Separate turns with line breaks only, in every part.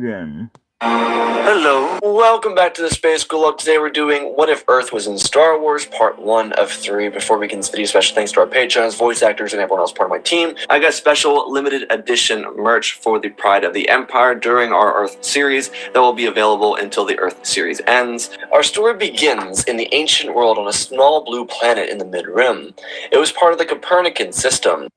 again.
Hello, welcome back to the Space School Up. Today we're doing What If Earth Was in Star Wars, part 1 of 3. Before we begin this video, special thanks to our patrons, voice actors, and everyone else part of my team. I got special limited edition merch for the Pride of the Empire during our Earth series that will be available until the Earth series ends. Our story begins in the ancient world on a small blue planet in the mid-rim. It was part of the Copernican system.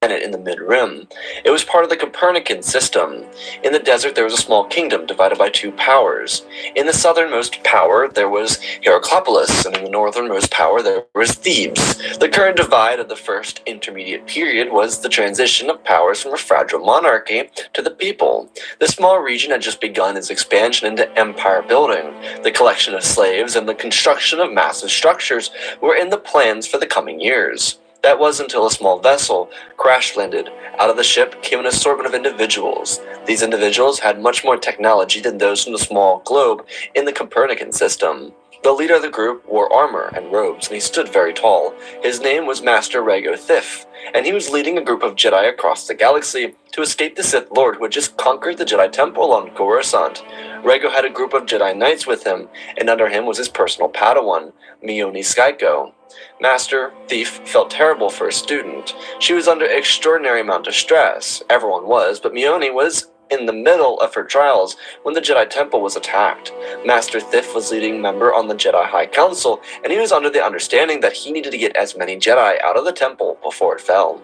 Planet in the mid-rim. It was part of the Copernican system. In the desert there was a small kingdom divided by two powers. In the southernmost power there was Heracleopolis, and in the northernmost power there was Thebes. The current divide of the first intermediate period was the transition of powers from a fragile monarchy to the people. The small region had just begun its expansion into empire building. The collection of slaves and the construction of massive structures were in the plans for the coming years. That was until a small vessel crash-landed. Out of the ship came an assortment of individuals. These individuals had much more technology than those from the small globe in the Copernican system. The leader of the group wore armor and robes, and he stood very tall. His name was Master Rego Thif, and he was leading a group of Jedi across the galaxy to escape the Sith Lord who had just conquered the Jedi Temple on Coruscant. Rego had a group of Jedi Knights with him, and under him was his personal Padawan, Mioni Skyko. Master Thief felt terrible for his student. She was under extraordinary amount of stress. Everyone was, but Mioni was in the middle of her trials when the Jedi Temple was attacked. Master Thif was leading member on the Jedi High Council, and he was under the understanding that he needed to get as many Jedi out of the temple before it fell.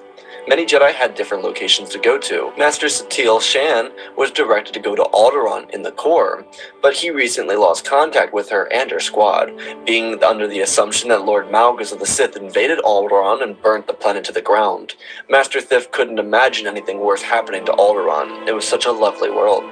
Many Jedi had different locations to go to. Master Satele Shan was directed to go to Alderaan in the core, but he recently lost contact with her and her squad, being under the assumption that Lord Malgus of the Sith invaded Alderaan and burnt the planet to the ground. Master Thif couldn't imagine anything worse happening to Alderaan. It was such a lovely world.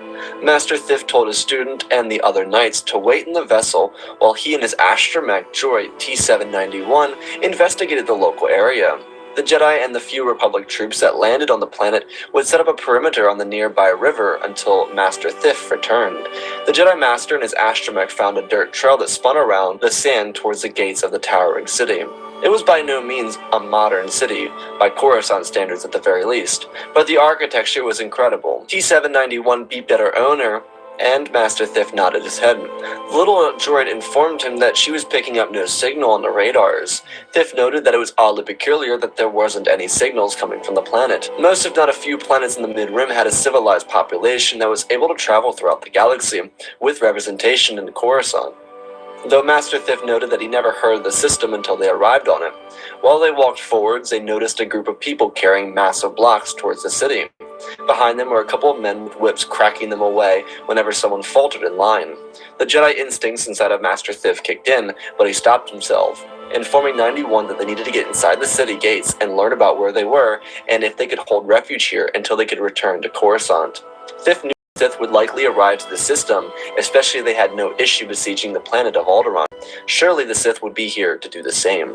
Master Thif told his student and the other knights to wait in the vessel while he and his astromech droid T-791 investigated the local area. The Jedi and the few Republic troops that landed on the planet would set up a perimeter on the nearby river until Master Thif returned. The Jedi Master and his astromech found a dirt trail that spun around the sand towards the gates of the towering city. It was by no means a modern city, by Coruscant standards at the very least, but the architecture was incredible. T-791 beeped at her owner, and Master Thif nodded his head. The little droid informed him that she was picking up no signal on the radars. Thif noted that it was oddly peculiar that there wasn't any signals coming from the planet. Most, if not a few, planets in the Mid-Rim had a civilized population that was able to travel throughout the galaxy, with representation in Coruscant. Though Master Thif noted that he never heard of the system until they arrived on it. While they walked forwards, they noticed a group of people carrying massive blocks towards the city. Behind them were a couple of men with whips cracking them away whenever someone faltered in line. The Jedi instincts inside of Master Thif kicked in, but he stopped himself, informing 91 that they needed to get inside the city gates and learn about where they were and if they could hold refuge here until they could return to Coruscant. Thif knew Sith would likely arrive to the system, especially if they had no issue besieging the planet of Alderaan. Surely the Sith would be here to do the same.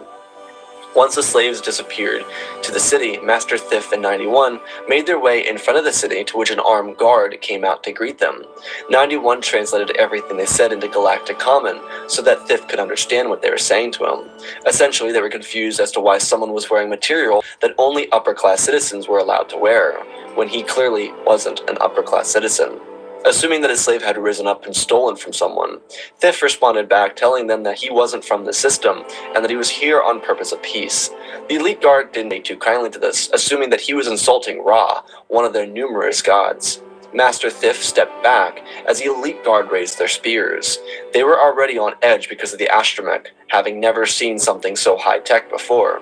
Once the slaves disappeared to the city, Master Thif and 91 made their way in front of the city, to which an armed guard came out to greet them. 91 translated everything they said into Galactic Common, so that Thif could understand what they were saying to him. Essentially, they were confused as to why someone was wearing material that only upper-class citizens were allowed to wear, when he clearly wasn't an upper-class citizen. Assuming that his slave had risen up and stolen from someone, Thif responded back, telling them that he wasn't from the system, and that he was here on purpose of peace. The elite guard didn't take too kindly to this, assuming that he was insulting Ra, one of their numerous gods. Master Thif stepped back as the elite guard raised their spears. They were already on edge because of the astromech, having never seen something so high-tech before.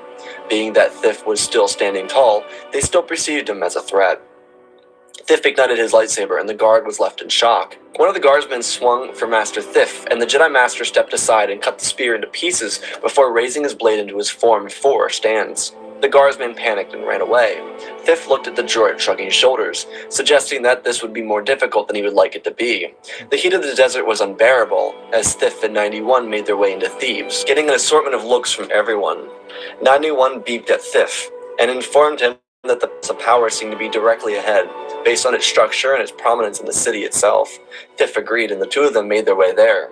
Being that Thif was still standing tall, they still perceived him as a threat. Thif ignited his lightsaber, and the guard was left in shock. One of the guardsmen swung for Master Thif, and the Jedi Master stepped aside and cut the spear into pieces before raising his blade into his Form 4 stance. The guardsman panicked and ran away. Thif looked at the droid, shrugging his shoulders, suggesting that this would be more difficult than he would like it to be. The heat of the desert was unbearable, as Thif and 91 made their way into Thebes, getting an assortment of looks from everyone. 91 beeped at Thif, and informed him that the power seemed to be directly ahead, based on its structure and its prominence in the city itself. Thif agreed, and the two of them made their way there.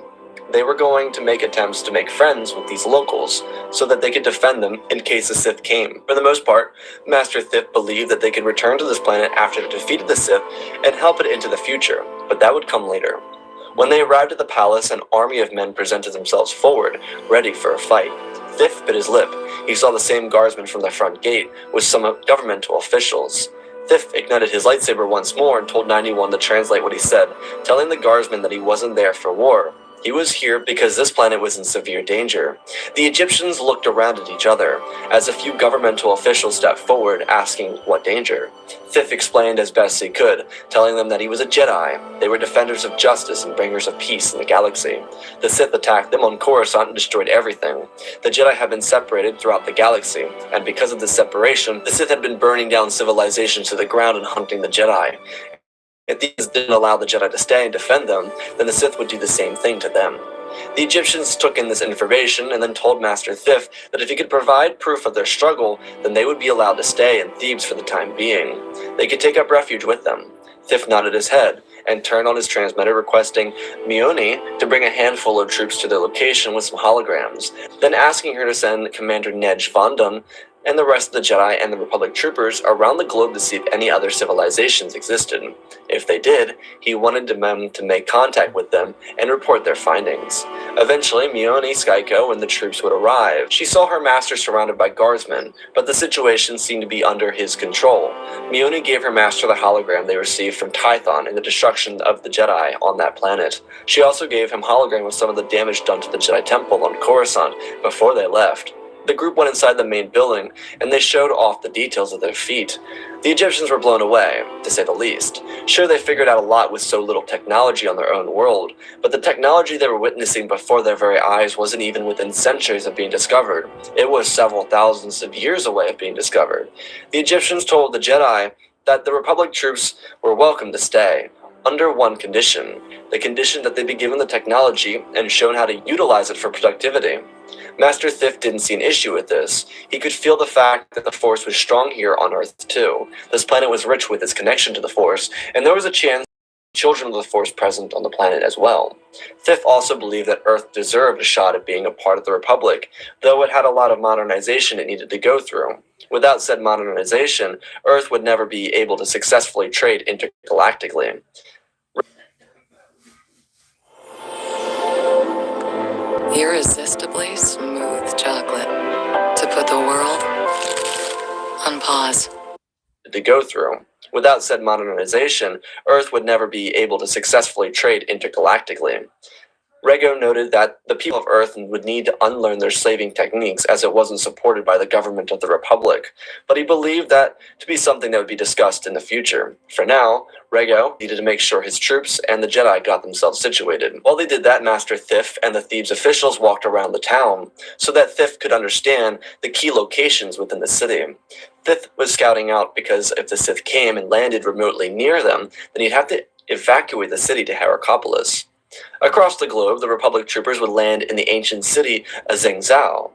They were going to make attempts to make friends with these locals, so that they could defend them in case the Sith came. For the most part, Master Thif believed that they could return to this planet after they defeated the Sith and help it into the future, but that would come later. When they arrived at the palace, an army of men presented themselves forward, ready for a fight. Thif bit his lip. He saw the same guardsman from the front gate with some governmental officials. Thif ignited his lightsaber once more and told 91 to translate what he said, telling the guardsman that he wasn't there for war. He was here because this planet was in severe danger. The Egyptians looked around at each other, as a few governmental officials stepped forward, asking what danger. Thif explained as best he could, telling them that he was a Jedi. They were defenders of justice and bringers of peace in the galaxy. The Sith attacked them on Coruscant and destroyed everything. The Jedi have been separated throughout the galaxy, and because of this separation, the Sith had been burning down civilizations to the ground and hunting the Jedi. If these didn't allow the Jedi to stay and defend them, then the Sith would do the same thing to them. The Egyptians took in this information and then told Master Thif that if he could provide proof of their struggle, then they would be allowed to stay in Thebes for the time being. They could take up refuge with them. Thif nodded his head and turned on his transmitter, requesting Mioni to bring a handful of troops to their location with some holograms, then asking her to send Commander Nej Vondun and the rest of the Jedi and the Republic troopers around the globe to see if any other civilizations existed. If they did, he wanted them to make contact with them and report their findings. Eventually, Mioni Skyko and the troops would arrive. She saw her master surrounded by guardsmen, but the situation seemed to be under his control. Mioni gave her master the hologram they received from Tython in the destruction of the Jedi on that planet. She also gave him hologram of some of the damage done to the Jedi Temple on Coruscant before they left. The group went inside the main building, and they showed off the details of their feat. The Egyptians were blown away, to say the least. Sure, they figured out a lot with so little technology on their own world, but the technology they were witnessing before their very eyes wasn't even within centuries of being discovered. It was several thousands of years away of being discovered. The Egyptians told the Jedi that the Republic troops were welcome to stay, under one condition, the condition that they be given the technology and shown how to utilize it for productivity. Master Thif didn't see an issue with this. He could feel the fact that the Force was strong here on Earth too. This planet was rich with its connection to the Force, and there was a chance children of the Force present on the planet as well. Thif also believed that Earth deserved a shot at being a part of the Republic, though it had a lot of modernization it needed to go through. Without said modernization, Earth would never be able to successfully trade intergalactically.
Irresistibly smooth chocolate to put the world on pause.
To go through. Without said modernization, Earth would never be able to successfully trade intergalactically. Rego noted that the people of Earth would need to unlearn their slaving techniques as it wasn't supported by the government of the Republic, but he believed that to be something that would be discussed in the future. For now, Rego needed to make sure his troops and the Jedi got themselves situated. While they did that, Master Thif and the Thebes officials walked around the town so that Thif could understand the key locations within the city. Thif was scouting out because if the Sith came and landed remotely near them, then he'd have to evacuate the city to Heracropolis. Across the globe, the Republic troopers would land in the ancient city of Zhengzhou,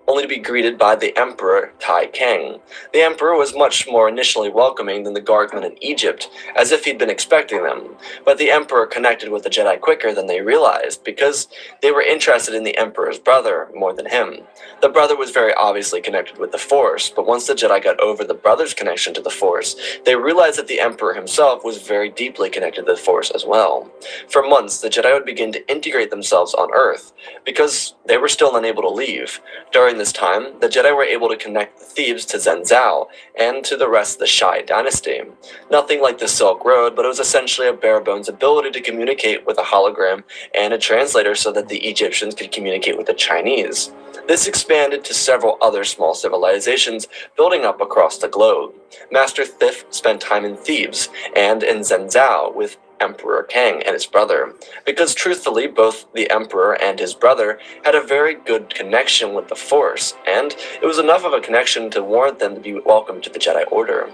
only to be greeted by the Emperor Tai Kang. The Emperor was much more initially welcoming than the guardsmen in Egypt, as if he'd been expecting them, but the Emperor connected with the Jedi quicker than they realized, because they were interested in the Emperor's brother more than him. The brother was very obviously connected with the Force, but once the Jedi got over the brother's connection to the Force, they realized that the Emperor himself was very deeply connected to the Force as well. For months, the Jedi would begin to integrate themselves on Earth, because they were still unable to leave. During this time, the Jedi were able to connect the Thebes to Zhenzhou and to the rest of the Shai dynasty. Nothing like the Silk Road, but it was essentially a bare-bones ability to communicate with a hologram and a translator so that the Egyptians could communicate with the Chinese. This expanded to several other small civilizations building up across the globe. Master Thif spent time in Thebes and in Zhenzhou with Emperor Kang and his brother, because truthfully both the Emperor and his brother had a very good connection with the Force, and it was enough of a connection to warrant them to be welcomed to the Jedi Order.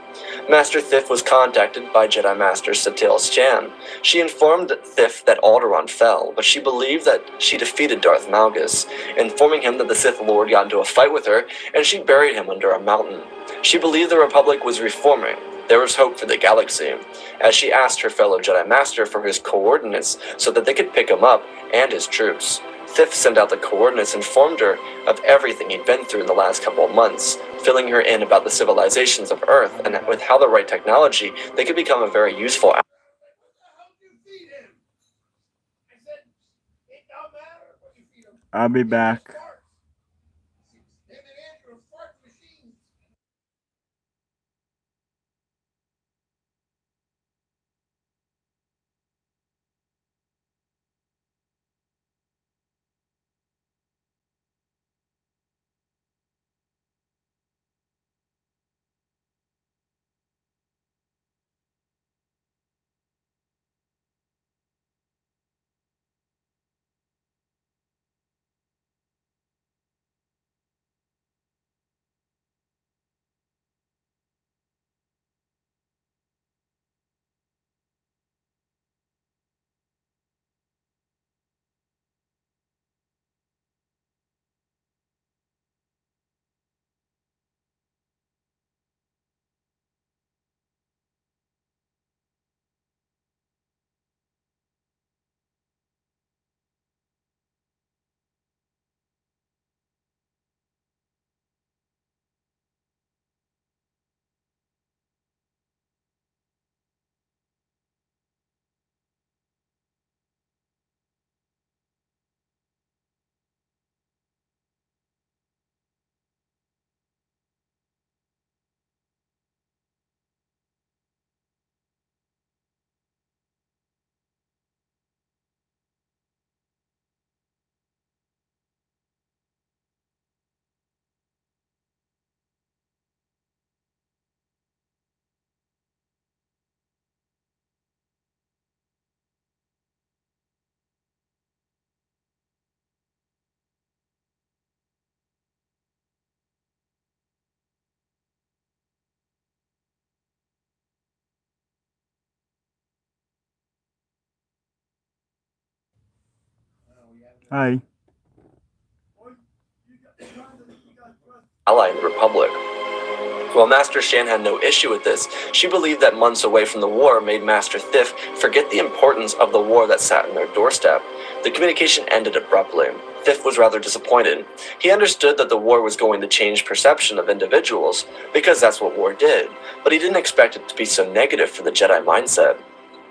Master Thif was contacted by Jedi Master Satil Shan. She informed Thif that Alderaan fell, but she believed that she defeated Darth Malgus, informing him that the Sith Lord got into a fight with her, and she buried him under a mountain. She believed the Republic was reforming. There was hope for the galaxy, as she asked her fellow Jedi Master for his coordinates so that they could pick him up and his troops. Thif sent out the coordinates, informed her of everything he'd been through in the last couple of months, filling her in about the civilizations of Earth and with how the right technology, they could become a very useful.
I'll be back. Hi.
Ally in the Republic. While Master Shan had no issue with this, she believed that months away from the war made Master Thif forget the importance of the war that sat on their doorstep. The communication ended abruptly. Thif was rather disappointed. He understood that the war was going to change perception of individuals, because that's what war did, but he didn't expect it to be so negative for the Jedi mindset.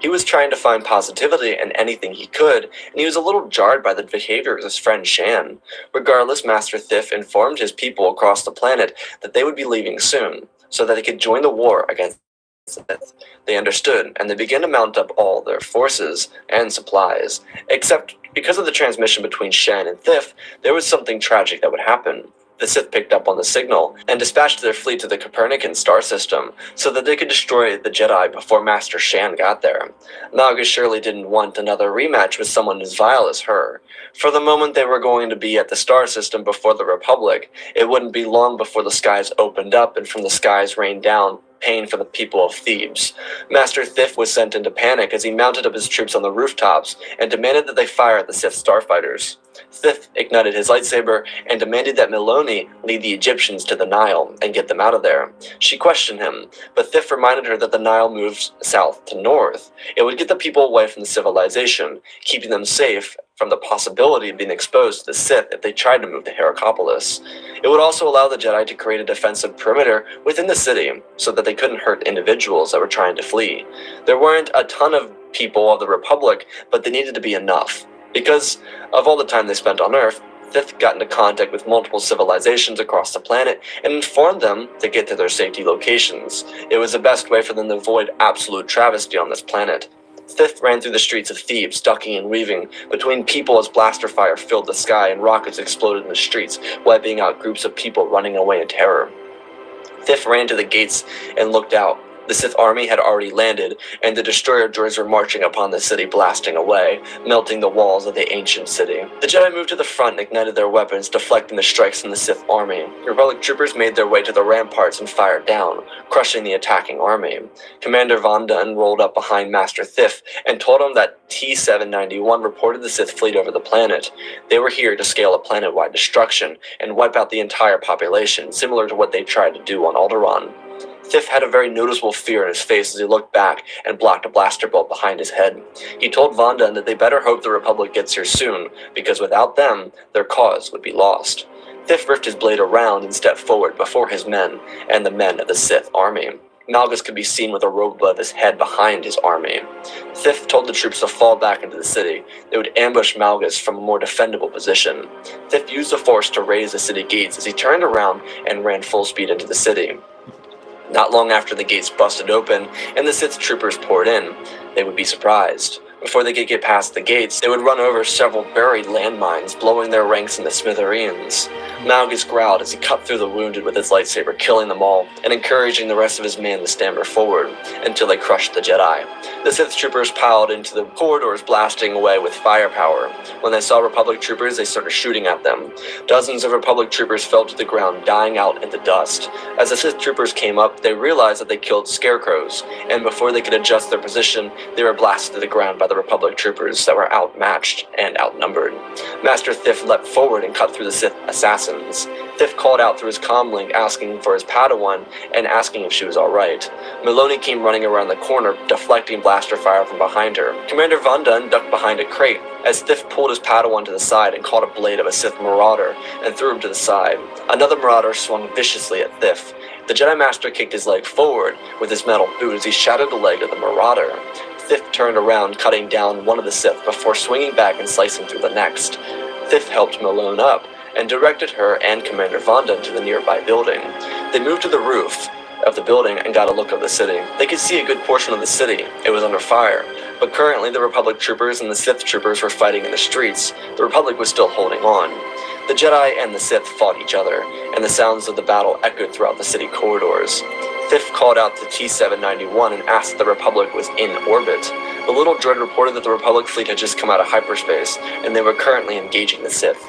He was trying to find positivity in anything he could, and he was a little jarred by the behavior of his friend Shan. Regardless, Master Thif informed his people across the planet that they would be leaving soon, so that they could join the war against Sith. They understood, and they began to mount up all their forces and supplies. Except, because of the transmission between Shan and Thif, there was something tragic that would happen. The Sith picked up on the signal and dispatched their fleet to the Copernican star system so that they could destroy the Jedi before Master Shan got there. Malgus surely didn't want another rematch with someone as vile as her. For the moment they were going to be at the star system before the Republic, it wouldn't be long before the skies opened up and from the skies rained down pain for the people of Thebes. Master Thif was sent into panic as he mounted up his troops on the rooftops and demanded that they fire at the Sith starfighters. Thif ignited his lightsaber and demanded that Meloni lead the Egyptians to the Nile and get them out of there. She questioned him, but Thif reminded her that the Nile moves south to north. It would get the people away from the civilization, keeping them safe from the possibility of being exposed to the Sith if they tried to move to Heracropolis. It would also allow the Jedi to create a defensive perimeter within the city so that they couldn't hurt individuals that were trying to flee. There weren't a ton of people of the Republic, but they needed to be enough. Because of all the time they spent on Earth, Thith got into contact with multiple civilizations across the planet and informed them to get to their safety locations. It was the best way for them to avoid absolute travesty on this planet. Thith ran through the streets of Thebes, ducking and weaving between people as blaster fire filled the sky and rockets exploded in the streets, wiping out groups of people running away in terror. Thith ran to the gates and looked out. The Sith army had already landed, and the destroyer droids were marching upon the city, blasting away, melting the walls of the ancient city. The Jedi moved to the front and ignited their weapons, deflecting the strikes from the Sith army. Republic troopers made their way to the ramparts and fired down, crushing the attacking army. Commander Von Dun rolled up behind Master Thif and told him that T-791 reported the Sith fleet over the planet. They were here to scale a planet-wide destruction and wipe out the entire population, similar to what they tried to do on Alderaan. Thif had a very noticeable fear in his face as he looked back and blocked a blaster bolt behind his head. He told Von Dun that they better hope the Republic gets here soon, because without them, their cause would be lost. Thif ripped his blade around and stepped forward before his men and the men of the Sith army. Malgus could be seen with a robe above his head behind his army. Thif told the troops to fall back into the city. They would ambush Malgus from a more defendable position. Thif used the Force to raise the city gates as he turned around and ran full speed into the city. Not long after the gates busted open and the Sith troopers poured in, they would be surprised. Before they could get past the gates, they would run over several buried landmines, blowing their ranks into smithereens. Malgus growled as he cut through the wounded with his lightsaber, killing them all, and encouraging the rest of his men to stammer forward, until they crushed the Jedi. The Sith troopers piled into the corridors, blasting away with firepower. When they saw Republic troopers, they started shooting at them. Dozens of Republic troopers fell to the ground, dying out into dust. As the Sith troopers came up, they realized that they killed scarecrows, and before they could adjust their position, they were blasted to the ground by the Republic troopers that were outmatched and outnumbered. Master Thif leapt forward and cut through the Sith assassins. Thif called out through his comlink, asking for his Padawan and asking if she was alright. Meloni came running around the corner, deflecting blaster fire from behind her. Commander Von Dun ducked behind a crate as Thif pulled his Padawan to the side and caught a blade of a Sith Marauder and threw him to the side. Another Marauder swung viciously at Thif. The Jedi Master kicked his leg forward with his metal boot as he shattered the leg of the Marauder. Thif turned around, cutting down one of the Sith before swinging back and slicing through the next. Thif helped Malone up and directed her and Commander Von Dun to the nearby building. They moved to the roof of the building and got a look of the city. They could see a good portion of the city. It was under fire, but currently the Republic troopers and the Sith troopers were fighting in the streets. The Republic was still holding on. The Jedi and the Sith fought each other, and the sounds of the battle echoed throughout the city corridors. Thif called out to T-791 and asked if the Republic was in orbit. The little droid reported that the Republic fleet had just come out of hyperspace, and they were currently engaging the Sith.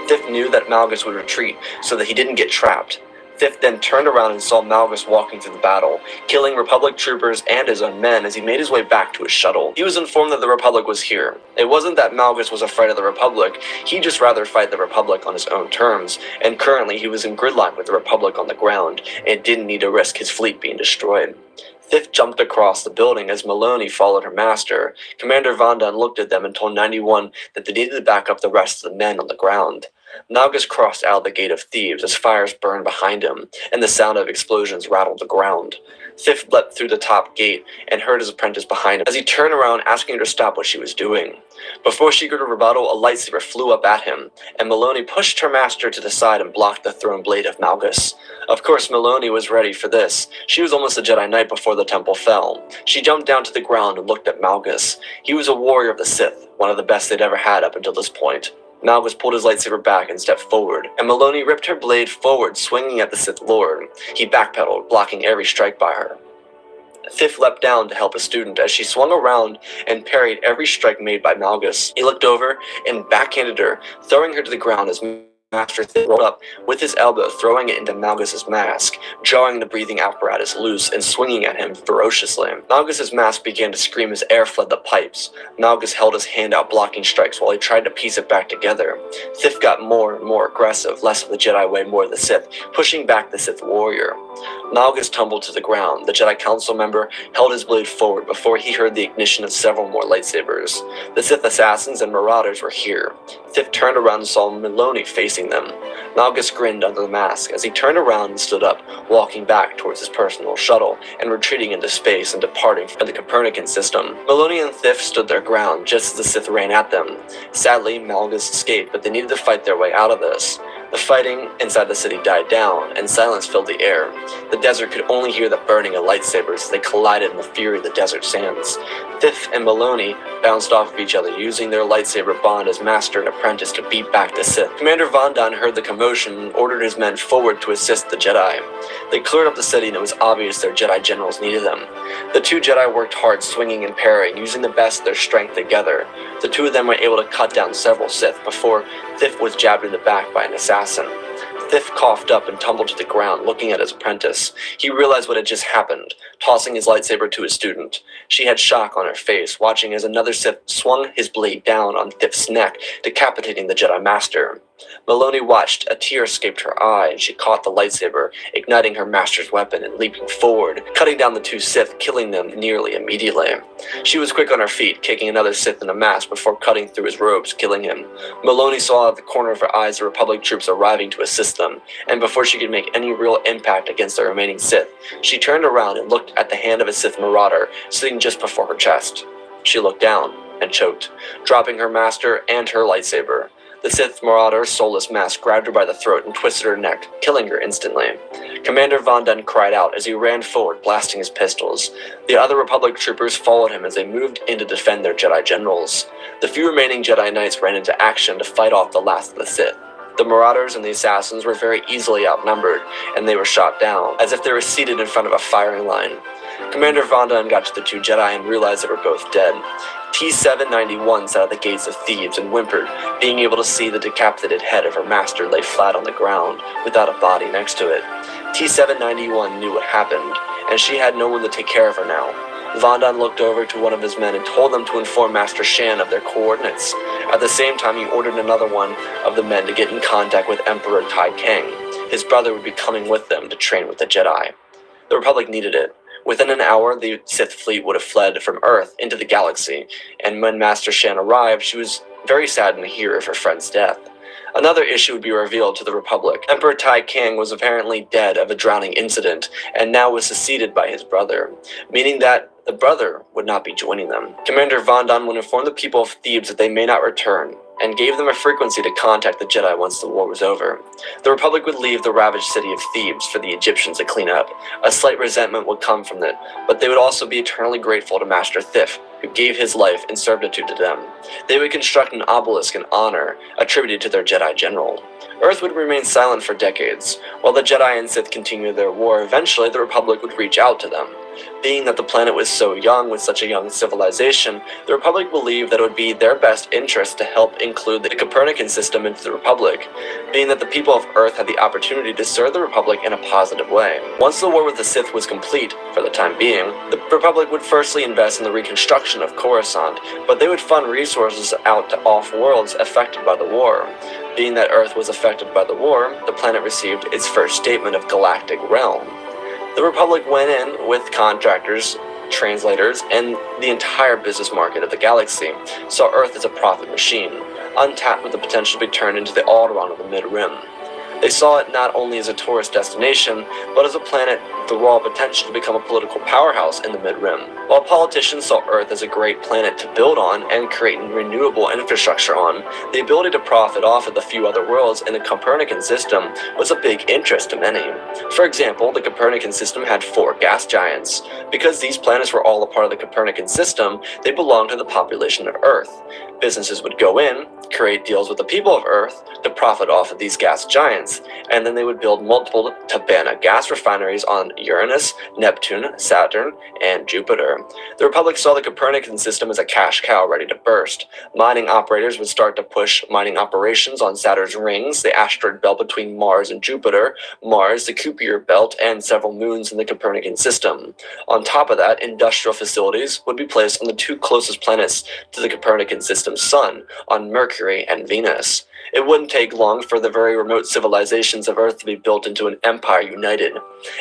Thif knew that Malgus would retreat so that he didn't get trapped. Thif then turned around and saw Malgus walking through the battle, killing Republic troopers and his own men as he made his way back to his shuttle. He was informed that the Republic was here. It wasn't that Malgus was afraid of the Republic, he'd just rather fight the Republic on his own terms, and currently he was in gridlock with the Republic on the ground, and didn't need to risk his fleet being destroyed. Thif jumped across the building as Maloney followed her master. Commander Von Dun looked at them and told 91 that they needed to back up the rest of the men on the ground. Malgus crossed out the Gate of Thieves as fires burned behind him, and the sound of explosions rattled the ground. Thif leapt through the top gate and heard his apprentice behind him as he turned around asking her to stop what she was doing. Before she could rebuttal, a lightsaber flew up at him, and Maloney pushed her master to the side and blocked the thrown blade of Malgus. Of course, Maloney was ready for this. She was almost a Jedi Knight before the temple fell. She jumped down to the ground and looked at Malgus. He was a warrior of the Sith, one of the best they'd ever had up until this point. Malgus pulled his lightsaber back and stepped forward, and Maloney ripped her blade forward, swinging at the Sith Lord. He backpedaled, blocking every strike by her. Thif leapt down to help a student as she swung around and parried every strike made by Malgus. He looked over and backhanded her, throwing her to the ground as Master Thif rolled up with his elbow, throwing it into Malgus's mask, jarring the breathing apparatus loose and swinging at him ferociously. Malgus's mask began to scream as air fled the pipes. Malgus held his hand out, blocking strikes while he tried to piece it back together. Thif got more and more aggressive, less of the Jedi way, more of the Sith, pushing back the Sith warrior. Malgus tumbled to the ground. The Jedi Council member held his blade forward before he heard the ignition of several more lightsabers. The Sith assassins and marauders were here. Thif turned around and saw Maloney facing them. Malgus grinned under the mask as he turned around and stood up, walking back towards his personal shuttle and retreating into space and departing from the Copernican system. Maloney and Thif stood their ground just as the Sith ran at them. Sadly, Malgus escaped, but they needed to fight their way out of this. The fighting inside the city died down, and silence filled the air. The desert could only hear the burning of lightsabers as they collided in the fury of the desert sands. Thif and Maloney bounced off of each other, using their lightsaber bond as master and apprentice to beat back the Sith. Commander Von Dun heard the commotion and ordered his men forward to assist the Jedi. They cleared up the city, and it was obvious their Jedi generals needed them. The two Jedi worked hard, swinging and parrying, using the best of their strength together. The two of them were able to cut down several Sith before Thif was jabbed in the back by an assassin. Thif coughed up and tumbled to the ground, looking at his apprentice. He realized what had just happened, tossing his lightsaber to his student. She had shock on her face, watching as another Sith swung his blade down on Thif's neck, decapitating the Jedi Master. Maloney watched. A tear escaped her eye, and she caught the lightsaber, igniting her master's weapon and leaping forward, cutting down the two Sith, killing them nearly immediately. She was quick on her feet, kicking another Sith in the mask before cutting through his robes, killing him. Maloney saw out of the corner of her eyes the Republic troops arriving to assist them, and before she could make any real impact against the remaining Sith, she turned around and looked at the hand of a Sith marauder sitting just before her chest. She looked down and choked, dropping her master and her lightsaber. The Sith marauder's soulless mask grabbed her by the throat and twisted her neck, killing her instantly. Commander Von Dun cried out as he ran forward, blasting his pistols. The other Republic troopers followed him as they moved in to defend their Jedi generals. The few remaining Jedi Knights ran into action to fight off the last of the Sith. The marauders and the assassins were very easily outnumbered, and they were shot down, as if they were seated in front of a firing line. Commander Von Dun got to the two Jedi and realized they were both dead. T-791 sat at the Gates of Thieves and whimpered, being able to see the decapitated head of her master lay flat on the ground, without a body next to it. T-791 knew what happened, and she had no one to take care of her now. Von Dun looked over to one of his men and told them to inform Master Shan of their coordinates. At the same time, he ordered another one of the men to get in contact with Emperor Tai Kang. His brother would be coming with them to train with the Jedi. The Republic needed it. Within an hour, the Sith fleet would have fled from Earth into the galaxy, and when Master Shan arrived, she was very saddened to hear of her friend's death. Another issue would be revealed to the Republic. Emperor Tai Kang was apparently dead of a drowning incident, and now was succeeded by his brother, meaning that the brother would not be joining them. Commander Von Dun would inform the people of Thebes that they may not return, and gave them a frequency to contact the Jedi once the war was over. The Republic would leave the ravaged city of Thebes for the Egyptians to clean up. A slight resentment would come from it, but they would also be eternally grateful to Master Thif, who gave his life in servitude to them. They would construct an obelisk in honor, attributed to their Jedi general. Earth would remain silent for decades. While the Jedi and Sith continued their war, eventually the Republic would reach out to them. Being that the planet was so young with such a young civilization, the Republic believed that it would be their best interest to help include the Copernican system into the Republic, being that the people of Earth had the opportunity to serve the Republic in a positive way. Once the war with the Sith was complete, for the time being, the Republic would firstly invest in the reconstruction of Coruscant, but they would fund resources out to off-worlds affected by the war. Being that Earth was affected by the war, the planet received its first statement of galactic realm. The Republic went in with contractors, translators, and the entire business market of the galaxy, saw Earth as a profit machine, untapped with the potential to be turned into the Alderaan of the Mid-Rim. They saw it not only as a tourist destination, but as a planet with the raw potential to become a political powerhouse in the Mid-Rim. While politicians saw Earth as a great planet to build on and create renewable infrastructure on, the ability to profit off of the few other worlds in the Copernican system was a big interest to many. For example, the Copernican system had 4 gas giants. Because these planets were all a part of the Copernican system, they belonged to the population of Earth. Businesses would go in, create deals with the people of Earth to profit off of these gas giants, and then they would build multiple Tabana gas refineries on Uranus, Neptune, Saturn, and Jupiter. The Republic saw the Copernican system as a cash cow ready to burst. Mining operators would start to push mining operations on Saturn's rings, the asteroid belt between Mars and Jupiter, Mars, the Kuiper belt, and several moons in the Copernican system. On top of that, industrial facilities would be placed on the 2 closest planets to the Copernican system's sun, on Mercury and Venus. It wouldn't take long for the very remote civilizations of Earth to be built into an empire united.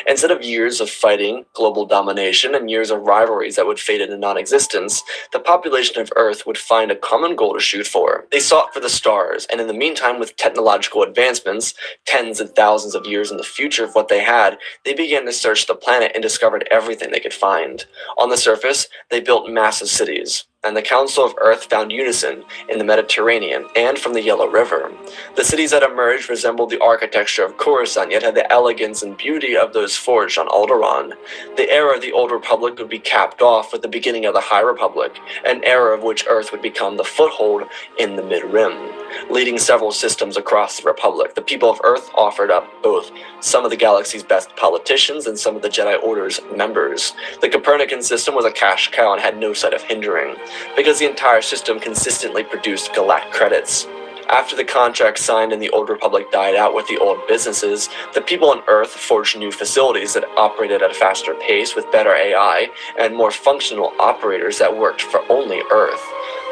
Instead of years of fighting, global domination, and years of rivalries that would fade into non-existence, the population of Earth would find a common goal to shoot for. They sought for the stars, and in the meantime, with technological advancements, tens and thousands of years in the future of what they had, they began to search the planet and discovered everything they could find. On the surface, they built massive cities, and the Council of Earth found unison in the Mediterranean and from the Yellow River. The cities that emerged resembled the architecture of Coruscant, yet had the elegance and beauty of those forged on Alderaan. The era of the Old Republic would be capped off with the beginning of the High Republic, an era of which Earth would become the foothold in the Mid-Rim. Leading several systems across the Republic, the people of Earth offered up both some of the galaxy's best politicians and some of the Jedi Order's members. The Copernican system was a cash cow and had no sight of hindering, because the entire system consistently produced galactic credits. After the contract signed and the Old Republic died out with the old businesses, the people on Earth forged new facilities that operated at a faster pace with better AI and more functional operators that worked for only Earth.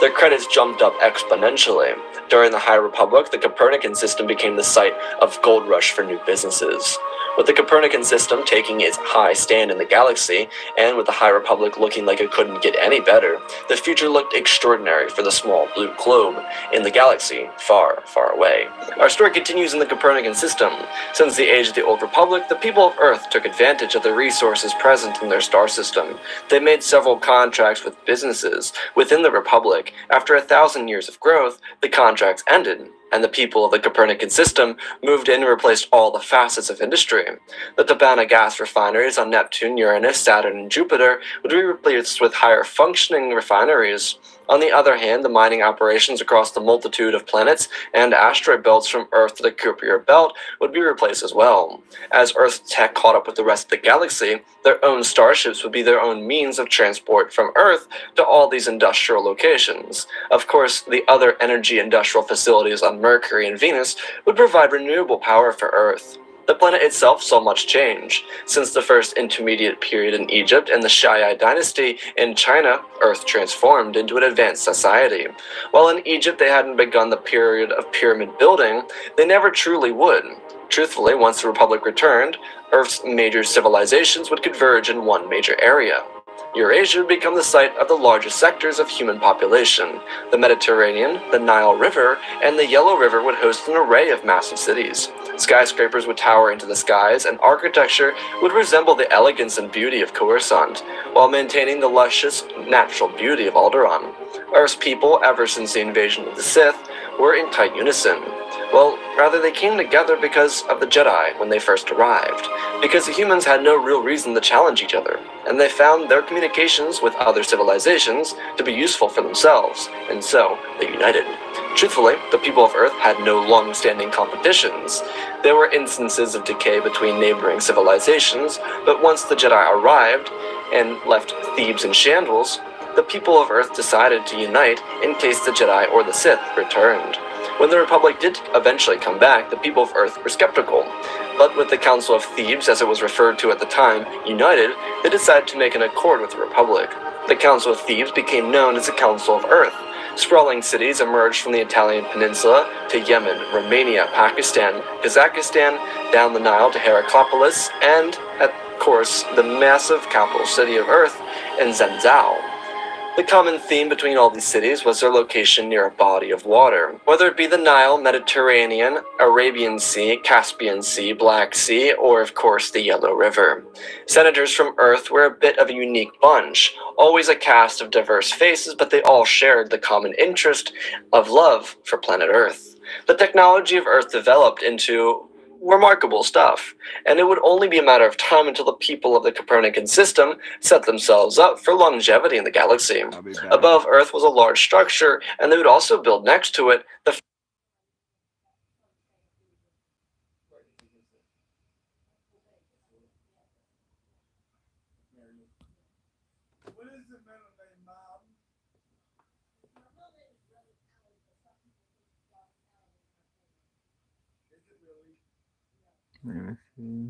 Their credits jumped up exponentially. During the High Republic, the Copernican system became the site of gold rush for new businesses. With the Copernican system taking its high stand in the galaxy, and with the High Republic looking like it couldn't get any better, the future looked extraordinary for the small blue globe in the galaxy far, far away. Our story continues in the Copernican system. Since the age of the Old Republic, the people of Earth took advantage of the resources present in their star system. They made several contracts with businesses within the Republic. After 1,000 years of growth, the contracts ended, and the people of the Copernican system moved in and replaced all the facets of industry. The Tabana gas refineries on Neptune, Uranus, Saturn, and Jupiter would be replaced with higher functioning refineries. On the other hand, the mining operations across the multitude of planets and asteroid belts from Earth to the Kuiper belt would be replaced as well. As Earth's tech caught up with the rest of the galaxy, their own starships would be their own means of transport from Earth to all these industrial locations. Of course, the other energy industrial facilities on Mercury and Venus would provide renewable power for Earth. The planet itself saw much change. Since the first intermediate period in Egypt and the Shi'ite dynasty in China, Earth transformed into an advanced society. While in Egypt they hadn't begun the period of pyramid building, they never truly would. Truthfully, once the Republic returned, Earth's major civilizations would converge in one major area. Eurasia would become the site of the largest sectors of human population. The Mediterranean, the Nile River, and the Yellow River would host an array of massive cities. Skyscrapers would tower into the skies, and architecture would resemble the elegance and beauty of Coruscant, while maintaining the luscious, natural beauty of Alderaan. Earth's people, ever since the invasion of the Sith, were in tight unison. Well, rather they came together because of the Jedi when they first arrived, because the humans had no real reason to challenge each other, and they found their communications with other civilizations to be useful for themselves, and so they united. Truthfully, the people of Earth had no long-standing competitions. There were instances of decay between neighboring civilizations, but once the Jedi arrived, and left Thebes in shambles, the people of Earth decided to unite in case the Jedi or the Sith returned. When the Republic did eventually come back, the people of Earth were skeptical. But with the Council of Thebes, as it was referred to at the time, united, they decided to make an accord with the Republic. The Council of Thebes became known as the Council of Earth. Sprawling cities emerged from the Italian peninsula to Yemen, Romania, Pakistan, Kazakhstan, down the Nile to Heracleopolis, and, of course, the massive capital city of Earth in Zhenzhou. The common theme between all these cities was their location near a body of water, whether it be the Nile, Mediterranean, Arabian Sea, Caspian Sea, Black Sea, or of course the Yellow River. Senators from Earth were a bit of a unique bunch, always a cast of diverse faces, but they all shared the common interest of love for planet Earth. The technology of Earth developed into remarkable stuff, and it would only be a matter of time until the people of the Copernican system set themselves up for longevity in the galaxy. Above Earth was a large structure, and they would also build next to it the
Let me see.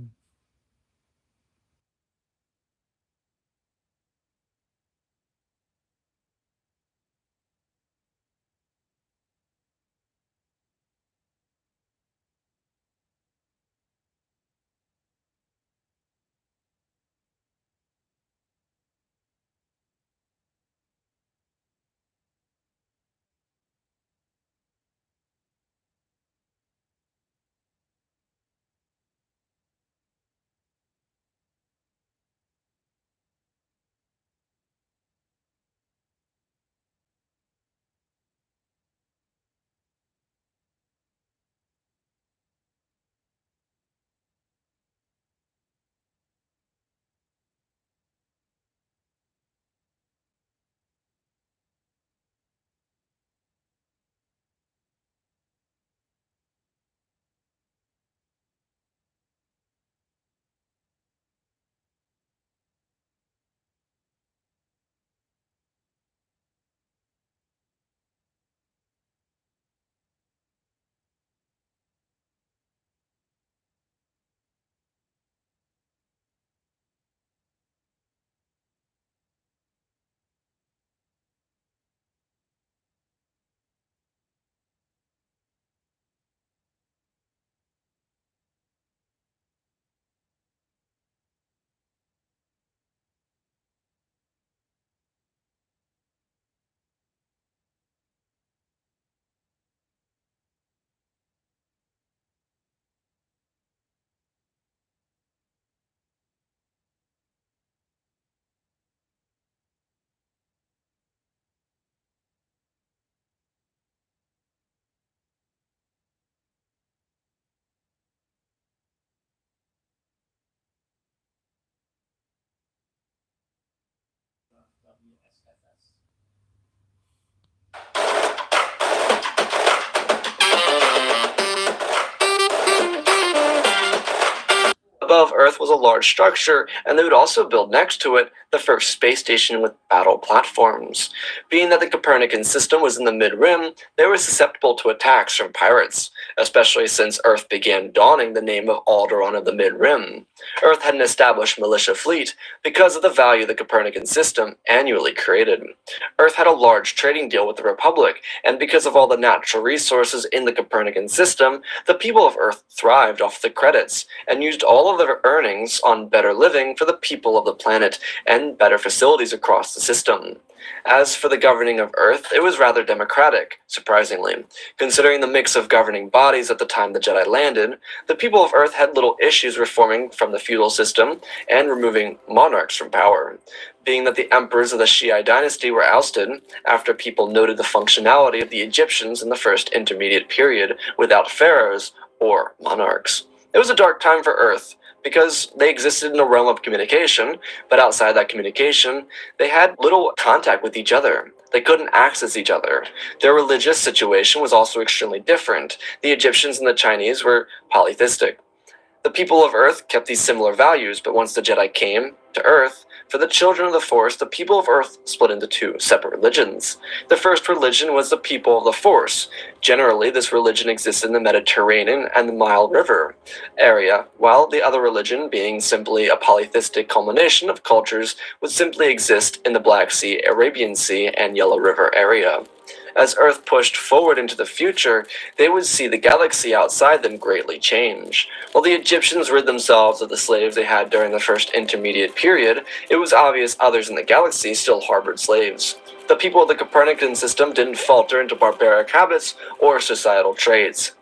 Above Earth was a large structure, and they would also build next to it the first space station with battle platforms. Being that the Copernican system was in the mid-rim, they were susceptible to attacks from pirates, especially since Earth began donning the name of Alderaan of the mid-rim. Earth had an established militia fleet because of the value the Copernican system annually created. Earth had a large trading deal with the Republic, and because of all the natural resources in the Copernican system, the people of Earth thrived off the credits, and used all of their earnings on better living for the people of the planet, and better facilities across the system. As for the governing of Earth, it was rather democratic, surprisingly. Considering the mix of governing bodies at the time the Jedi landed, the people of Earth had little issues reforming from the feudal system and removing monarchs from power. Being that the emperors of the Shi'ite dynasty were ousted, after people noted the functionality of the Egyptians in the first intermediate period without pharaohs or monarchs. It was a dark time for Earth, because they existed in a realm of communication, but outside that communication, they had little contact with each other. They couldn't access each other. Their religious situation was also extremely different. The Egyptians and the Chinese were polytheistic. The people of Earth kept these similar values, but once the Jedi came to Earth, for the children of the Force, the people of Earth split into two separate religions. The first religion was the people of the Force. Generally, this religion existed in the Mediterranean and the Nile River area, while the other religion, being simply a polytheistic culmination of cultures, would simply exist in the Black Sea, Arabian Sea, and Yellow River area. As Earth pushed forward into the future, they would see the galaxy outside them greatly change. While the Egyptians rid themselves of the slaves they had during the first intermediate period, it was obvious others in the galaxy still harbored slaves. The people of the Copernican system didn't falter into barbaric habits or societal traits.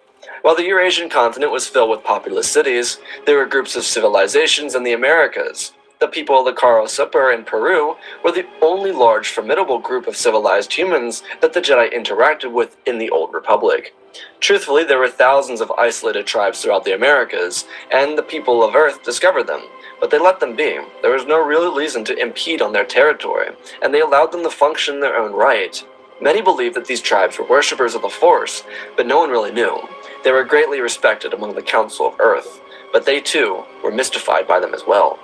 While the Eurasian continent was filled with populous cities, there were groups of civilizations in the Americas. The people of the Karo Super in Peru were the only large, formidable group of civilized humans that the Jedi interacted with in the Old Republic. Truthfully, there were thousands of isolated tribes throughout the Americas, and the people of Earth discovered them, but they let them be. There was no real reason to impede on their territory, and they allowed them to function in their own right. Many believed that these tribes were worshippers of the Force, but no one really knew. They were greatly respected among the Council of Earth, but they too were mystified by them as well.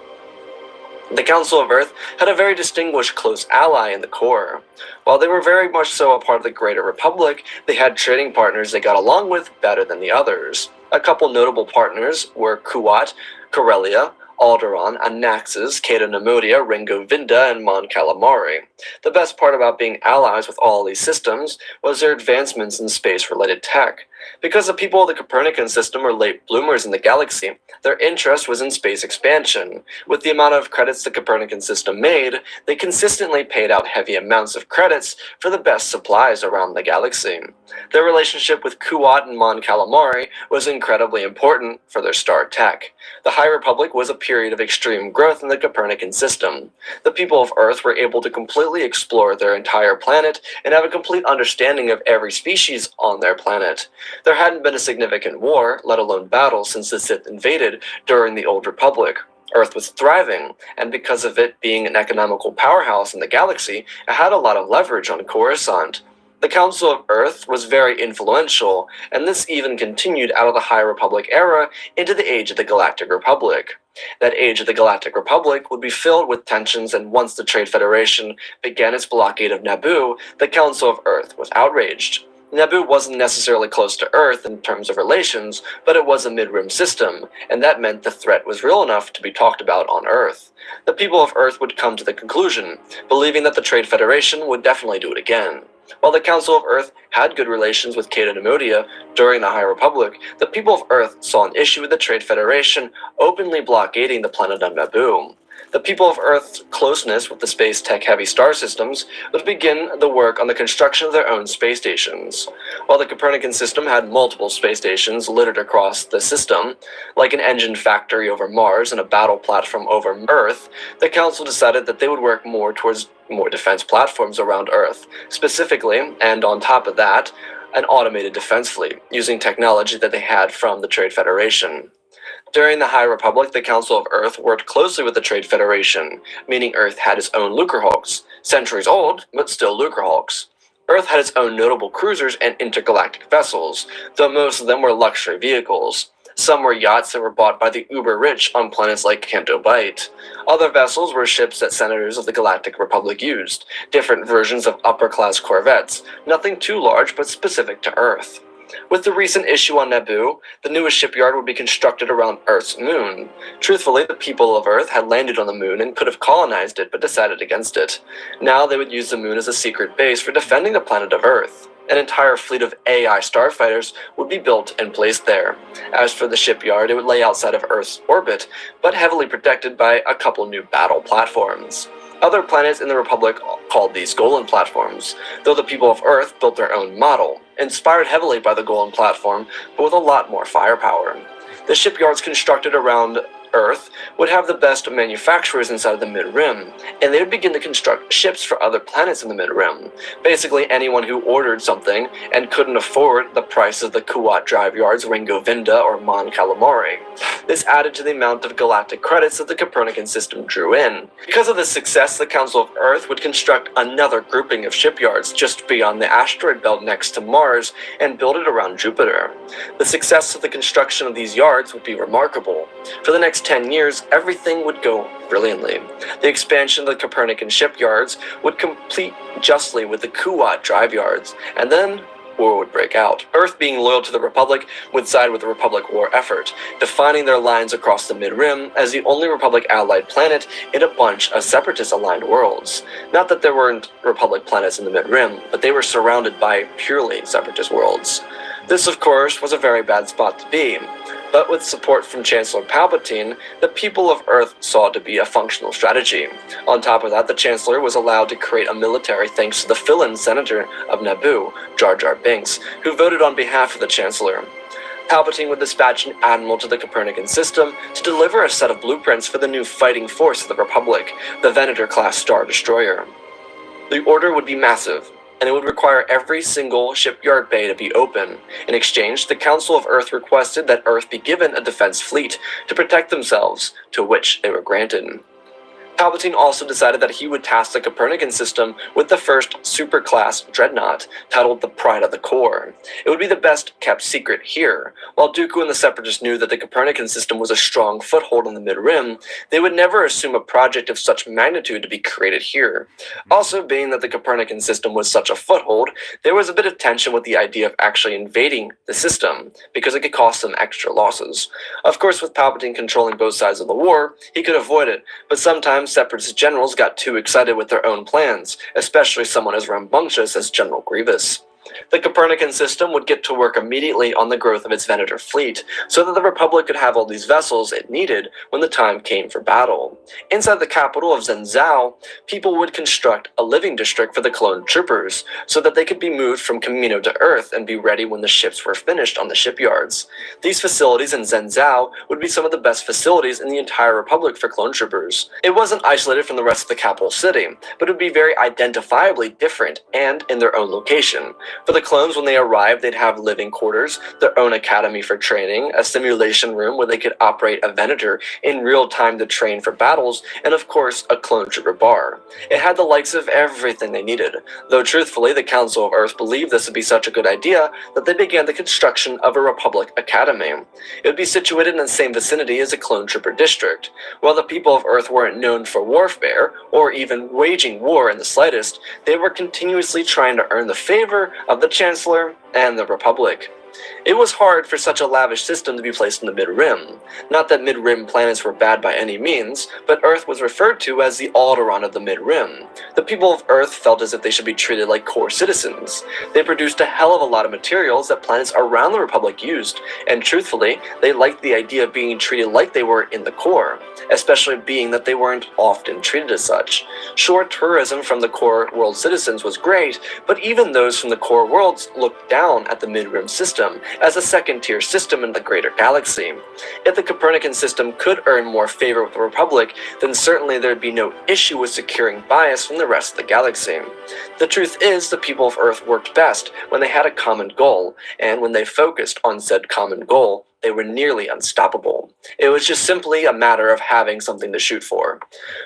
The Council of Earth had a very distinguished close ally in the core. While they were very much so a part of the Greater Republic, they had trading partners they got along with better than the others. A couple notable partners were Kuat, Corellia, Alderaan, Anaxes, Cato Nemodia, Ringo Vinda, and Mon Calamari. The best part about being allies with all these systems was their advancements in space-related tech. Because the people of the Copernican system were late bloomers in the galaxy, their interest was in space expansion. With the amount of credits the Copernican system made, they consistently paid out heavy amounts of credits for the best supplies around the galaxy. Their relationship with Kuat and Mon Calamari was incredibly important for their star tech. The High Republic was a period of extreme growth in the Copernican system. The people of Earth were able to completely explore their entire planet and have a complete understanding of every species on their planet. There hadn't been a significant war, let alone battle, since the Sith invaded during the Old Republic. Earth was thriving, and because of it being an economical powerhouse in the galaxy, it had a lot of leverage on Coruscant. The Council of Earth was very influential, and this even continued out of the High Republic era into the Age of the Galactic Republic. That Age of the Galactic Republic would be filled with tensions, and once the Trade Federation began its blockade of Naboo, the Council of Earth was outraged. Naboo wasn't necessarily close to Earth in terms of relations, but it was a mid-rim system, and that meant the threat was real enough to be talked about on Earth. The people of Earth would come to the conclusion, believing that the Trade Federation would definitely do it again. While the Council of Earth had good relations with Cato Nemodia during the High Republic, the people of Earth saw an issue with the Trade Federation openly blockading the planet of Naboo. The people of Earth's closeness with the space tech-heavy star systems would begin the work on the construction of their own space stations. While the Copernican system had multiple space stations littered across the system, like an engine factory over Mars and a battle platform over Earth, the Council decided that they would work more towards more defense platforms around Earth, specifically, and on top of that, an automated defense fleet, using technology that they had from the Trade Federation. During the High Republic, the Council of Earth worked closely with the Trade Federation, meaning Earth had its own Lucrehulks, centuries old, but still Lucrehulks. Earth had its own notable cruisers and intergalactic vessels, though most of them were luxury vehicles. Some were yachts that were bought by the uber-rich on planets like Canto Bight. Other vessels were ships that senators of the Galactic Republic used, different versions of upper-class corvettes, nothing too large but specific to Earth. With the recent issue on Naboo, the newest shipyard would be constructed around Earth's moon. Truthfully, the people of Earth had landed on the moon and could have colonized it, but decided against it. Now they would use the moon as a secret base for defending the planet of Earth. An entire fleet of AI starfighters would be built and placed there. As for the shipyard, it would lay outside of Earth's orbit, but heavily protected by a couple new battle platforms. Other planets in the Republic called these Golan platforms, though the people of Earth built their own model, inspired heavily by the Golan platform, but with a lot more firepower. The shipyards constructed around Earth would have the best manufacturers inside of the Mid-Rim, and they would begin to construct ships for other planets in the Mid-Rim. Basically, anyone who ordered something and couldn't afford the price of the Kuat drive yards Ringo Vinda or Mon Calamari. This added to the amount of galactic credits that the Copernican system drew in. Because of this success, the Council of Earth would construct another grouping of shipyards just beyond the asteroid belt next to Mars and build it around Jupiter. The success of the construction of these yards would be remarkable. For the next 10 years, everything would go brilliantly. The expansion of the Copernican shipyards would complete justly with the Kuat drive yards, and then war would break out. Earth, being loyal to the Republic, would side with the Republic war effort, defining their lines across the Mid-Rim as the only Republic-allied planet in a bunch of Separatist-aligned worlds. Not that there weren't Republic planets in the Mid-Rim, but they were surrounded by purely Separatist worlds. This, of course, was a very bad spot to be, but with support from Chancellor Palpatine, the people of Earth saw it to be a functional strategy. On top of that, the Chancellor was allowed to create a military thanks to the fill-in senator of Naboo, Jar Jar Binks, who voted on behalf of the Chancellor. Palpatine would dispatch an admiral to the Copernican system to deliver a set of blueprints for the new fighting force of the Republic, the Venator-class Star Destroyer. The order would be massive, and it would require every single shipyard bay to be open. In exchange, the Council of Earth requested that Earth be given a defense fleet to protect themselves, to which they were granted. Palpatine also decided that he would task the Copernican system with the first super-class dreadnought, titled the Pride of the Core. It would be the best-kept secret here. While Dooku and the Separatists knew that the Copernican system was a strong foothold in the Mid-Rim, they would never assume a project of such magnitude to be created here. Also, being that the Copernican system was such a foothold, there was a bit of tension with the idea of actually invading the system, because it could cost them extra losses. Of course, with Palpatine controlling both sides of the war, he could avoid it, but sometimes Separatist generals got too excited with their own plans, especially someone as rambunctious as General Grievous. The Copernican system would get to work immediately on the growth of its Venator fleet, so that the Republic could have all these vessels it needed when the time came for battle. Inside the capital of Zhenzhou, people would construct a living district for the clone troopers, so that they could be moved from Kamino to Earth and be ready when the ships were finished on the shipyards. These facilities in Zhenzhou would be some of the best facilities in the entire Republic for clone troopers. It wasn't isolated from the rest of the capital city, but it would be very identifiably different and in their own location. For the clones, when they arrived, they'd have living quarters, their own academy for training, a simulation room where they could operate a Venator in real time to train for battles, and of course, a clone trooper bar. It had the likes of everything they needed, though truthfully, the Council of Earth believed this would be such a good idea that they began the construction of a Republic Academy. It would be situated in the same vicinity as a clone trooper district. While the people of Earth weren't known for warfare, or even waging war in the slightest, they were continuously trying to earn the favor of the Chancellor and the Republic. It was hard for such a lavish system to be placed in the Mid-Rim. Not that Mid-Rim planets were bad by any means, but Earth was referred to as the Alderaan of the Mid-Rim. The people of Earth felt as if they should be treated like core citizens. They produced a hell of a lot of materials that planets around the Republic used, and truthfully, they liked the idea of being treated like they were in the core, especially being that they weren't often treated as such. Sure, tourism from the core world citizens was great, but even those from the core worlds looked down at the Mid-Rim system as a second-tier system in the greater galaxy. If the Copernican system could earn more favor with the Republic, then certainly there'd be no issue with securing bias from the rest of the galaxy. The truth is, the people of Earth worked best when they had a common goal, and when they focused on said common goal, they were nearly unstoppable. It was just simply a matter of having something to shoot for.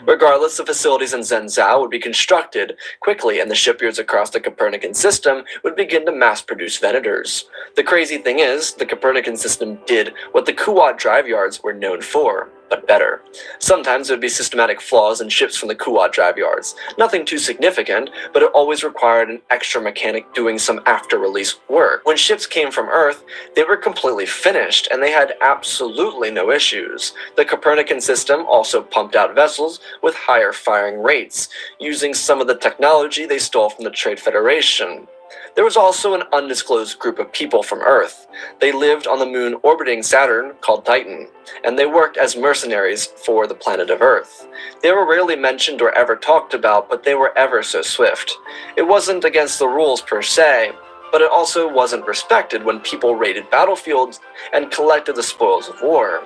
Regardless, the facilities in Zhenzhou would be constructed quickly, and the shipyards across the Copernican system would begin to mass-produce Venators. The crazy thing is, the Copernican system did what the Kuat drive yards were known for, but better. Sometimes there would be systematic flaws in ships from the Kuat drive yards. Nothing too significant, but it always required an extra mechanic doing some after-release work. When ships came from Earth, they were completely finished, and they had absolutely no issues. The Copernican system also pumped out vessels with higher firing rates, using some of the technology they stole from the Trade Federation. There was also an undisclosed group of people from Earth. They lived on the moon orbiting Saturn called Titan, and they worked as mercenaries for the planet of Earth. They were rarely mentioned or ever talked about, but they were ever so swift. It wasn't against the rules per se, but it also wasn't respected when people raided battlefields and collected the spoils of war.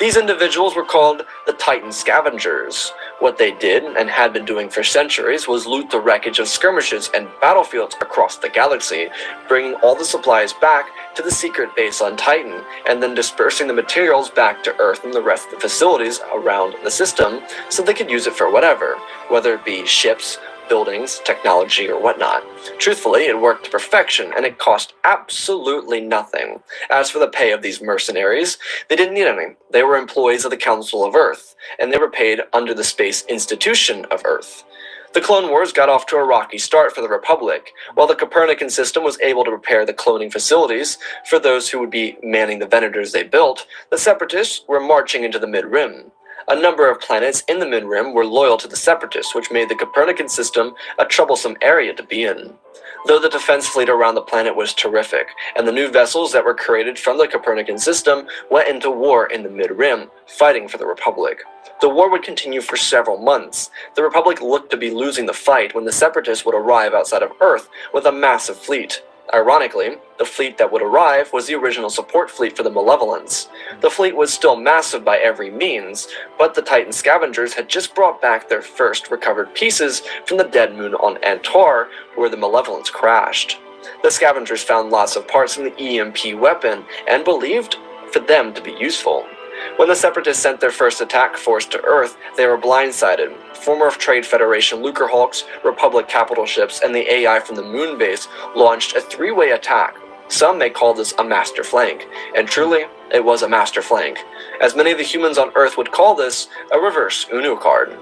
These individuals were called the Titan Scavengers. What they did, and had been doing for centuries, was loot the wreckage of skirmishes and battlefields across the galaxy, bringing all the supplies back to the secret base on Titan, and then dispersing the materials back to Earth and the rest of the facilities around the system so they could use it for whatever, whether it be ships, buildings, technology, or whatnot. Truthfully, it worked to perfection, and it cost absolutely nothing. As for the pay of these mercenaries, they didn't need any. They were employees of the Council of Earth, and they were paid under the Space Institution of Earth. The Clone Wars got off to a rocky start for the Republic. While the Copernican system was able to prepare the cloning facilities for those who would be manning the Venators they built, the Separatists were marching into the Mid-Rim. A number of planets in the Mid-Rim were loyal to the Separatists, which made the Copernican system a troublesome area to be in. Though the defense fleet around the planet was terrific, and the new vessels that were created from the Copernican system went into war in the Mid-Rim, fighting for the Republic. The war would continue for several months. The Republic looked to be losing the fight when the Separatists would arrive outside of Earth with a massive fleet. Ironically, the fleet that would arrive was the original support fleet for the Malevolence. The fleet was still massive by every means, but the Titan Scavengers had just brought back their first recovered pieces from the dead moon on Antar, where the Malevolence crashed. The Scavengers found lots of parts from the EMP weapon and believed for them to be useful. When the Separatists sent their first attack force to Earth, they were blindsided. Former Trade Federation Lucrehawks, Republic capital ships, and the AI from the moon base launched a three-way attack. Some may call this a master flank, and truly, it was a master flank. As many of the humans on Earth would call this, a reverse Uno card.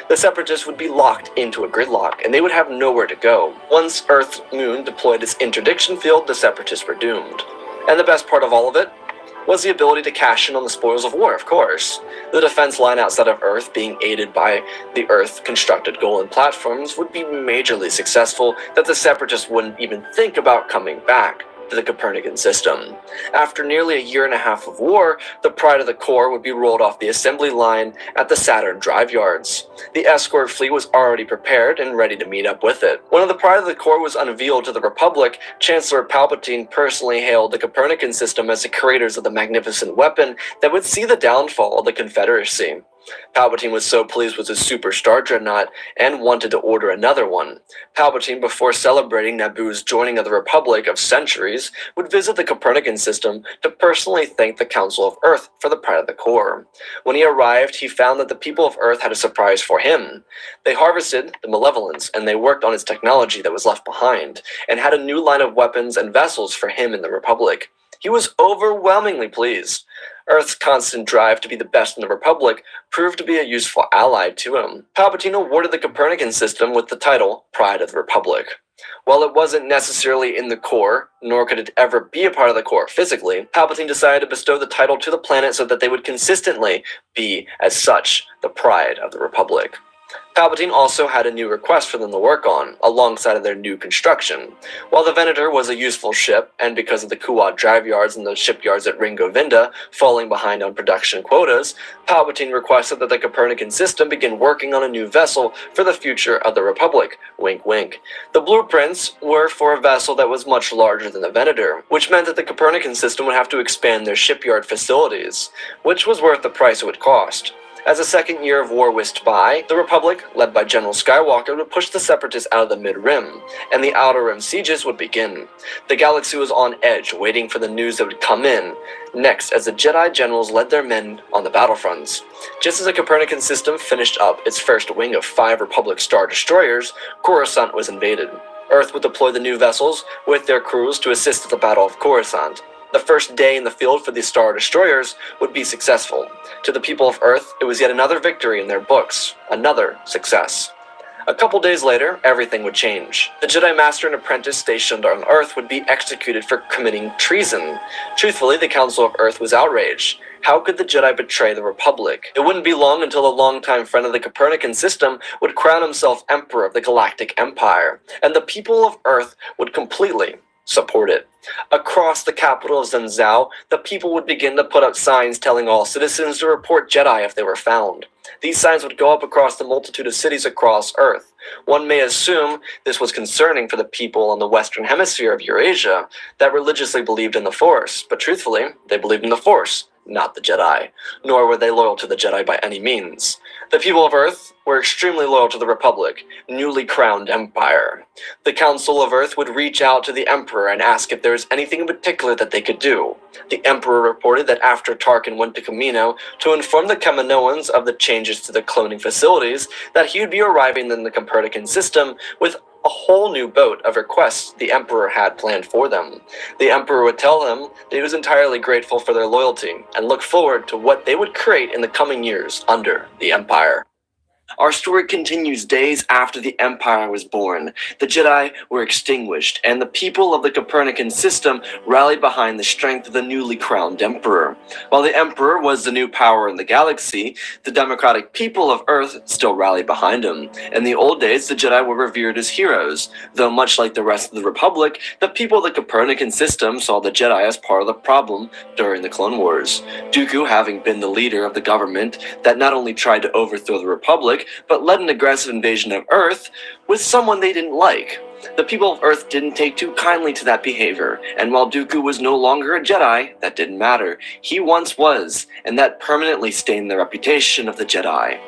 The Separatists would be locked into a gridlock, and they would have nowhere to go. Once Earth's moon deployed its interdiction field, the Separatists were doomed. And the best part of all of it was the ability to cash in on the spoils of war, of course. The defense line outside of Earth, being aided by the Earth-constructed Golan platforms, would be majorly successful that the Separatists wouldn't even think about coming back to the Copernican system. After nearly a year and a half of war, the Pride of the Core would be rolled off the assembly line at the Saturn drive yards. The escort fleet was already prepared and ready to meet up with it. When the Pride of the Core was unveiled to the Republic, Chancellor Palpatine personally hailed the Copernican system as the creators of the magnificent weapon that would see the downfall of the Confederacy. Palpatine was so pleased with his Super Star Dreadnought and wanted to order another one. Palpatine, before celebrating Naboo's joining of the Republic of centuries, would visit the Copernican system to personally thank the Council of Earth for the Pride of the Core. When he arrived, he found that the people of Earth had a surprise for him. They harvested the Malevolence, and they worked on its technology that was left behind, and had a new line of weapons and vessels for him in the Republic. He was overwhelmingly pleased. Earth's constant drive to be the best in the Republic proved to be a useful ally to him. Palpatine awarded the Copernican system with the title Pride of the Republic. While it wasn't necessarily in the core, nor could it ever be a part of the core physically, Palpatine decided to bestow the title to the planet so that they would consistently be, as such, the Pride of the Republic. Palpatine also had a new request for them to work on, alongside of their new construction. While the Venator was a useful ship, and because of the Kuat drive yards and the shipyards at Ringo Vinda falling behind on production quotas, Palpatine requested that the Copernican system begin working on a new vessel for the future of the Republic. Wink wink. The blueprints were for a vessel that was much larger than the Venator, which meant that the Copernican system would have to expand their shipyard facilities, which was worth the price it would cost. As the second year of war whisked by, the Republic, led by General Skywalker, would push the Separatists out of the Mid-Rim, and the Outer Rim sieges would begin. The galaxy was on edge, waiting for the news that would come in next as the Jedi generals led their men on the battlefronts. Just as the Copernican system finished up its first wing of 5 Republic Star Destroyers, Coruscant was invaded. Earth would deploy the new vessels with their crews to assist at the Battle of Coruscant. The first day in the field for the Star Destroyers would be successful. To the people of Earth, it was yet another victory in their books, another success. A couple days later, everything would change. The Jedi Master and Apprentice stationed on Earth would be executed for committing treason. Truthfully, the Council of Earth was outraged. How could the Jedi betray the Republic? It wouldn't be long until a longtime friend of the Copernican system would crown himself Emperor of the Galactic Empire, and the people of Earth would completely support it. Across the capital of Zhenzhou, the people would begin to put up signs telling all citizens to report Jedi if they were found. These signs would go up across the multitude of cities across Earth. One may assume this was concerning for the people on the western hemisphere of Eurasia that religiously believed in the Force, but truthfully, they believed in the Force, not the Jedi, nor were they loyal to the Jedi by any means. The people of Earth were extremely loyal to the Republic, newly crowned empire. The Council of Earth would reach out to the Emperor and ask if there was anything in particular that they could do. The Emperor reported that after Tarkin went to Kamino to inform the Kaminoans of the changes to the cloning facilities, that he would be arriving in the Copernican system with a whole new boat of requests the Emperor had planned for them. The Emperor would tell them that he was entirely grateful for their loyalty and looked forward to what they would create in the coming years under the Empire. Our story continues days after the Empire was born. The Jedi were extinguished, and the people of the Copernican system rallied behind the strength of the newly crowned Emperor. While the Emperor was the new power in the galaxy, the democratic people of Earth still rallied behind him. In the old days, the Jedi were revered as heroes, though much like the rest of the Republic, the people of the Copernican system saw the Jedi as part of the problem during the Clone Wars. Dooku, having been the leader of the government that not only tried to overthrow the Republic, but led an aggressive invasion of Earth, was someone they didn't like. The people of Earth didn't take too kindly to that behavior, and while Dooku was no longer a Jedi, that didn't matter. He once was, and that permanently stained the reputation of the Jedi.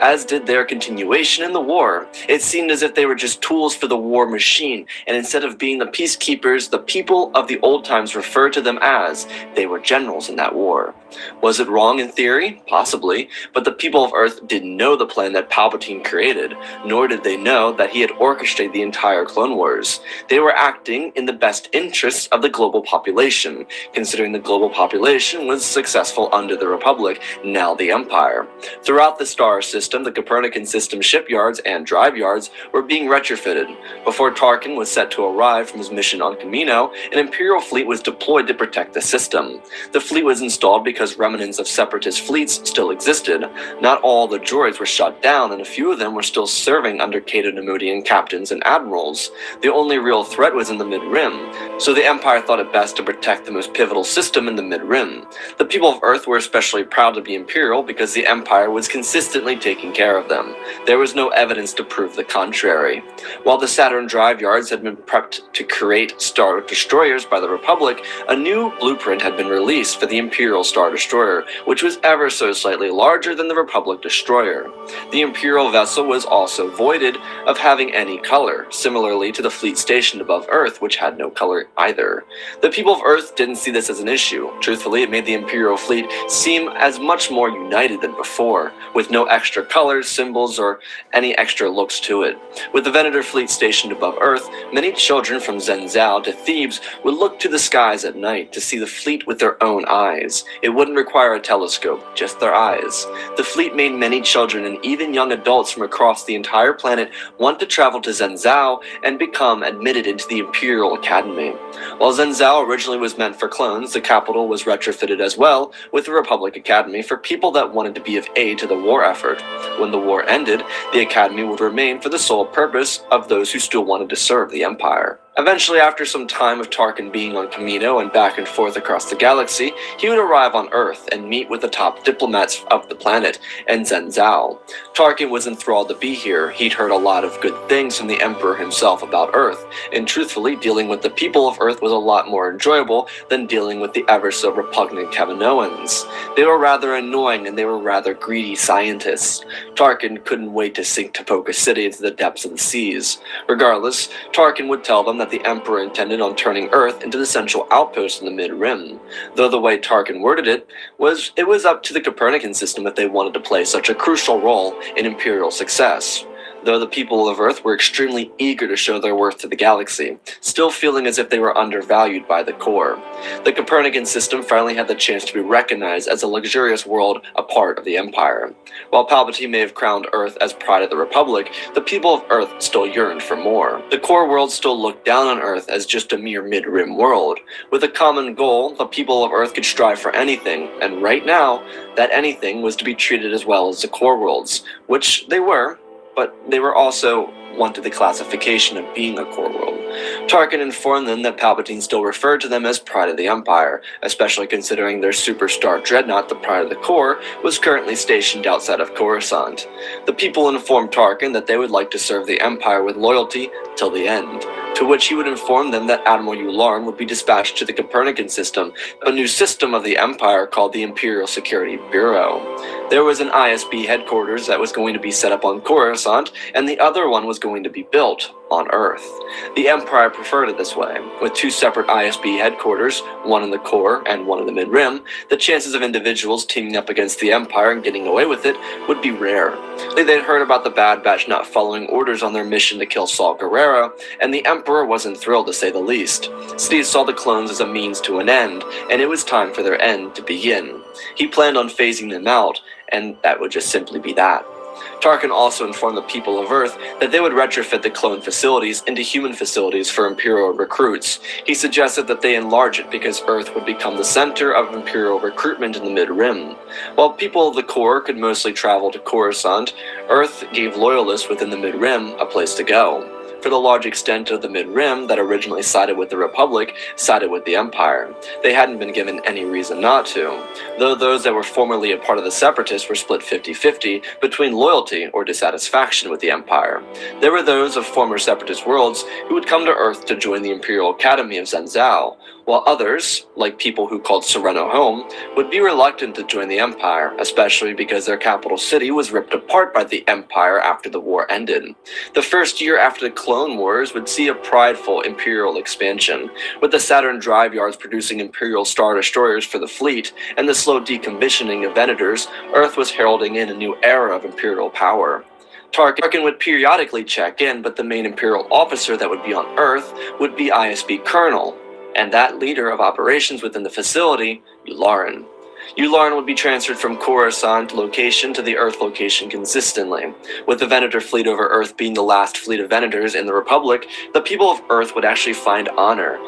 As did their continuation in the war. It seemed as if they were just tools for the war machine, and instead of being the peacekeepers, the people of the old times referred to them as they were generals in that war. Was it wrong in theory? Possibly, but the people of Earth didn't know the plan that Palpatine created, nor did they know that he had orchestrated the entire Clone Wars. They were acting in the best interests of the global population, considering the global population was successful under the Republic, now the Empire. Throughout the Star System, the Copernican system shipyards and drive yards were being retrofitted. Before Tarkin was set to arrive from his mission on Kamino, an Imperial fleet was deployed to protect the system. The fleet was installed because remnants of Separatist fleets still existed. Not all the droids were shot down, and a few of them were still serving under Cato-Neimoidian captains and admirals. The only real threat was in the Mid-Rim, so the Empire thought it best to protect the most pivotal system in the Mid-Rim. The people of Earth were especially proud to be Imperial because the Empire was consistently taking care of them. There was no evidence to prove the contrary. While the Saturn drive yards had been prepped to create Star Destroyers by the Republic, a new blueprint had been released for the Imperial Star Destroyer, which was ever so slightly larger than the Republic Destroyer. The Imperial vessel was also voided of having any color, similarly to the fleet stationed above Earth, which had no color either. The people of Earth didn't see this as an issue. Truthfully, it made the Imperial fleet seem as much more united than before, with no extra colors, symbols, or any extra looks to it. With the Venator fleet stationed above Earth, many children from Zenzao to Thebes would look to the skies at night to see the fleet with their own eyes. It wouldn't require a telescope, just their eyes. The fleet made many children and even young adults from across the entire planet want to travel to Zenzao and become admitted into the Imperial Academy. While Zenzao originally was meant for clones, the capital was retrofitted as well with the Republic Academy for people that wanted to be of aid to the war effort. When the war ended, the Academy would remain for the sole purpose of those who still wanted to serve the Empire. Eventually, after some time of Tarkin being on Kamino and back and forth across the galaxy, he would arrive on Earth and meet with the top diplomats of the planet and Zenzao. Tarkin was enthralled to be here. He'd heard a lot of good things from the Emperor himself about Earth, and truthfully, dealing with the people of Earth was a lot more enjoyable than dealing with the ever so repugnant Kaminoans. They were rather annoying and they were rather greedy scientists. Tarkin couldn't wait to sink Tapoka City into the depths of the seas. Regardless, Tarkin would tell them that the Emperor intended on turning Earth into the central outpost in the Mid-Rim, though the way Tarkin worded it was up to the Copernican system if they wanted to play such a crucial role in Imperial success. Though the people of Earth were extremely eager to show their worth to the galaxy, still feeling as if they were undervalued by the core. The Copernican system finally had the chance to be recognized as a luxurious world, a part of the Empire. While Palpatine may have crowned Earth as pride of the Republic, the people of Earth still yearned for more. The core world still looked down on Earth as just a mere mid-rim world. With a common goal, the people of Earth could strive for anything, and right now, that anything was to be treated as well as the core worlds, which they were, but they were also wanted the classification of being a core world. Tarkin informed them that Palpatine still referred to them as Pride of the Empire, especially considering their superstar dreadnought, the Pride of the Core, was currently stationed outside of Coruscant. The people informed Tarkin that they would like to serve the Empire with loyalty till the end, to which he would inform them that Admiral Yularen would be dispatched to the Copernican system, a new system of the Empire called the Imperial Security Bureau. There was an ISB headquarters that was going to be set up on Coruscant, and the other one was going to be built on Earth. The Empire preferred it this way. With two separate ISB headquarters, one in the core and one in the mid-rim, the chances of individuals teaming up against the Empire and getting away with it would be rare. They'd heard about the Bad Batch not following orders on their mission to kill Saul Guerrero, and the Emperor wasn't thrilled to say the least. Steve saw the clones as a means to an end, and it was time for their end to begin. He planned on phasing them out, and that would just simply be that. Tarkin also informed the people of Earth that they would retrofit the clone facilities into human facilities for Imperial recruits. He suggested that they enlarge it because Earth would become the center of Imperial recruitment in the Mid-Rim. While people of the core could mostly travel to Coruscant, Earth gave loyalists within the Mid-Rim a place to go. For the large extent of the Mid-Rim that originally sided with the Republic sided with the Empire. They hadn't been given any reason not to, though those that were formerly a part of the Separatists were split 50-50 between loyalty or dissatisfaction with the Empire. There were those of former Separatist worlds who would come to Earth to join the Imperial Academy of Zenzal, while others, like people who called Sereno home, would be reluctant to join the Empire, especially because their capital city was ripped apart by the Empire after the war ended. The first year after the Clone Wars would see a prideful Imperial expansion, with the Saturn drive yards producing Imperial Star Destroyers for the fleet, and the slow decommissioning of Venators. Earth was heralding in a new era of Imperial power. Tarkin would periodically check in, but the main Imperial officer that would be on Earth would be ISB Colonel, and that leader of operations within the facility, Yularen. Yularen would be transferred from Coruscant location to the Earth location consistently. With the Venator fleet over Earth being the last fleet of Venators in the Republic, the people of Earth would actually find honor,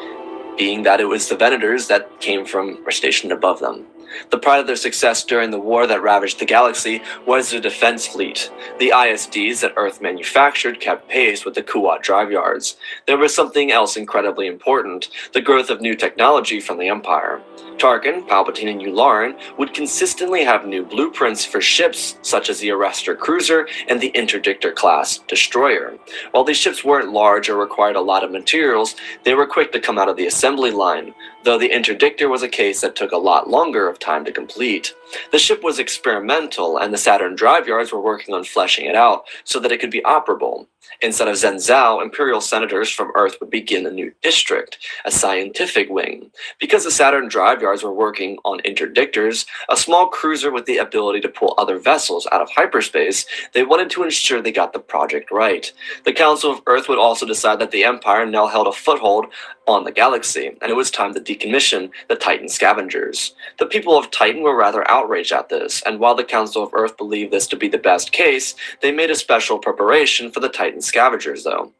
being that it was the Venators that came from or stationed above them. The pride of their success during the war that ravaged the galaxy was their defense fleet. The ISDs that Earth manufactured kept pace with the Kuat drive yards. There was something else incredibly important, the growth of new technology from the Empire. Tarkin, Palpatine, and Yularen would consistently have new blueprints for ships such as the Arrestor cruiser and the Interdictor-class destroyer. While these ships weren't large or required a lot of materials, they were quick to come out of the assembly line, though the Interdictor was a case that took a lot longer of time to complete. The ship was experimental, and the Saturn drive yards were working on fleshing it out so that it could be operable. Instead of Zenzal, Imperial senators from Earth would begin a new district, a scientific wing. Because the Saturn drive yards were working on interdictors, a small cruiser with the ability to pull other vessels out of hyperspace, they wanted to ensure they got the project right. The Council of Earth would also decide that the Empire now held a foothold on the galaxy, and it was time to decommission the Titan scavengers. The people of Titan were rather outraged at this, and while the Council of Earth believed this to be the best case, they made a special preparation for the Titan scavengers though.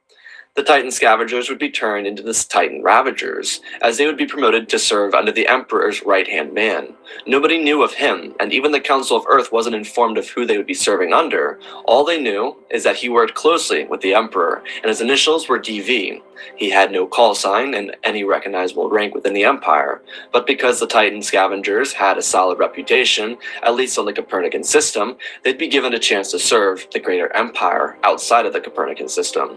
The Titan scavengers would be turned into the Titan ravagers, as they would be promoted to serve under the Emperor's right-hand man. Nobody knew of him, and even the Council of Earth wasn't informed of who they would be serving under. All they knew is that he worked closely with the Emperor, and his initials were DV. He had no call sign and any recognizable rank within the Empire, but because the Titan scavengers had a solid reputation, at least on the Copernican system, they'd be given a chance to serve the greater Empire outside of the Copernican system.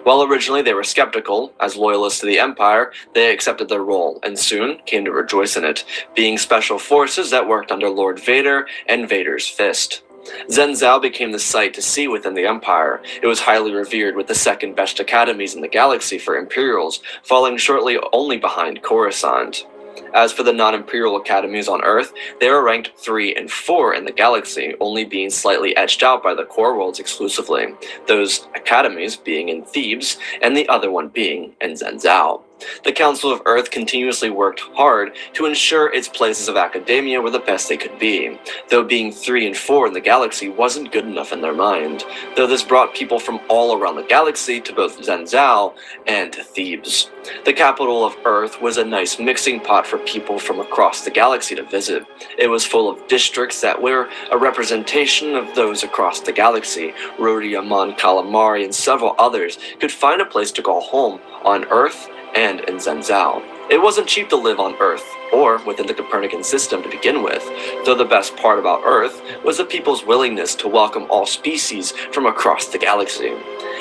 While originally they were skeptical, as loyalists to the Empire, they accepted their role, and soon came to rejoice in it, being special forces that worked under Lord Vader and Vader's fist. Zenzal became the sight to see within the Empire. It was highly revered, with the second best academies in the galaxy for Imperials, falling shortly only behind Coruscant. As for the non-Imperial academies on Earth, they were ranked 3 and 4 in the galaxy, only being slightly edged out by the core worlds exclusively, those academies being in Thebes and the other one being in Zenzal. The Council of Earth continuously worked hard to ensure its places of academia were the best they could be, though being 3 and 4 in the galaxy wasn't good enough in their mind, though this brought people from all around the galaxy to both Zenzal and to Thebes. The capital of Earth was a nice mixing pot for people from across the galaxy to visit. It was full of districts that were a representation of those across the galaxy. Rhodia, Mon Calamari, and several others could find a place to call home on Earth and in Zenzal. It wasn't cheap to live on Earth, or within the Copernican system to begin with, though the best part about Earth was the people's willingness to welcome all species from across the galaxy.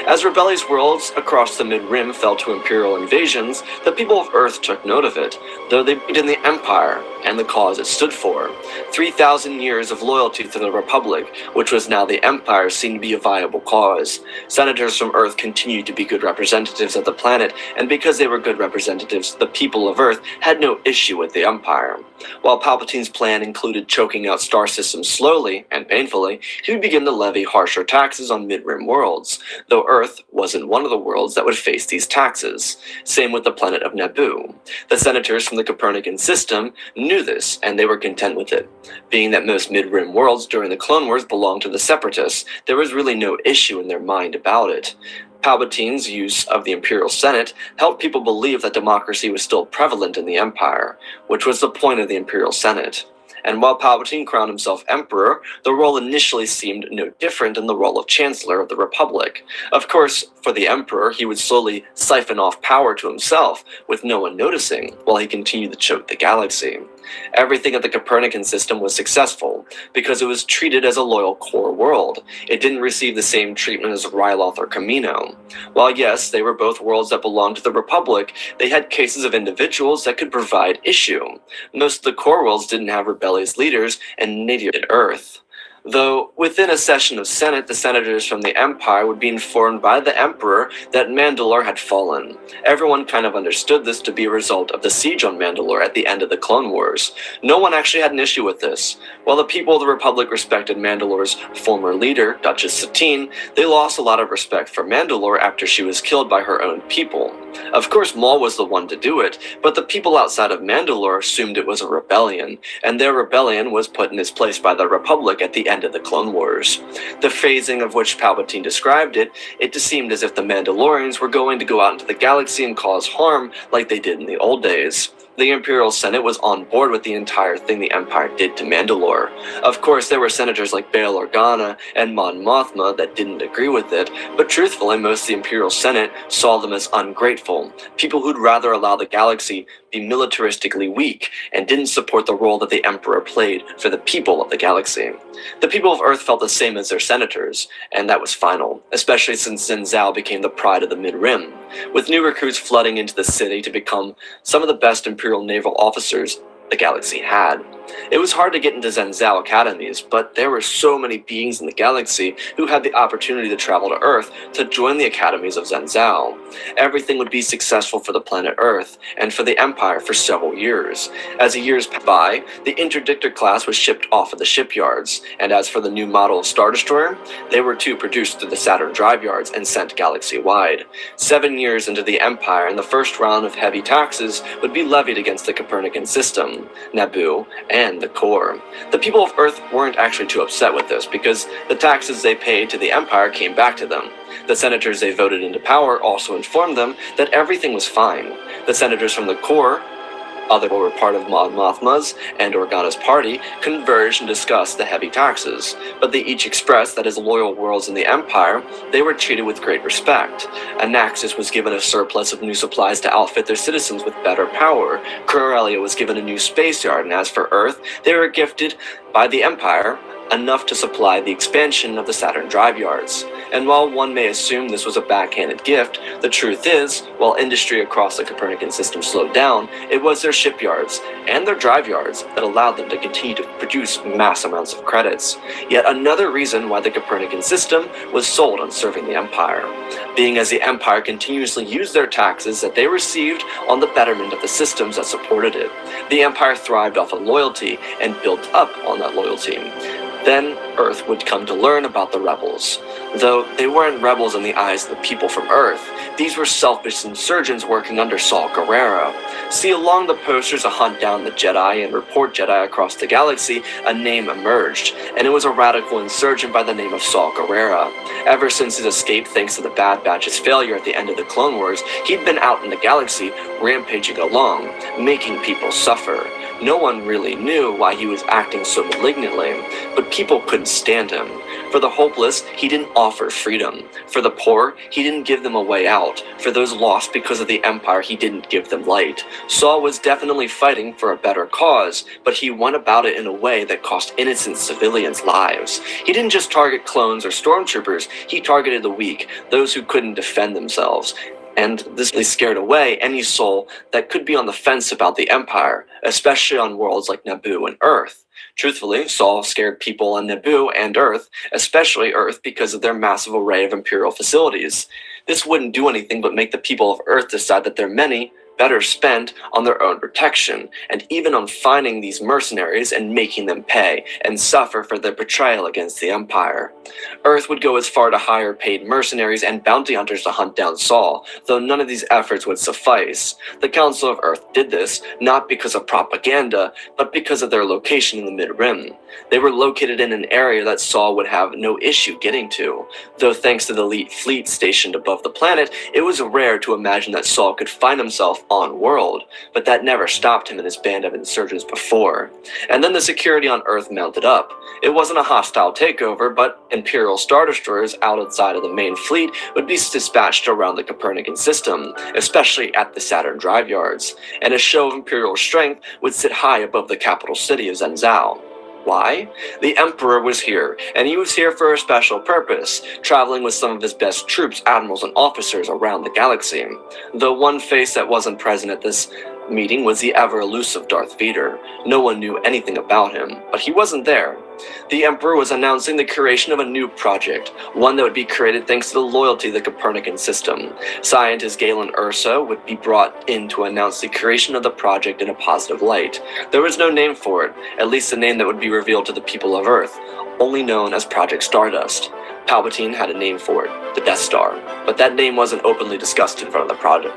As rebellious worlds across the Mid-Rim fell to Imperial invasions, the people of Earth took note of it, though they believed in the Empire and the cause it stood for. 3,000 years of loyalty to the Republic, which was now the Empire, seemed to be a viable cause. Senators from Earth continued to be good representatives of the planet, and because they were good representatives, the people of Earth had no issue with the Empire. While Palpatine's plan included choking out star systems slowly and painfully, he would begin to levy harsher taxes on Mid-Rim worlds, though Earth wasn't one of the worlds that would face these taxes. Same with the planet of Naboo. The senators from the Copernican system knew this, and they were content with it. Being that most Mid-Rim worlds during the Clone Wars belonged to the Separatists, there was really no issue in their mind about it. Palpatine's use of the Imperial Senate helped people believe that democracy was still prevalent in the Empire, which was the point of the Imperial Senate. And while Palpatine crowned himself Emperor, the role initially seemed no different than the role of Chancellor of the Republic. Of course, for the Emperor, he would slowly siphon off power to himself, with no one noticing, while he continued to choke the galaxy. Everything of the Copernican system was successful, because it was treated as a loyal core world. It didn't receive the same treatment as Ryloth or Camino. While yes, they were both worlds that belonged to the Republic, they had cases of individuals that could provide issue. Most of the core worlds didn't have rebellious leaders, and neither did Earth. Though, within a session of Senate, the senators from the Empire would be informed by the Emperor that Mandalore had fallen. Everyone kind of understood this to be a result of the siege on Mandalore at the end of the Clone Wars. No one actually had an issue with this. While the people of the Republic respected Mandalore's former leader, Duchess Satine, they lost a lot of respect for Mandalore after she was killed by her own people. Of course, Maul was the one to do it, but the people outside of Mandalore assumed it was a rebellion, and their rebellion was put in its place by the Republic at the end of the Clone Wars. The phasing of which Palpatine described it, it just seemed as if the Mandalorians were going to go out into the galaxy and cause harm like they did in the old days. The Imperial Senate was on board with the entire thing the Empire did to Mandalore. Of course, there were senators like Bail Organa and Mon Mothma that didn't agree with it, but truthfully, most of the Imperial Senate saw them as ungrateful, people who'd rather allow the galaxy be militaristically weak and didn't support the role that the Emperor played for the people of the galaxy. The people of Earth felt the same as their senators, and that was final, especially since Zenzal became the pride of the Mid-Rim, with new recruits flooding into the city to become some of the best Imperial naval officers the galaxy had. It was hard to get into Zenzal academies, but there were so many beings in the galaxy who had the opportunity to travel to Earth to join the academies of Zenzal. Everything would be successful for the planet Earth, and for the Empire for several years. As the years passed by, the Interdictor class was shipped off of the shipyards, and as for the new model of Star Destroyer, they were too produced through the Saturn drive yards and sent galaxy-wide. 7 years into the Empire, and the first round of heavy taxes would be levied against the Copernican system, Naboo, and the core. The people of Earth weren't actually too upset with this, because the taxes they paid to the Empire came back to them. The senators they voted into power also informed them that everything was fine. The senators from the core, other who were part of Mon Mothma's and Organa's party, converged and discussed the heavy taxes, but they each expressed that as loyal worlds in the Empire, they were treated with great respect. Anaxis was given a surplus of new supplies to outfit their citizens with better power. Corellia was given a new space yard, and as for Earth, they were gifted by the Empire enough to supply the expansion of the Saturn drive yards. And while one may assume this was a backhanded gift, the truth is, while industry across the Copernican system slowed down, it was their shipyards and their drive yards that allowed them to continue to produce mass amounts of credits. Yet another reason why the Copernican system was sold on serving the Empire, being as the Empire continuously used their taxes that they received on the betterment of the systems that supported it. The Empire thrived off of loyalty and built up on that loyalty. Then Earth would come to learn about the rebels. Though they weren't rebels in the eyes of the people from Earth, These were selfish insurgents working under Saul Guerrero. See, along the posters to hunt down the Jedi and report Jedi across the galaxy, a name emerged, and it was a radical insurgent by the name of Saul Guerrero. Ever since his escape thanks to the Bad Batch's failure at the end of the Clone Wars, he'd been out in the galaxy, rampaging along, making people suffer. No one really knew why he was acting so malignantly, but people couldn't stand him. For the hopeless, he didn't offer freedom. For the poor, he didn't give them a way out. For those lost because of the Empire, he didn't give them light. Saul was definitely fighting for a better cause, but he went about it in a way that cost innocent civilians lives. He didn't just target clones or stormtroopers, he targeted the weak, those who couldn't defend themselves. And this really scared away any soul that could be on the fence about the Empire, especially on worlds like Naboo and Earth. Truthfully, Saul scared people on Naboo and Earth, especially Earth, because of their massive array of Imperial facilities. This wouldn't do anything but make the people of Earth decide that their many, better spent on their own protection, and even on finding these mercenaries and making them pay and suffer for their betrayal against the Empire. Earth would go as far to hire paid mercenaries and bounty hunters to hunt down Saul, though none of these efforts would suffice. The Council of Earth did this, not because of propaganda, but because of their location in the Mid-Rim. They were located in an area that Saul would have no issue getting to. Though thanks to the elite fleet stationed above the planet, it was rare to imagine that Saul could find himself on-world, but that never stopped him and his band of insurgents before. And then the security on Earth mounted up. It wasn't a hostile takeover, but Imperial Star Destroyers outside of the main fleet would be dispatched around the Copernican system, especially at the Saturn drive yards, and a show of Imperial strength would sit high above the capital city of Zenzao. Why? The Emperor was here, and he was here for a special purpose, traveling with some of his best troops, admirals, and officers around the galaxy. The one face that wasn't present at this meeting was the ever-elusive Darth Vader. No one knew anything about him, but he wasn't there. The Emperor was announcing the creation of a new project, one that would be created thanks to the loyalty of the Copernican system. Scientist Galen Erso would be brought in to announce the creation of the project in a positive light. There was no name for it, at least a name that would be revealed to the people of Earth, only known as Project Stardust. Palpatine had a name for it, the Death Star, but that name wasn't openly discussed in front of the project.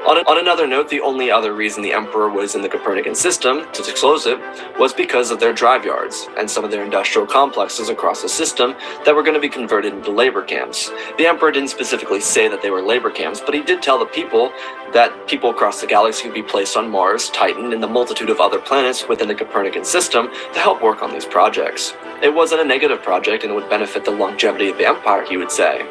On another note, the only other reason the Emperor was in the Copernican system to disclose it was because of their drive yards and some of their industrial complexes across the system that were going to be converted into labor camps. The Emperor didn't specifically say that they were labor camps, but he did tell the people that people across the galaxy would be placed on Mars, Titan, and the multitude of other planets within the Copernican system to help work on these projects. It wasn't a negative project and it would benefit the longevity of the Empire, he would say.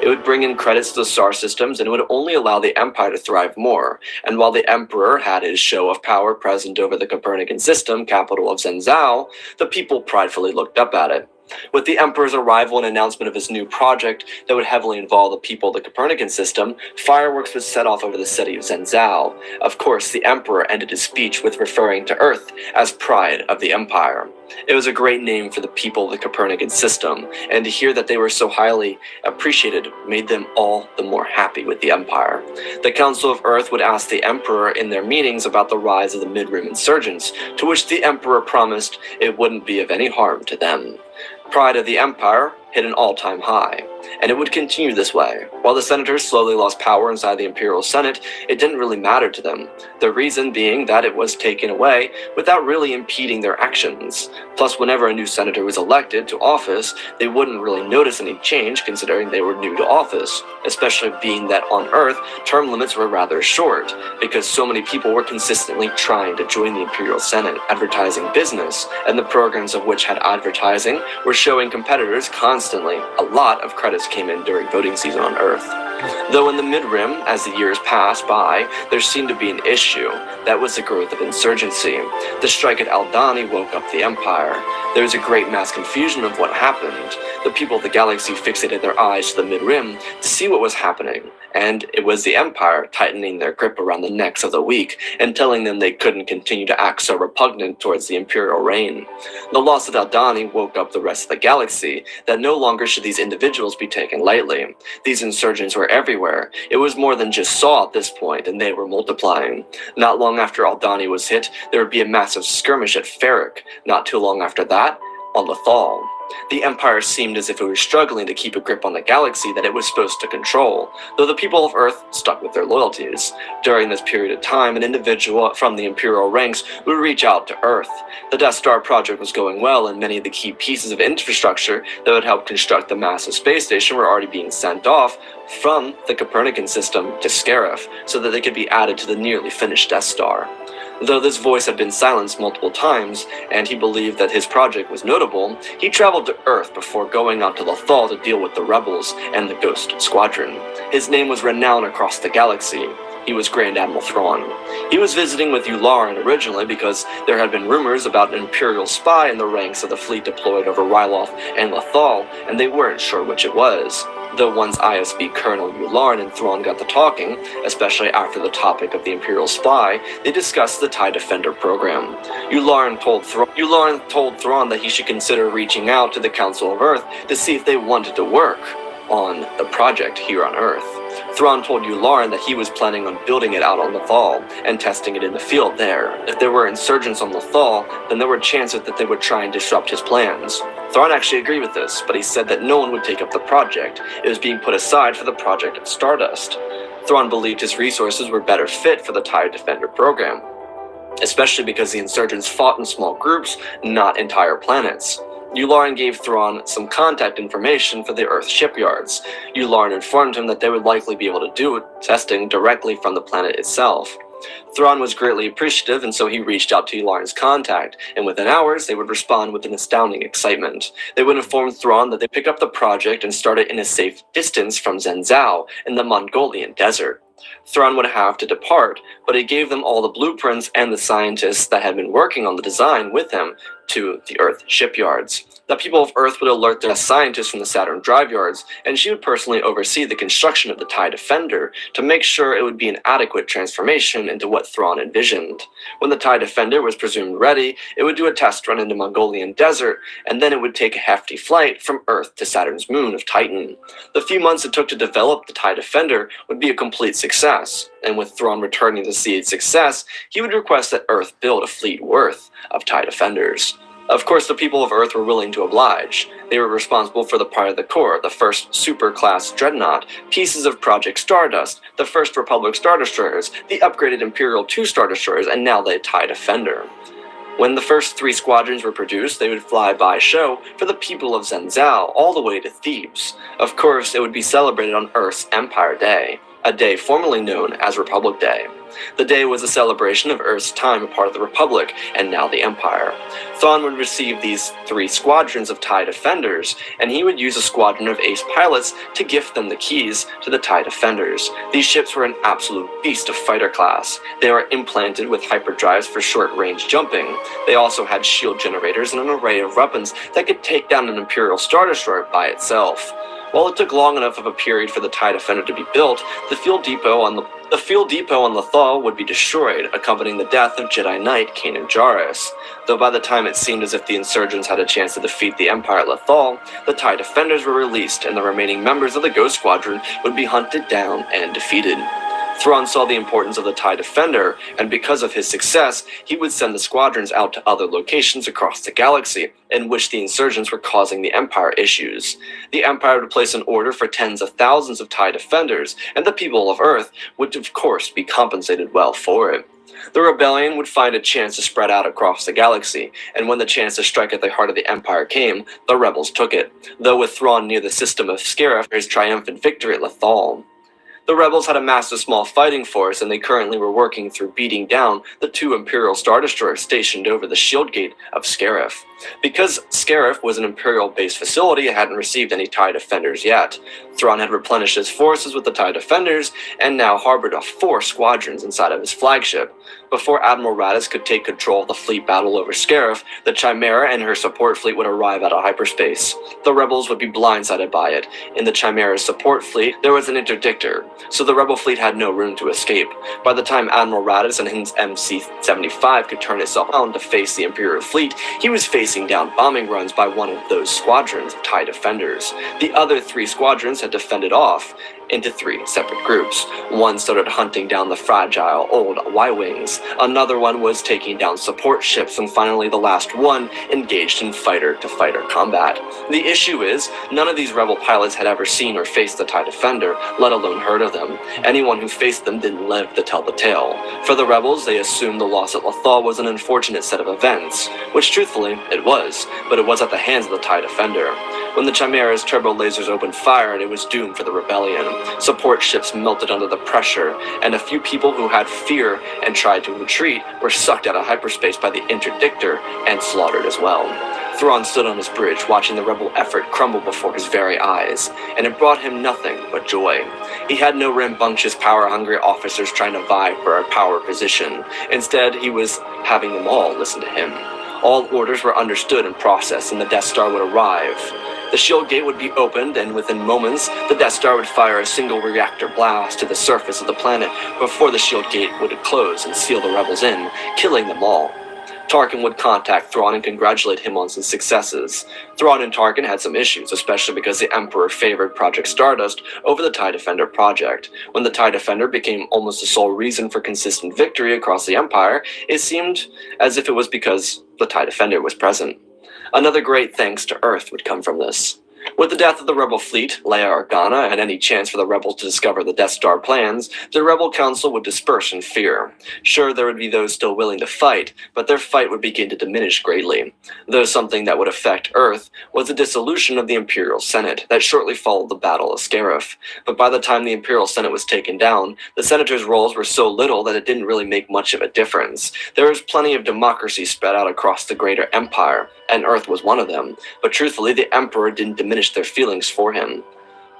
It would bring in credits to the star systems and it would only allow the Empire to thrive more. And while the Emperor had his show of power present over the Copernican system, capital of Zenzao, the people pridefully looked up at it. With the Emperor's arrival and announcement of his new project that would heavily involve the people of the Copernican system, fireworks would set off over the city of Zenzao. Of course, the Emperor ended his speech with referring to Earth as pride of the Empire. It was a great name for the people of the Copernican system, and to hear that they were so highly appreciated made them all the more happy with the Empire. The Council of Earth would ask the Emperor in their meetings about the rise of the Mid-Rim insurgents, to which the Emperor promised it wouldn't be of any harm to them. Pride of the Empire hit an all-time high, and it would continue this way. While the senators slowly lost power inside the Imperial Senate, it didn't really matter to them, the reason being that it was taken away without really impeding their actions. Plus, whenever a new senator was elected to office, they wouldn't really notice any change considering they were new to office, especially being that on Earth, term limits were rather short, because so many people were consistently trying to join the Imperial Senate. Advertising business, and the programs of which had advertising, were showing competitors constantly. A lot of credits came in during voting season on Earth. Though in the Mid-Rim, as the years passed by, there seemed to be an issue. That was the growth of insurgency. The strike at Aldhani woke up the Empire. There was a great mass confusion of what happened. The people of the galaxy fixated their eyes to the Mid-Rim to see what was happening, and it was the Empire tightening their grip around the necks of the weak and telling them they couldn't continue to act so repugnant towards the Imperial reign. The loss of Aldhani woke up the rest of the galaxy that no longer should these individuals be taken lightly. These insurgents were everywhere. It was more than just Saul at this point, and they were multiplying. Not long after Aldhani was hit, there would be a massive skirmish at Ferric. Not too long after that, on Lothal. The Empire seemed as if it was struggling to keep a grip on the galaxy that it was supposed to control, though the people of Earth stuck with their loyalties. During this period of time, an individual from the Imperial ranks would reach out to Earth. The Death Star project was going well, and many of the key pieces of infrastructure that would help construct the massive space station were already being sent off from the Copernican system to Scarif, so that they could be added to the nearly finished Death Star. Though this voice had been silenced multiple times, and he believed that his project was notable, he traveled to Earth before going out to Lothal to deal with the rebels and the Ghost Squadron. His name was renowned across the galaxy. He was Grand Admiral Thrawn. He was visiting with Yularen originally because there had been rumors about an Imperial spy in the ranks of the fleet deployed over Ryloth and Lothal, and they weren't sure which it was. Though once ISB Colonel Yularen and Thrawn got to talking, especially after the topic of the Imperial spy, they discussed the TIE Defender program. Yularen told Thrawn that he should consider reaching out to the Council of Earth to see if they wanted to work on the project here on Earth. Thrawn told Yularen that he was planning on building it out on Lothal and testing it in the field there. If there were insurgents on Lothal, then there were chances that they would try and disrupt his plans. Thrawn actually agreed with this, but he said that no one would take up the project. It was being put aside for the project of Stardust. Thrawn believed his resources were better fit for the TIE Defender program, especially because the insurgents fought in small groups, not entire planets. Yularen gave Thrawn some contact information for the Earth shipyards. Yularen informed him that they would likely be able to do testing directly from the planet itself. Thrawn was greatly appreciative, and so he reached out to Yularen's contact, and within hours they would respond with an astounding excitement. They would inform Thrawn that they pick up the project and start it in a safe distance from Zhenzhou in the Mongolian desert. Thrawn would have to depart, but he gave them all the blueprints and the scientists that had been working on the design with him to the Earth shipyards. The people of Earth would alert their scientists from the Saturn drive yards, and she would personally oversee the construction of the TIE Defender to make sure it would be an adequate transformation into what Thrawn envisioned. When the TIE Defender was presumed ready, it would do a test run in the Mongolian desert, and then it would take a hefty flight from Earth to Saturn's moon of Titan. The few months it took to develop the TIE Defender would be a complete success, and with Thrawn returning to see its success, he would request that Earth build a fleet worth of TIE Defenders. Of course, the people of Earth were willing to oblige. They were responsible for the Pride of the Corps, the first super-class dreadnought, pieces of Project Stardust, the first Republic Star Destroyers, the upgraded Imperial 2 Star Destroyers, and now the TIE Defender. When the first 3 squadrons were produced, they would fly by show for the people of Zhenzhou all the way to Thebes. Of course, it would be celebrated on Earth's Empire Day, a day formerly known as Republic Day. The day was a celebration of Earth's time a part of the Republic, and now the Empire. Thrawn would receive these 3 squadrons of TIE Defenders, and he would use a squadron of ace pilots to gift them the keys to the TIE Defenders. These ships were an absolute beast of fighter class. They were implanted with hyperdrives for short-range jumping. They also had shield generators and an array of weapons that could take down an Imperial Star Destroyer by itself. While it took long enough of a period for the TIE Defender to be built, the fuel depot on Lothal would be destroyed, accompanying the death of Jedi Knight Kanan Jarrus. Though by the time it seemed as if the insurgents had a chance to defeat the Empire at Lothal, the TIE Defenders were released and the remaining members of the Ghost Squadron would be hunted down and defeated. Thrawn saw the importance of the TIE Defender, and because of his success, he would send the squadrons out to other locations across the galaxy, in which the insurgents were causing the Empire issues. The Empire would place an order for tens of thousands of TIE Defenders, and the people of Earth would of course be compensated well for it. The rebellion would find a chance to spread out across the galaxy, and when the chance to strike at the heart of the Empire came, the rebels took it, though with Thrawn near the system of Scarif for his triumphant victory at Lothal. The rebels had amassed a small fighting force, and they currently were working through beating down the 2 Imperial Star Destroyers stationed over the shield gate of Scarif. Because Scarif was an Imperial-based facility, it hadn't received any TIE Defenders yet. Thrawn had replenished his forces with the TIE Defenders, and now harbored 4 squadrons inside of his flagship. Before Admiral Raddus could take control of the fleet battle over Scarif, the Chimera and her support fleet would arrive out of hyperspace. The rebels would be blindsided by it. In the Chimera's support fleet, there was an interdictor, so the rebel fleet had no room to escape. By the time Admiral Raddus and his MC-75 could turn itself on to face the Imperial fleet, he was facing down bombing runs by one of those squadrons of TIE Defenders. The other 3 squadrons had defended off, into 3 separate groups. One started hunting down the fragile old Y-Wings, another one was taking down support ships, and finally the last one engaged in fighter-to-fighter combat. The issue is, none of these rebel pilots had ever seen or faced the TIE Defender, let alone heard of them. Anyone who faced them didn't live to tell the tale. For the rebels, they assumed the loss at Lothal was an unfortunate set of events, which truthfully, it was, but it was at the hands of the TIE Defender. When the Chimera's turbo lasers opened fire, it was doomed for the rebellion. Support ships melted under the pressure, and a few people who had fear and tried to retreat were sucked out of hyperspace by the interdictor and slaughtered as well. Thrawn stood on his bridge, watching the rebel effort crumble before his very eyes, and it brought him nothing but joy. He had no rambunctious, power-hungry officers trying to vie for a power position. Instead, he was having them all listen to him. All orders were understood and processed, and the Death Star would arrive. The shield gate would be opened, and within moments, the Death Star would fire a single reactor blast to the surface of the planet before the shield gate would close and seal the rebels in, killing them all. Tarkin would contact Thrawn and congratulate him on his successes. Thrawn and Tarkin had some issues, especially because the Emperor favored Project Stardust over the TIE Defender project. When the TIE Defender became almost the sole reason for consistent victory across the Empire, it seemed as if it was because the TIE Defender was present. Another great thanks to Earth would come from this. With the death of the Rebel fleet, Leia Organa, and any chance for the Rebels to discover the Death Star plans, the Rebel Council would disperse in fear. Sure, there would be those still willing to fight, but their fight would begin to diminish greatly. Though something that would affect Earth was the dissolution of the Imperial Senate that shortly followed the Battle of Scarif. But by the time the Imperial Senate was taken down, the Senators' roles were so little that it didn't really make much of a difference. There was plenty of democracy spread out across the greater Empire, and Earth was one of them, but truthfully the Emperor didn't diminish their feelings for him.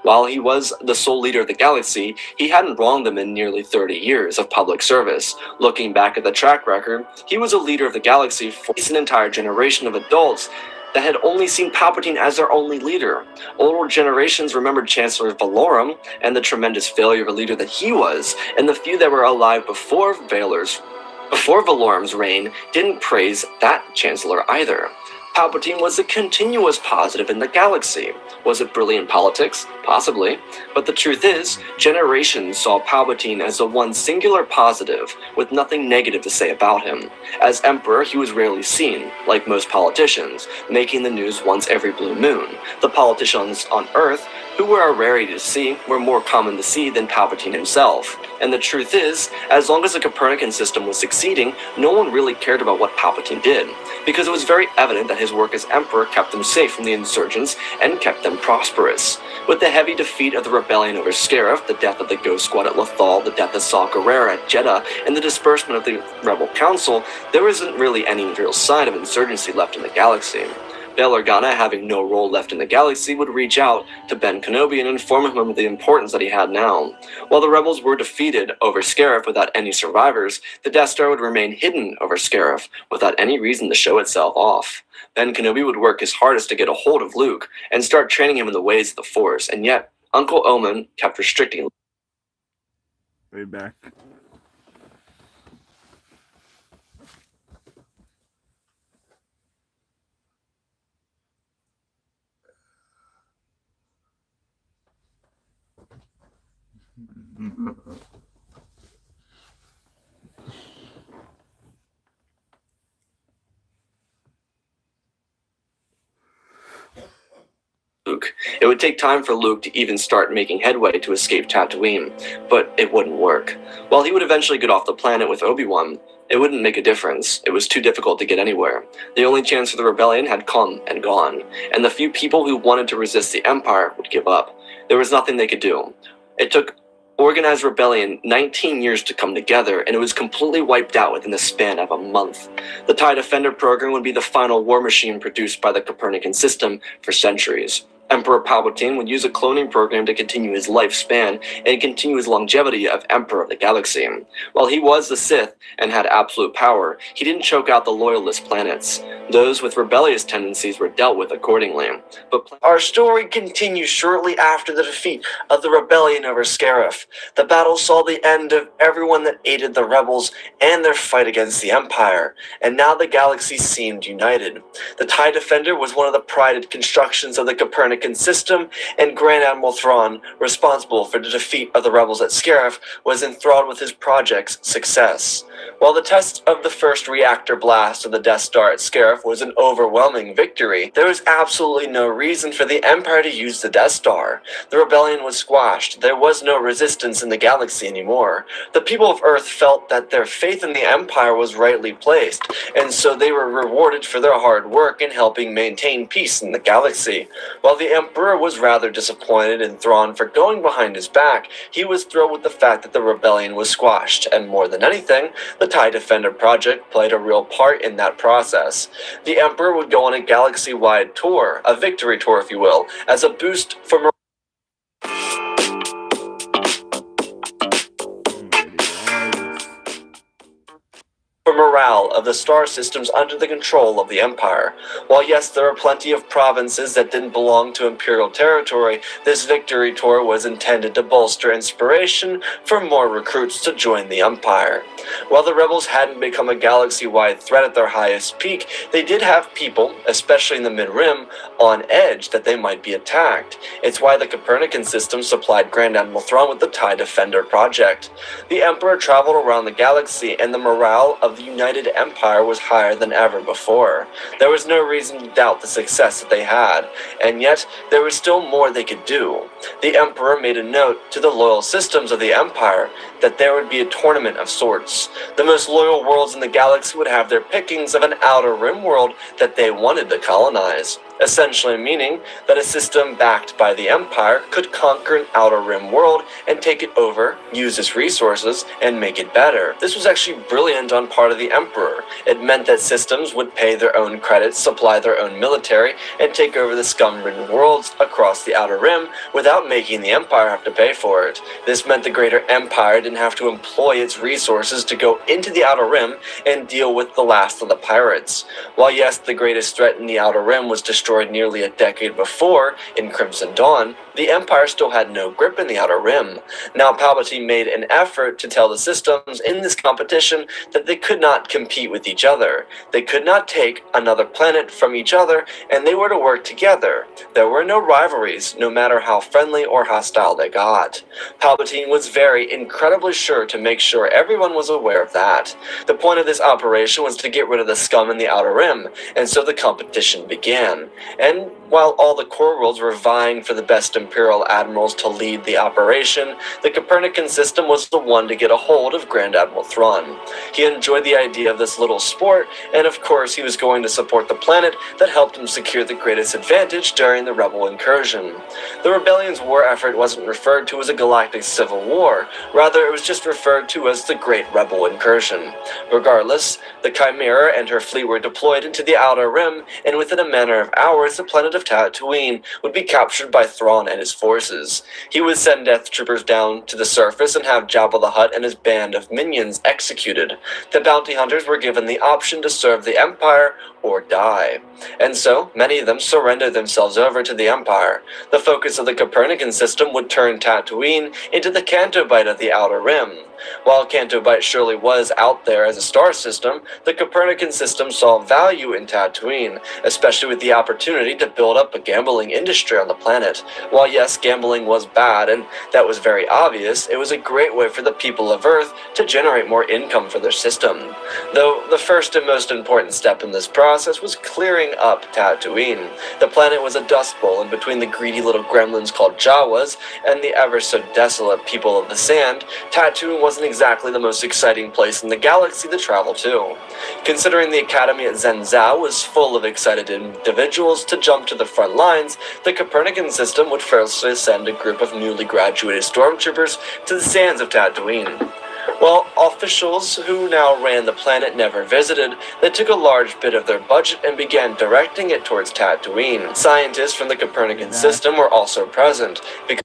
While he was the sole leader of the galaxy, he hadn't wronged them in nearly 30 years of public service. Looking back at the track record, he was a leader of the galaxy for an entire generation of adults that had only seen Palpatine as their only leader. Older generations remembered Chancellor Valorum and the tremendous failure of a leader that he was, and the few that were alive before Valorum's reign didn't praise that Chancellor either. Palpatine was a continuous positive in the galaxy. Was it brilliant politics? Possibly. But the truth is, generations saw Palpatine as the one singular positive, with nothing negative to say about him. As Emperor, he was rarely seen, like most politicians, making the news once every blue moon. The politicians on Earth, who were a rarity to see, were more common to see than Palpatine himself. And the truth is, as long as the Copernican system was succeeding, no one really cared about what Palpatine did, because it was very evident that his work as Emperor kept them safe from the insurgents and kept them prosperous. With the heavy defeat of the rebellion over Scarif, the death of the Ghost Squad at Lothal, the death of Saw Gerrera at Jeddah, and the disbursement of the Rebel Council, there isn't really any real sign of insurgency left in the galaxy. Bail Organa, having no role left in the galaxy, would reach out to Ben Kenobi and inform him of the importance that he had now. While the rebels were defeated over Scarif without any survivors, the Death Star would remain hidden over Scarif without any reason to show itself off. Ben Kenobi would work his hardest to get a hold of Luke and start training him in the ways of the Force, and yet Uncle Omen kept restricting.
Way back.
Luke. It would take time for Luke to even start making headway to escape Tatooine, but it wouldn't work. While he would eventually get off the planet with Obi-Wan, it wouldn't make a difference. It was too difficult to get anywhere. The only chance for the rebellion had come and gone, and the few people who wanted to resist the Empire would give up. There was nothing they could do. It took organized rebellion 19 years to come together, and it was completely wiped out within the span of a month. The TIE Defender program would be the final war machine produced by the Copernican system for centuries. Emperor Palpatine would use a cloning program to continue his lifespan and continue his longevity of Emperor of the Galaxy. While he was the Sith and had absolute power, he didn't choke out the Loyalist planets. Those with rebellious tendencies were dealt with accordingly. But our story continues shortly after the defeat of the rebellion over Scarif. The battle saw the end of everyone that aided the rebels and their fight against the Empire, and now the galaxy seemed united. The TIE Defender was one of the prided constructions of the Copernican Copernican system, and Grand Admiral Thrawn, responsible for the defeat of the rebels at Scarif, was enthralled with his project's success. While the test of the first reactor blast of the Death Star at Scarif was an overwhelming victory, there was absolutely no reason for the Empire to use the Death Star. The rebellion was squashed. There was no resistance in the galaxy anymore. The people of Earth felt that their faith in the Empire was rightly placed, and so they were rewarded for their hard work in helping maintain peace in the galaxy. While the Emperor was rather disappointed in Thrawn for going behind his back, he was thrilled with the fact that the rebellion was squashed, and more than anything, the TIE Defender project played a real part in that process. The Emperor would go on a galaxy-wide tour, a victory tour if you will, as a boost for morale of the star systems under the control of the Empire. While yes, there are plenty of provinces that didn't belong to Imperial territory, this victory tour was intended to bolster inspiration for more recruits to join the Empire. While the rebels hadn't become a galaxy-wide threat at their highest peak, they did have people, especially in the mid-rim, on edge that they might be attacked. It's why the Copernican system supplied Grand Admiral Thrawn with the TIE Defender project. The Emperor traveled around the galaxy, and the morale of the United Empire was higher than ever before. There was no reason to doubt the success that they had, and yet there was still more they could do. The Emperor made a note to the loyal systems of the Empire that there would be a tournament of sorts. The most loyal worlds in the galaxy would have their pickings of an outer rim world that they wanted to colonize. Essentially meaning that a system backed by the Empire could conquer an outer rim world and take it over, use its resources, and make it better. This was actually brilliant on part of the Emperor. It meant that systems would pay their own credits, supply their own military, and take over the scum-ridden worlds across the outer rim without making the Empire have to pay for it. This meant the greater Empire didn't have to employ its resources to go into the outer rim and deal with the last of the pirates. While yes, the greatest threat in the outer rim was destroyed nearly a decade before in Crimson Dawn, the Empire still had no grip in the Outer Rim. Now Palpatine made an effort to tell the systems in this competition that they could not compete with each other. They could not take another planet from each other, and they were to work together. There were no rivalries, no matter how friendly or hostile they got. Palpatine was very incredibly sure to make sure everyone was aware of that. The point of this operation was to get rid of the scum in the Outer Rim, and so the competition began. And while all the core worlds were vying for the best Imperial admirals to lead the operation, the Copernican system was the one to get a hold of Grand Admiral Thrawn. He enjoyed the idea of this little sport, and of course he was going to support the planet that helped him secure the greatest advantage during the rebel incursion. The rebellion's war effort wasn't referred to as a galactic civil war, rather it was just referred to as the Great Rebel Incursion. Regardless, the Chimera and her fleet were deployed into the Outer Rim, and within a matter of hours the planet of Tatooine would be captured by Thrawn and his forces. He would send death troopers down to the surface and have Jabba the Hutt and his band of minions executed. The bounty hunters were given the option to serve the Empire or die. And so, many of them surrendered themselves over to the Empire. The focus of the Copernican system would turn Tatooine into the Canto Bight of the Outer Rim. While Canto Bight surely was out there as a star system, the Copernican system saw value in Tatooine, especially with the opportunity to build up a gambling industry on the planet. While yes, gambling was bad, and that was very obvious, it was a great way for the people of Earth to generate more income for their system. Though the first and most important step in this process was clearing up Tatooine. The planet was a dust bowl, and between the greedy little gremlins called Jawas and the ever so desolate people of the sand, Tatooine wasn't exactly the most exciting place in the galaxy to travel to. Considering the academy at Zhenzhou was full of excited individuals to jump to the front lines, the Copernican system would firstly send a group of newly graduated stormtroopers to the sands of Tatooine. While officials who now ran the planet never visited, they took a large bit of their budget and began directing it towards Tatooine. Scientists from the Copernican system were also present, because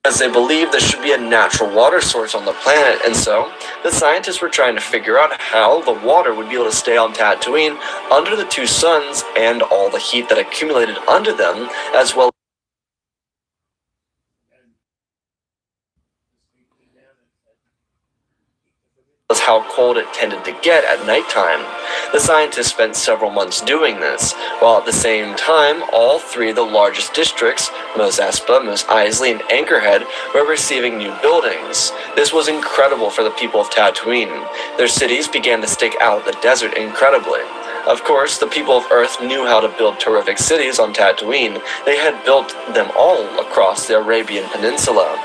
as they believed there should be a natural water source on the planet, and so the scientists were trying to figure out how the water would be able to stay on Tatooine under the two suns and all the heat that accumulated under them, as well as how cold it tended to get at nighttime. The scientists spent several months doing this, while at the same time, all three of the largest districts, Mos Espa, Mos Eisley, and Anchorhead, were receiving new buildings. This was incredible for the people of Tatooine. Their cities began to stick out of the desert incredibly. Of course, the people of Earth knew how to build terrific cities on Tatooine. They had built them all across the Arabian Peninsula.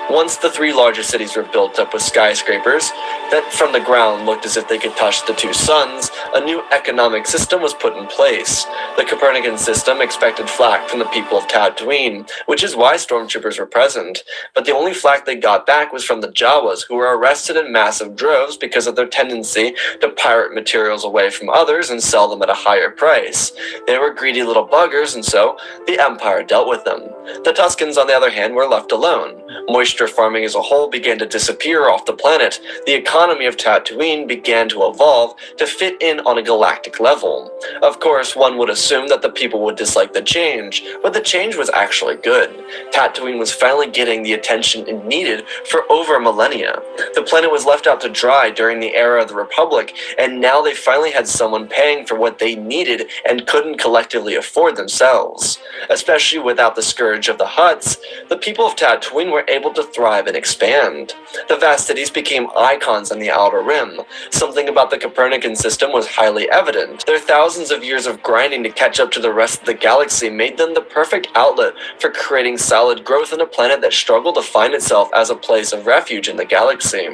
Once the three largest cities were built up with skyscrapers that from the ground looked as if they could touch the two suns, a new economic system was put in place. The Copernican system expected flack from the people of Tatooine, which is why stormtroopers were present. But the only flack they got back was from the Jawas, who were arrested in massive droves because of their tendency to pirate materials away from others and sell them at a higher price. They were greedy little buggers, and so the Empire dealt with them. The Tuscans, on the other hand, were left alone. Moisture farming as a whole began to disappear off the planet. The economy of Tatooine began to evolve to fit in on a galactic level. Of course, one would assume that the people would dislike the change, but the change was actually good. Tatooine was finally getting the attention it needed for over a millennia. The planet was left out to dry during the era of the Republic, and now they finally had someone paying for what they needed and couldn't collectively afford themselves. Especially without the scourge of the Hutts, the people of Tatooine were able to thrive and expand. The vast cities became icons on the Outer Rim. Something about the Copernican system was highly evident. Their thousands of years of grinding to catch up to the rest of the galaxy made them the perfect outlet for creating solid growth on a planet that struggled to find itself as a place of refuge in the galaxy.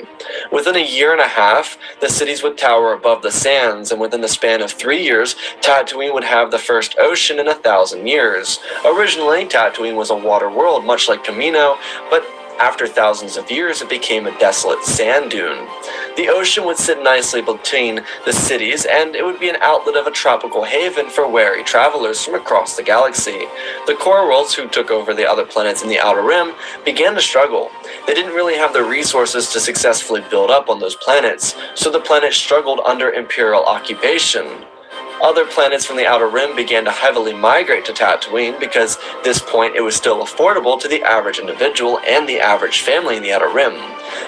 Within a year and a half, the cities would tower above the sands, and within the span of 3 years, Tatooine would have the first ocean in 1,000 years. Originally, Tatooine was a water world, much like Kamino, but after thousands of years, it became a desolate sand dune. The ocean would sit nicely between the cities, and it would be an outlet of a tropical haven for wary travelers from across the galaxy. The core worlds who took over the other planets in the Outer Rim began to struggle. They didn't really have the resources to successfully build up on those planets, so the planets struggled under Imperial occupation. Other planets from the Outer Rim began to heavily migrate to Tatooine because at this point it was still affordable to the average individual and the average family in the Outer Rim.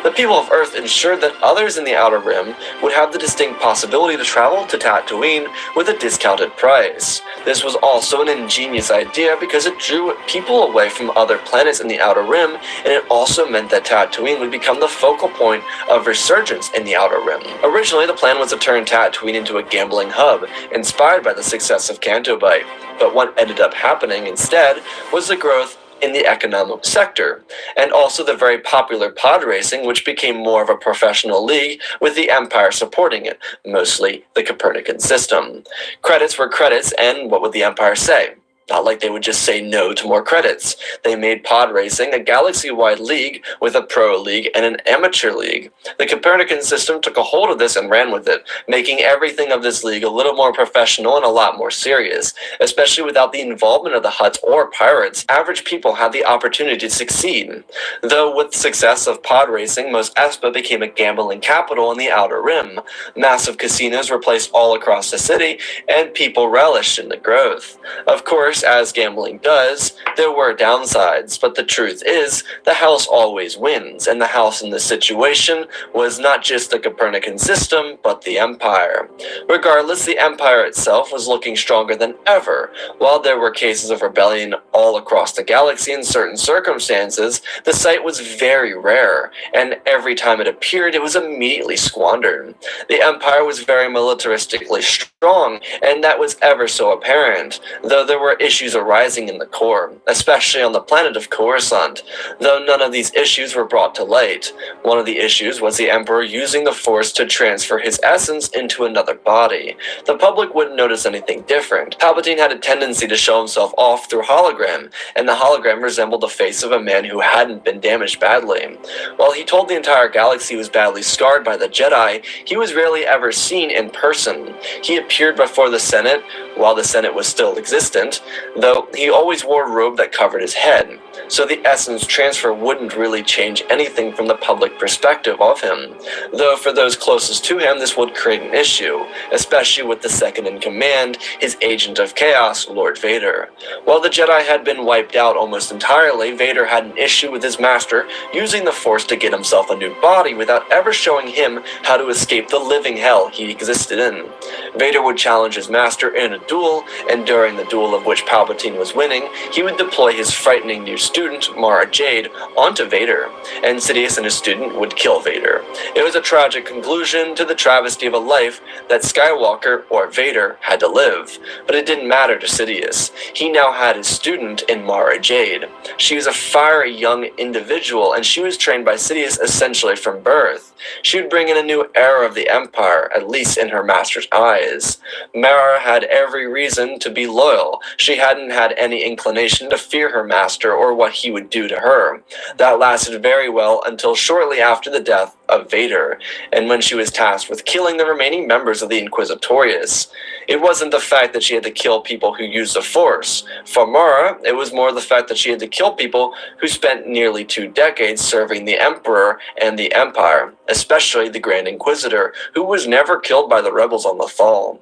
The people of Earth ensured that others in the Outer Rim would have the distinct possibility to travel to Tatooine with a discounted price. This was also an ingenious idea because it drew people away from other planets in the Outer Rim, and it also meant that Tatooine would become the focal point of resurgence in the Outer Rim. Originally, the plan was to turn Tatooine into a gambling hub, inspired by the success of Canto Bight, but what ended up happening instead was the growth in the economic sector, and also the very popular pod racing, which became more of a professional league with the Empire supporting it, mostly the Copernican system. Credits were credits, and what would the Empire say? Not like they would just say no to more credits. They made pod racing a galaxy-wide league with a pro league and an amateur league. The Copernican system took a hold of this and ran with it, making everything of this league a little more professional and a lot more serious. Especially without the involvement of the Hutts or pirates, average people had the opportunity to succeed. Though with the success of pod racing, Mos Espa became a gambling capital in the Outer Rim. Massive casinos were placed all across the city, and people relished in the growth. Of course, as gambling does, there were downsides, but the truth is, the house always wins, and the house in this situation was not just the Copernican system, but the Empire. Regardless, the Empire itself was looking stronger than ever. While there were cases of rebellion all across the galaxy in certain circumstances, the sight was very rare, and every time it appeared, it was immediately squandered. The Empire was very militaristically strong, and that was ever so apparent, though there were issues arising in the core, especially on the planet of Coruscant, though none of these issues were brought to light. One of the issues was the Emperor using the Force to transfer his essence into another body. The public wouldn't notice anything different. Palpatine had a tendency to show himself off through hologram, and the hologram resembled the face of a man who hadn't been damaged badly. While he told the entire galaxy he was badly scarred by the Jedi, he was rarely ever seen in person. He appeared before the Senate, while the Senate was still existent, though he always wore a robe that covered his head, so the essence transfer wouldn't really change anything from the public perspective of him, though for those closest to him this would create an issue, especially with the second in command, his agent of chaos, Lord Vader. While the Jedi had been wiped out almost entirely, Vader had an issue with his master using the Force to get himself a new body without ever showing him how to escape the living hell he existed in. Vader would challenge his master in a duel, and during the duel of which Palpatine was winning, he would deploy his frightening new student, Mara Jade, onto Vader, and Sidious and his student would kill Vader. It was a tragic conclusion to the travesty of a life that Skywalker, or Vader, had to live. But it didn't matter to Sidious. He now had his student in Mara Jade. She was a fiery young individual, and she was trained by Sidious essentially from birth. She would bring in a new era of the Empire, at least in her master's eyes. Mara had every reason to be loyal. She hadn't had any inclination to fear her master or what he would do to her. That lasted very well until shortly after the death of Vader, and when she was tasked with killing the remaining members of the Inquisitorius. It wasn't the fact that she had to kill people who used the Force. For Mara, it was more the fact that she had to kill people who spent nearly 2 decades serving the Emperor and the Empire, especially the Grand Inquisitor, who was never killed by the rebels on Lothal.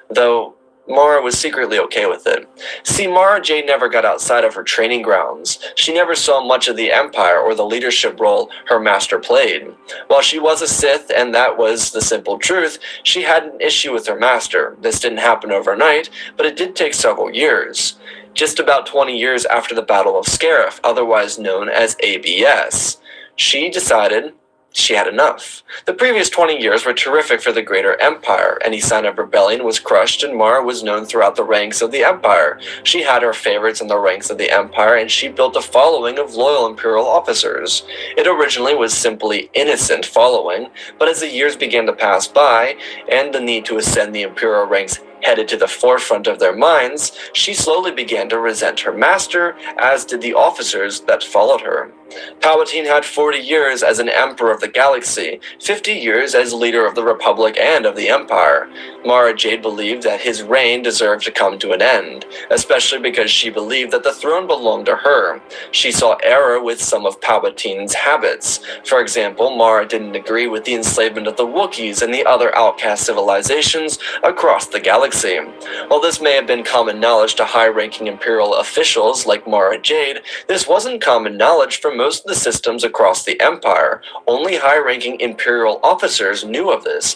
Though Mara was secretly okay with it. See, Mara Jade never got outside of her training grounds. She never saw much of the Empire or the leadership role her master played. While she was a Sith, and that was the simple truth, she had an issue with her master. This didn't happen overnight, but it did take several years. Just about 20 years after the Battle of Scarif, otherwise known as ABS, she decided she had enough. The previous 20 years were terrific for the greater empire. Any sign of rebellion was crushed, and Mara was known throughout the ranks of the empire. She had her favorites in the ranks of the empire, and she built a following of loyal imperial officers. It originally was simply innocent following, but as the years began to pass by, and the need to ascend the imperial ranks headed to the forefront of their minds, she slowly began to resent her master, as did the officers that followed her. Palpatine had 40 years as an emperor of the galaxy, 50 years as leader of the Republic and of the Empire. Mara Jade believed that his reign deserved to come to an end, especially because she believed that the throne belonged to her. She saw error with some of Palpatine's habits. For example, Mara didn't agree with the enslavement of the Wookiees and the other outcast civilizations across the galaxy. While this may have been common knowledge to high-ranking Imperial officials like Mara Jade, this wasn't common knowledge for most of the systems across the Empire. Only high-ranking Imperial officers knew of this.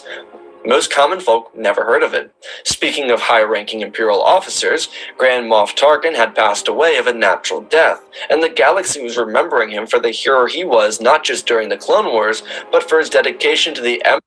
Most common folk never heard of it. Speaking of high-ranking Imperial officers, Grand Moff Tarkin had passed away of a natural death, and the galaxy was remembering him for the hero he was not just during the Clone Wars, but for his dedication to the Empire.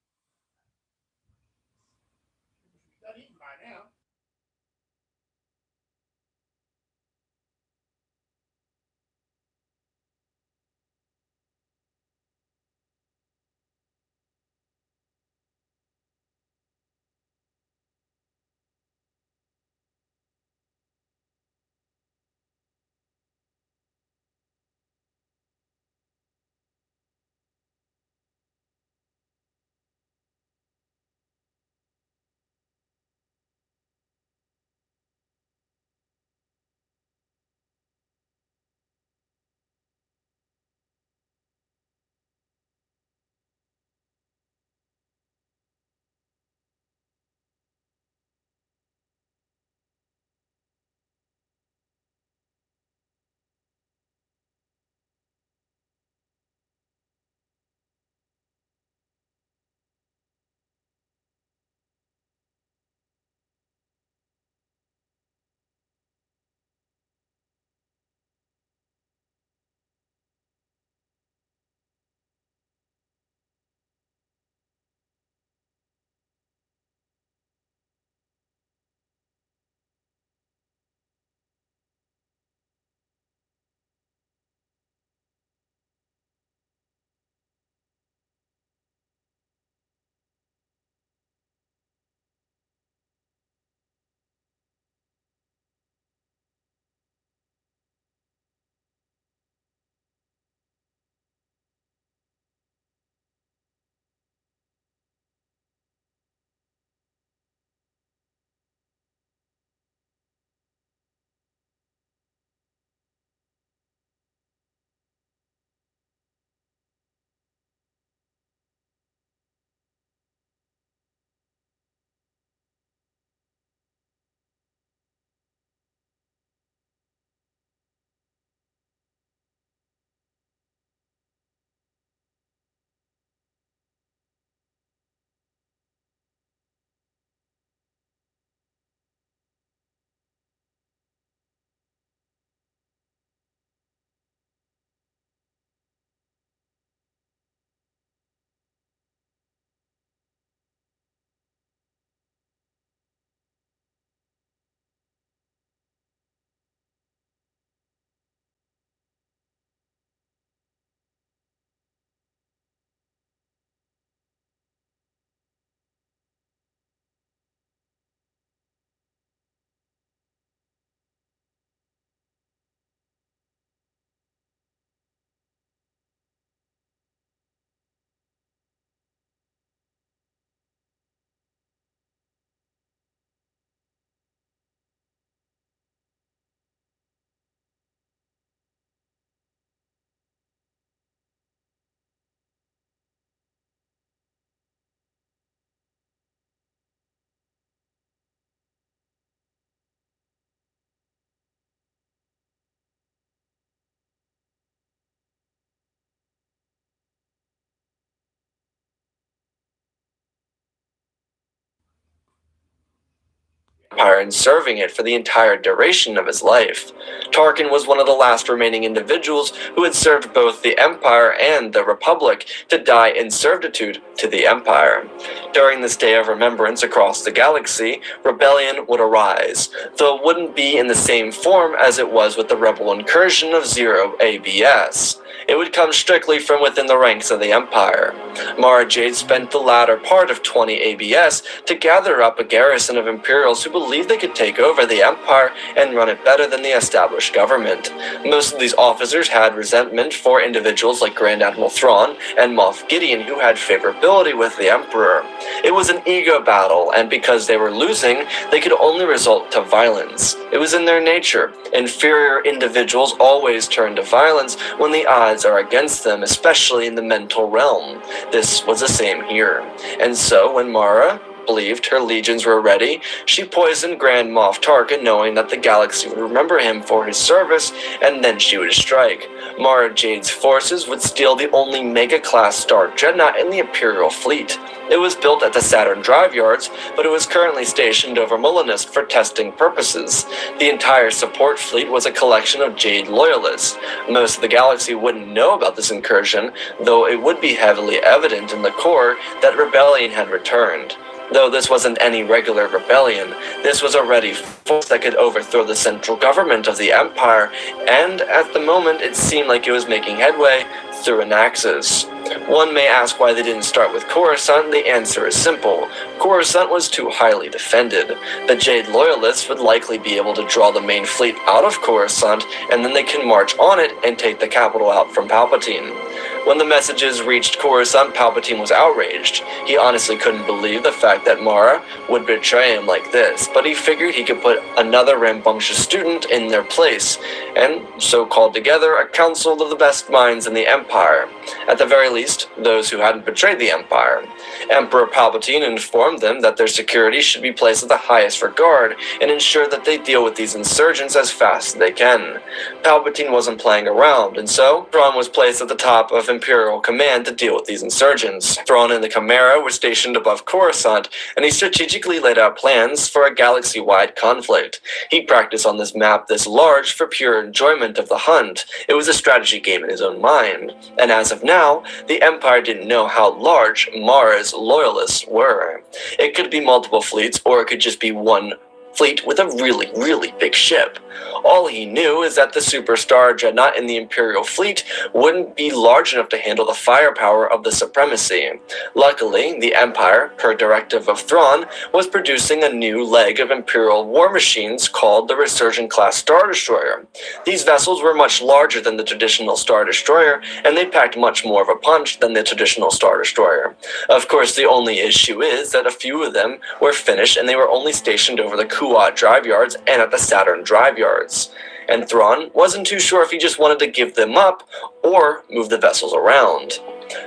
Empire and serving it for the entire duration of his life. Tarkin was one of the last remaining individuals who had served both the Empire and the Republic to die in servitude to the Empire. During this day of remembrance across the galaxy, rebellion would arise, though it wouldn't be in the same form as it was with the rebel incursion of Zero ABS. It would come strictly from within the ranks of the Empire. Mara Jade spent the latter part of 20 ABS to gather up a garrison of Imperials who believed they could take over the Empire and run it better than the established government. Most of these officers had resentment for individuals like Grand Admiral Thrawn and Moff Gideon who had favorability with the Emperor. It was an ego battle, and because they were losing, they could only result to violence. It was in their nature. Inferior individuals always turn to violence when the odds are against them, especially in the mental realm. This was the same here. And so, when Mara believed her legions were ready, she poisoned Grand Moff Tarkin, knowing that the galaxy would remember him for his service, and then she would strike. Mara Jade's forces would steal the only Mega-class Star Dreadnought in the Imperial fleet. It was built at the Saturn Drive Yards, but it was currently stationed over Molyneux for testing purposes. The entire support fleet was a collection of Jade loyalists. Most of the galaxy wouldn't know about this incursion, though it would be heavily evident in the core that rebellion had returned. Though this wasn't any regular rebellion, this was a ready force that could overthrow the central government of the Empire, and at the moment it seemed like it was making headway through an axis. One may ask why they didn't start with Coruscant. The answer is simple. Coruscant was too highly defended. The Jade Loyalists would likely be able to draw the main fleet out of Coruscant, and then they can march on it and take the capital out from Palpatine. When the messages reached Coruscant, Palpatine was outraged. He honestly couldn't believe the fact that Mara would betray him like this, but he figured he could put another rambunctious student in their place, and so called together a council of the best minds in the Empire. At the very least, those who hadn't betrayed the Empire. Emperor Palpatine informed them that their security should be placed at the highest regard and ensure that they deal with these insurgents as fast as they can. Palpatine wasn't playing around, and so Thrawn was placed at the top of Imperial command to deal with these insurgents. Thrawn and the Chimera were stationed above Coruscant, and he strategically laid out plans for a galaxy-wide conflict. He practiced on this map this large for pure enjoyment of the hunt. It was a strategy game in his own mind, and as of now, the Empire didn't know how large Mara's loyalists were. It could be multiple fleets, or it could just be one fleet with a really big ship. All he knew is that the Superstar Dreadnought in the Imperial fleet wouldn't be large enough to handle the firepower of the Supremacy. Luckily, the Empire, per directive of Thrawn, was producing a new leg of Imperial war machines called the Resurgent-class Star Destroyer. These vessels were much larger than the traditional Star Destroyer, and they packed much more of a punch than the traditional Star Destroyer. Of course, the only issue is that a few of them were finished and they were only stationed over the Kuat Drive Yards and at the Saturn Drive Yards. And Thrawn wasn't too sure if he just wanted to give them up or move the vessels around.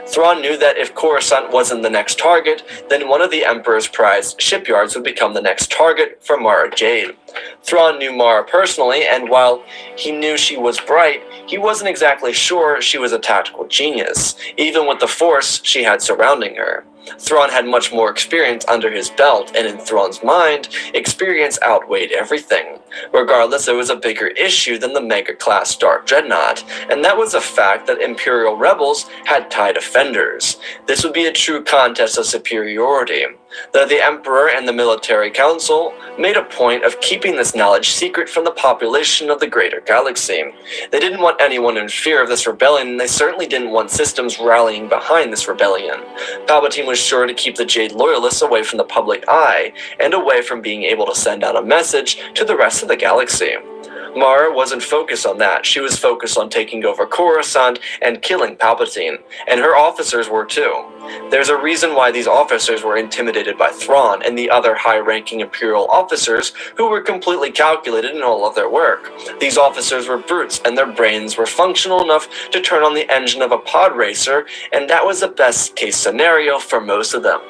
Thrawn knew that if Coruscant wasn't the next target, then one of the Emperor's prized shipyards would become the next target for Mara Jade. Thrawn knew Mara personally, and while he knew she was bright, he wasn't exactly sure she was a tactical genius, even with the force she had surrounding her. Thrawn had much more experience under his belt, and in Thrawn's mind, experience outweighed everything. Regardless, there was a bigger issue than the Mega-class Star Dreadnought, and that was the fact that Imperial rebels had TIE defenders. This would be a true contest of superiority. Though the Emperor and the Military Council made a point of keeping this knowledge secret from the population of the greater galaxy. They didn't want anyone in fear of this rebellion, and they certainly didn't want systems rallying behind this rebellion. Palpatine was sure to keep the Jade Loyalists away from the public eye, and away from being able to send out a message to the rest of the galaxy. Mara wasn't focused on that. She was focused on taking over Coruscant and killing Palpatine, and her officers were too. There's a reason why these officers were intimidated by Thrawn and the other high-ranking Imperial officers who were completely calculated in all of their work. These officers were brutes, and their brains were functional enough to turn on the engine of a pod racer, and that was the best-case scenario for most of them.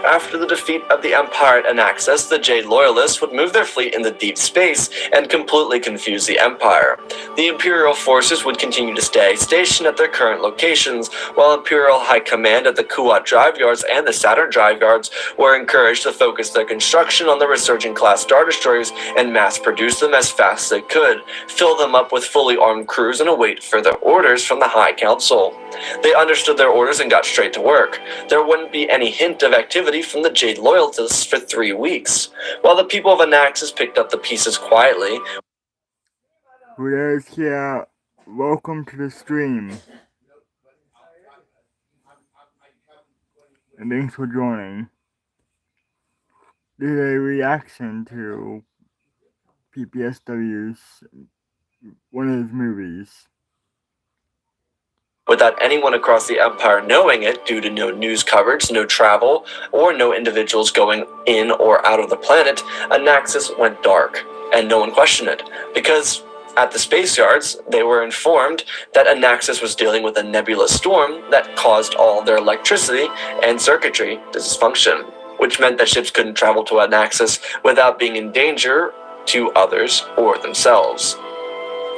After the defeat of the Empire at Anaxis, the Jade Loyalists would move their fleet into deep space and completely confuse the Empire. The Imperial forces would continue to stay stationed at their current locations, while Imperial High Command at the Kuat Drive Yards and the Saturn Drive Yards were encouraged to focus their construction on the resurgent-class Star Destroyers and mass-produce them as fast as they could, fill them up with fully armed crews, and await further orders from the High Council. They understood their orders and got straight to work. There wouldn't be any hint of activity from the Jade Loyalists for 3 weeks. While the people of Anaxis picked up the pieces quietly,
Who is here? Welcome to the stream. And thanks for joining. This is a reaction to PPSW's one of his movies.
without anyone across the Empire knowing it due to no news coverage, no travel, or no individuals going in or out of the planet, Anaxis went dark, and no one questioned it, because at the space yards, they were informed that Anaxis was dealing with a nebulous storm that caused all their electricity and circuitry to dysfunction, which meant that ships couldn't travel to Anaxis without being in danger to others or themselves.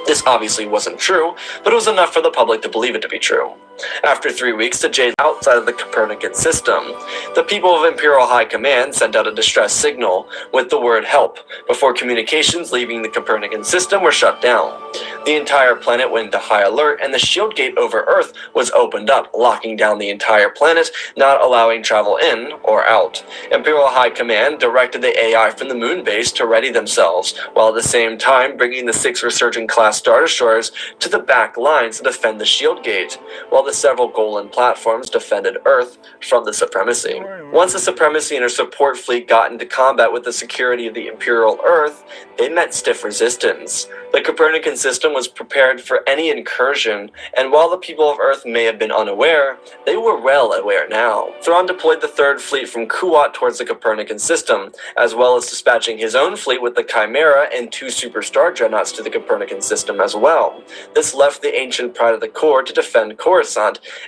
This obviously wasn't true, but it was enough for the public to believe it to be true. After 3 weeks, the Jade outside of the Copernican system. The people of Imperial High Command sent out a distress signal with the word help, before communications leaving the Copernican system were shut down. The entire planet went into high alert, and the shield gate over Earth was opened up, locking down the entire planet, not allowing travel in or out. Imperial High Command directed the AI from the moon base to ready themselves, while at the same time bringing the 6 resurgent-class Star Destroyers to the back lines to defend the shield gate, while the several Golan platforms defended Earth from the Supremacy. Once the Supremacy and her support fleet got into combat with the security of the Imperial Earth, they met stiff resistance. The Copernican system was prepared for any incursion, and while the people of Earth may have been unaware, they were well aware now. Thrawn deployed the 3rd Fleet from Kuat towards the Copernican system, as well as dispatching his own fleet with the Chimera and 2 superstar dreadnoughts to the Copernican system as well. This left the ancient Pride of the Core to defend Coruscant,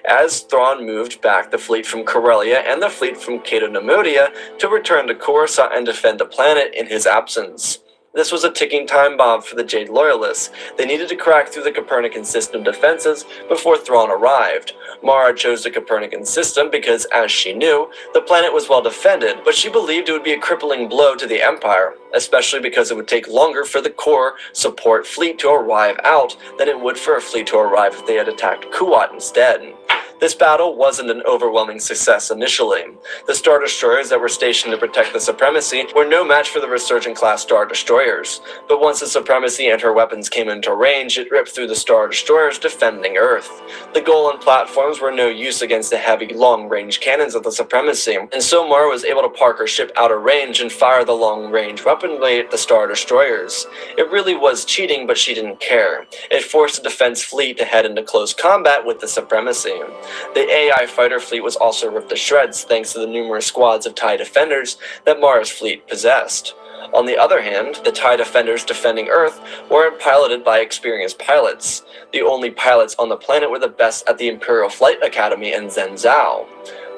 as Thrawn moved back the fleet from Corellia and the fleet from Cato Nemodia to return to Coruscant and defend the planet in his absence. This was a ticking time bomb for the Jade Loyalists. They needed to crack through the Copernican system defenses before Thrawn arrived. Mara chose the Copernican system because, as she knew, the planet was well defended, but she believed it would be a crippling blow to the Empire, especially because it would take longer for the core support fleet to arrive out than it would for a fleet to arrive if they had attacked Kuat instead. This battle wasn't an overwhelming success initially. The Star Destroyers that were stationed to protect the Supremacy were no match for the resurgent-class Star Destroyers, but once the Supremacy and her weapons came into range, it ripped through the Star Destroyers defending Earth. The Golan platforms were no use against the heavy, long-range cannons of the Supremacy, and so Mara was able to park her ship out of range and fire the long-range weaponry at the Star Destroyers. It really was cheating, but she didn't care. It forced the defense fleet to head into close combat with the Supremacy. The AI fighter fleet was also ripped to shreds thanks to the numerous squads of TIE defenders that Mara's fleet possessed. On the other hand, the TIE defenders defending Earth weren't piloted by experienced pilots. The only pilots on the planet were the best at the Imperial Flight Academy and Zhenzhou.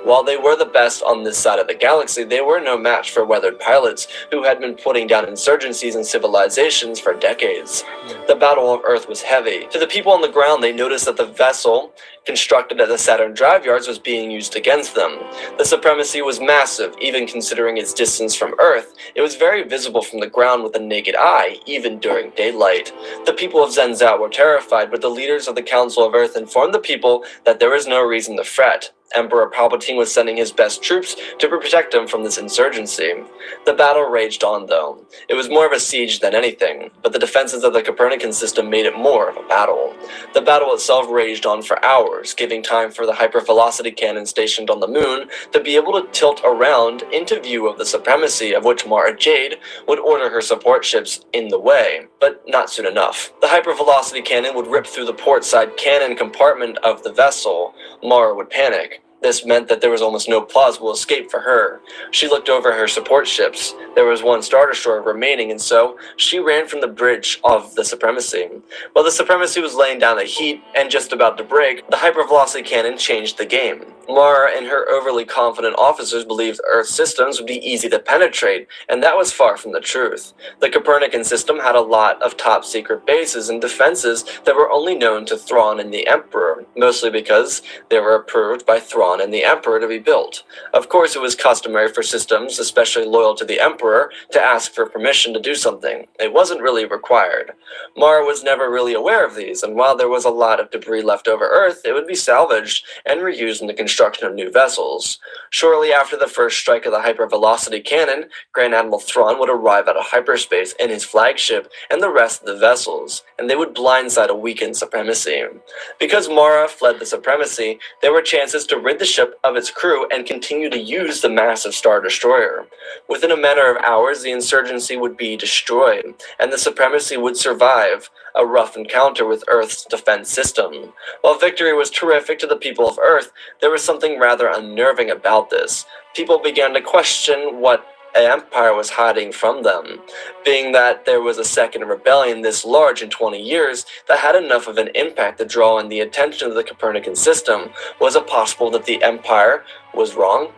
While they were the best on this side of the galaxy, they were no match for weathered pilots who had been putting down insurgencies and civilizations for decades. The Battle of Earth was heavy. To the people on the ground, they noticed that the vessel constructed at the Saturn Drive Yards was being used against them. The Supremacy was massive, even considering its distance from Earth. It was very visible from the ground with the naked eye, even during daylight. The people of Zhenzhou were terrified, but the leaders of the Council of Earth informed the people that there was no reason to fret. Emperor Palpatine was sending his best troops to protect them from this insurgency. The battle raged on, though. It was more of a siege than anything, but the defenses of the Copernican system made it more of a battle. The battle itself raged on for hours, giving time for the hypervelocity cannon stationed on the moon to be able to tilt around into view of the Supremacy, of which Mara Jade would order her support ships in the way, but not soon enough. The hypervelocity cannon would rip through the port side cannon compartment of the vessel. Mara would panic. This meant that there was almost no plausible escape for her. She looked over her support ships. There was one Star Destroyer remaining, and so she ran from the bridge of the Supremacy. While the Supremacy was laying down the heat and just about to break, the hypervelocity cannon changed the game. Mara and her overly confident officers believed Earth's systems would be easy to penetrate, and that was far from the truth. The Copernican system had a lot of top-secret bases and defenses that were only known to Thrawn and the Emperor, mostly because they were approved by Thrawn and the Emperor to be built. Of course, it was customary for systems, especially loyal to the Emperor, to ask for permission to do something. It wasn't really required. Mara was never really aware of these, and while there was a lot of debris left over Earth, it would be salvaged and reused in the construction of new vessels. Shortly after the first strike of the hypervelocity cannon, Grand Admiral Thrawn would arrive out of hyperspace in his flagship and the rest of the vessels, and they would blindside a weakened Supremacy. Because Mara fled the Supremacy, there were chances to rid the ship of its crew and continue to use the massive Star Destroyer. Within a matter of hours, the insurgency would be destroyed, and the Supremacy would survive a rough encounter with Earth's defense system. While victory was terrific to the people of Earth, there was something rather unnerving about this. People began to question what the Empire was hiding from them. Being that there was a second rebellion this large in 20 years that had enough of an impact to draw in the attention of the Copernican system, was it possible that the Empire was wrong?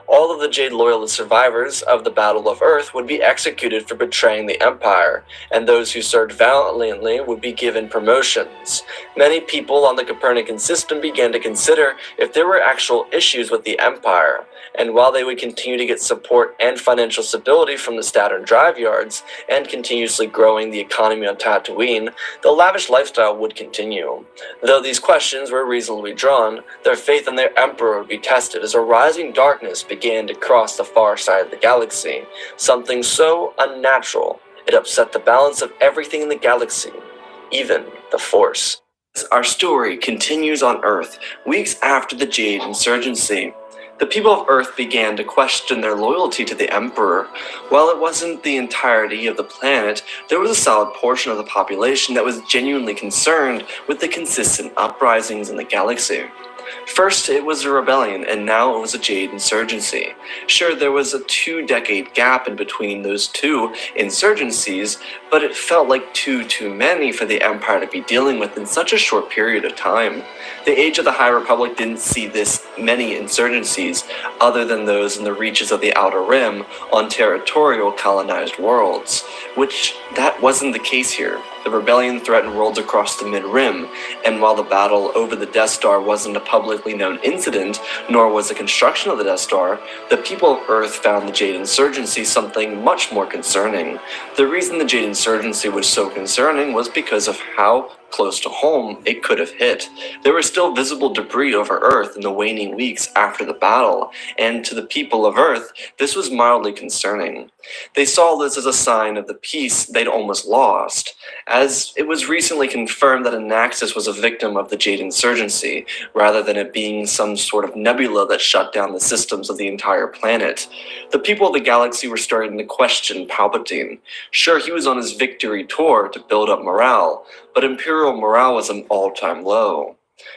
All of the Jade Loyalist survivors of the Battle of Earth would be executed for betraying the Empire, and those who served valiantly would be given promotions. Many people on the Copernican system began to consider if there were actual issues with the Empire, and while they would continue to get support and financial stability from the Saturn drive yards, and continuously growing the economy on Tatooine, the lavish lifestyle would continue. Though these questions were reasonably drawn, their faith in their Emperor would be tested as a rising darkness began to cross the far side of the galaxy, something so unnatural it upset the balance of everything in the galaxy, even the Force. Our story continues on Earth, weeks after the Jade Insurgency. The people of Earth began to question their loyalty to the Emperor. While it wasn't the entirety of the planet, there was a solid portion of the population that was genuinely concerned with the consistent uprisings in the galaxy. First, it was a rebellion, and now it was a Jade Insurgency. Sure, there was a 2-decade gap in between those two insurgencies, but it felt like too many for the Empire to be dealing with in such a short period of time. The age of the High Republic didn't see this many insurgencies, other than those in the reaches of the Outer Rim on territorial colonized worlds, which that wasn't the case here. The rebellion threatened worlds across the Mid-Rim, and while the battle over the Death Star wasn't a publicly known incident, nor was the construction of the Death Star, the people of Earth found the Jade Insurgency something much more concerning. The reason the Jade Insurgency was so concerning was because of how close to home it could have hit. There was still visible debris over Earth in the waning weeks after the battle, and to the people of Earth, this was mildly concerning. They saw this as a sign of the peace they'd almost lost, as it was recently confirmed that Anaxis was a victim of the Jade Insurgency, rather than it being some sort of nebula that shut down the systems of the entire planet. The people of the galaxy were starting to question Palpatine. Sure, he was on his victory tour to build up morale, but Imperial morale was an all-time low.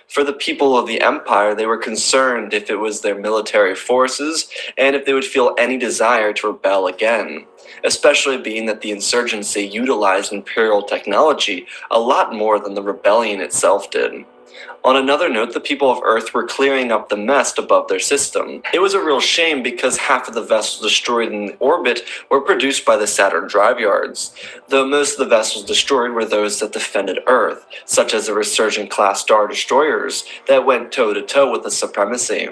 For the people of the Empire, they were concerned if it was their military forces and if they would feel any desire to rebel again, especially being that the insurgency utilized Imperial technology a lot more than the rebellion itself did. On another note, the people of Earth were clearing up the mess above their system. It was a real shame because half of the vessels destroyed in orbit were produced by the Saturn drive yards, though most of the vessels destroyed were those that defended Earth, such as the Resurgent-class Star Destroyers that went toe-to-toe with the Supremacy.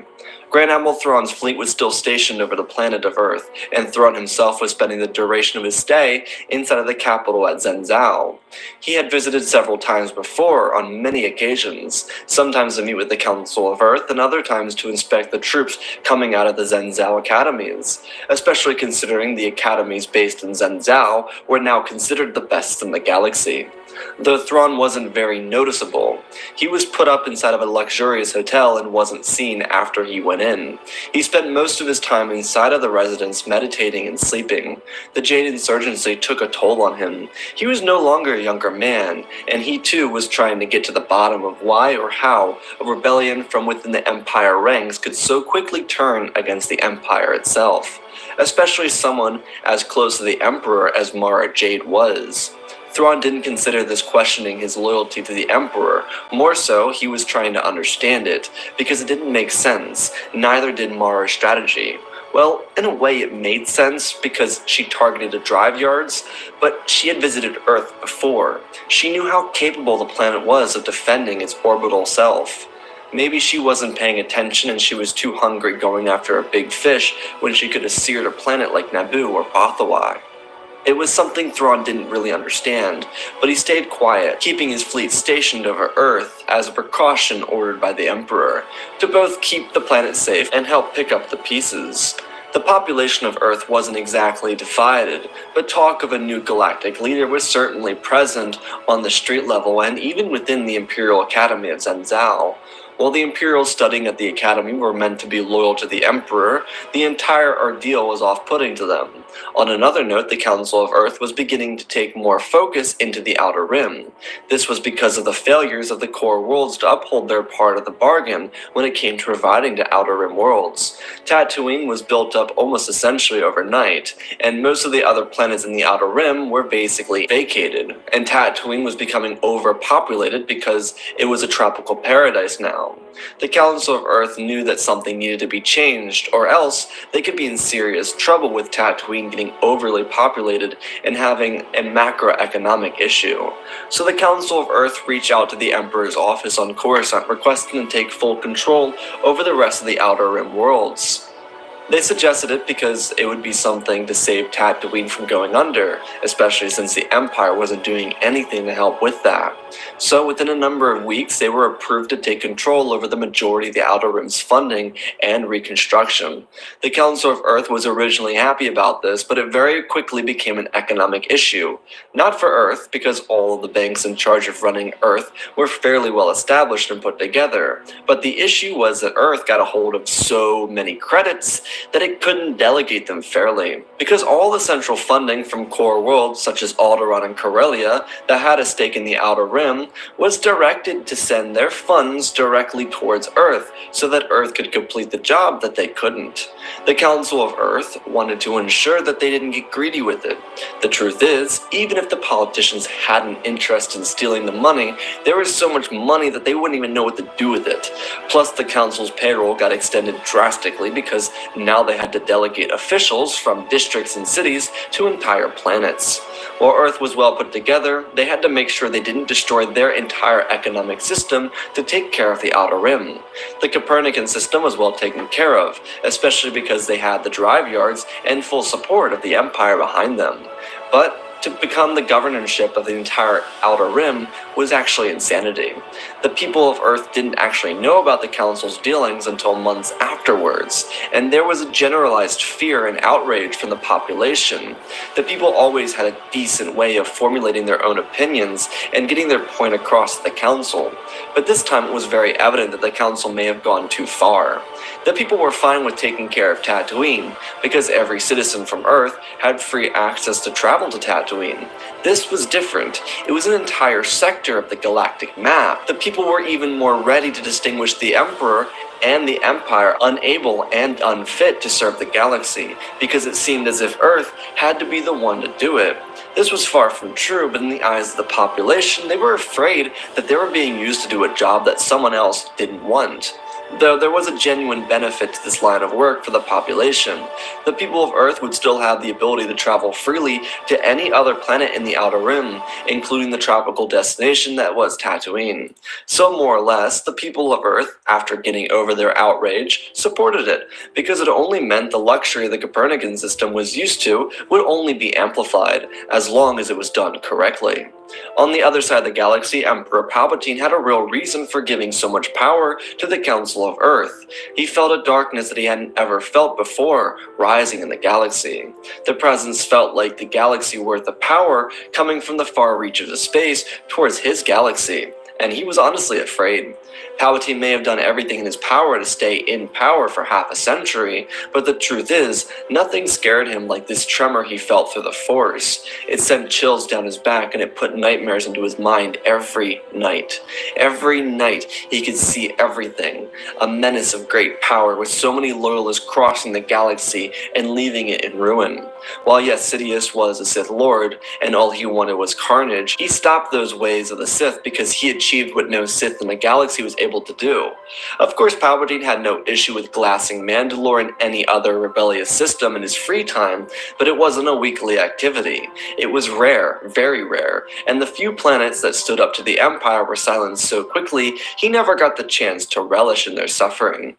Grand Admiral Thrawn's fleet was still stationed over the planet of Earth, and Thrawn himself was spending the duration of his stay inside of the capital at Zhenzhou. He had visited several times before, on many occasions, sometimes to meet with the Council of Earth, and other times to inspect the troops coming out of the Zhenzhou academies, especially considering the academies based in Zhenzhou were now considered the best in the galaxy. Though Thrawn wasn't very noticeable, he was put up inside of a luxurious hotel and wasn't seen after he went in. He spent most of his time inside of the residence meditating and sleeping. The Jade Insurgency took a toll on him. He was no longer a younger man, and he too was trying to get to the bottom of why or never how a rebellion from within the Empire ranks could so quickly turn against the Empire itself, especially someone as close to the Emperor as Mara Jade was. Thrawn didn't consider this questioning his loyalty to the Emperor, more so he was trying to understand it, because it didn't make sense, neither did Mara's strategy. Well, in a way it made sense because she targeted the drive yards, but she had visited Earth before. She knew how capable the planet was of defending its orbital self. Maybe she wasn't paying attention and she was too hungry going after a big fish when she could have seared a planet like Naboo or Bothawai. It was something Thrawn didn't really understand, but he stayed quiet, keeping his fleet stationed over Earth as a precaution ordered by the Emperor, to both keep the planet safe and help pick up the pieces. The population of Earth wasn't exactly divided, but talk of a new galactic leader was certainly present on the street level and even within the Imperial Academy of Zenzal. While the Imperials studying at the Academy were meant to be loyal to the Emperor, the entire ordeal was off-putting to them. On another note, the Council of Earth was beginning to take more focus into the Outer Rim. This was because of the failures of the core worlds to uphold their part of the bargain when it came to providing to Outer Rim worlds. Tatooine was built up almost essentially overnight, and most of the other planets in the Outer Rim were basically vacated, and Tatooine was becoming overpopulated because it was a tropical paradise now. The Council of Earth knew that something needed to be changed, or else they could be in serious trouble with Tatooine getting overly populated and having a macroeconomic issue. So the Council of Earth reached out to the Emperor's office on Coruscant requesting to take full control over the rest of the Outer Rim worlds. They suggested it because it would be something to save Tatooine from going under, especially since the Empire wasn't doing anything to help with that. So within a number of weeks, they were approved to take control over the majority of the Outer Rim's funding and reconstruction. The Council of Earth was originally happy about this, but it very quickly became an economic issue. Not for Earth, because all of the banks in charge of running Earth were fairly well established and put together, but the issue was that Earth got a hold of so many credits that it couldn't delegate them fairly. Because all the central funding from core worlds such as Alderaan and Corellia that had a stake in the Outer Rim was directed to send their funds directly towards Earth so that Earth could complete the job that they couldn't. The Council of Earth wanted to ensure that they didn't get greedy with it. The truth is, even if the politicians had an interest in stealing the money, there was so much money that they wouldn't even know what to do with it. Plus the Council's payroll got extended drastically because now they had to delegate officials from districts and cities to entire planets. While Earth was well put together, they had to make sure they didn't destroy their entire economic system to take care of the Outer Rim. The Copernican system was well taken care of, especially because they had the drive yards and full support of the Empire behind them. But to become the governorship of the entire Outer Rim was actually insanity. The people of Earth didn't actually know about the Council's dealings until months afterwards, and there was a generalized fear and outrage from the population. The people always had a decent way of formulating their own opinions and getting their point across to the Council, but this time it was very evident that the Council may have gone too far. The people were fine with taking care of Tatooine, because every citizen from Earth had free access to travel to Tatooine. This was different. It was an entire sector of the galactic map. The people were even more ready to distinguish the Emperor and the Empire unable and unfit to serve the galaxy, because it seemed as if Earth had to be the one to do it. This was far from true, but in the eyes of the population, they were afraid that they were being used to do a job that someone else didn't want. Though there was a genuine benefit to this line of work for the population, the people of Earth would still have the ability to travel freely to any other planet in the Outer Rim, including the tropical destination that was Tatooine. So more or less, the people of Earth, after getting over their outrage, supported it, because it only meant the luxury the Copernican system was used to would only be amplified, as long as it was done correctly. On the other side of the galaxy, Emperor Palpatine had a real reason for giving so much power to the Council of Earth. He felt a darkness that he hadn't ever felt before, rising in the galaxy. The presence felt like the galaxy worth of power coming from the far reaches of space towards his galaxy. and he was honestly afraid. Palpatine may have done everything in his power to stay in power for half a century, but the truth is, nothing scared him like this tremor he felt through the Force. It sent chills down his back and it put nightmares into his mind every night. Every night he could see everything, a menace of great power with so many loyalists crossing the galaxy and leaving it in ruin. While yes, Sidious was a Sith Lord, and all he wanted was carnage, he stopped those ways of the Sith because he achieved what no Sith in the galaxy was able to do. Of course, Palpatine had no issue with glassing Mandalore and any other rebellious system in his free time, but it wasn't a weekly activity. It was rare, very rare, and the few planets that stood up to the Empire were silenced so quickly, he never got the chance to relish in their suffering.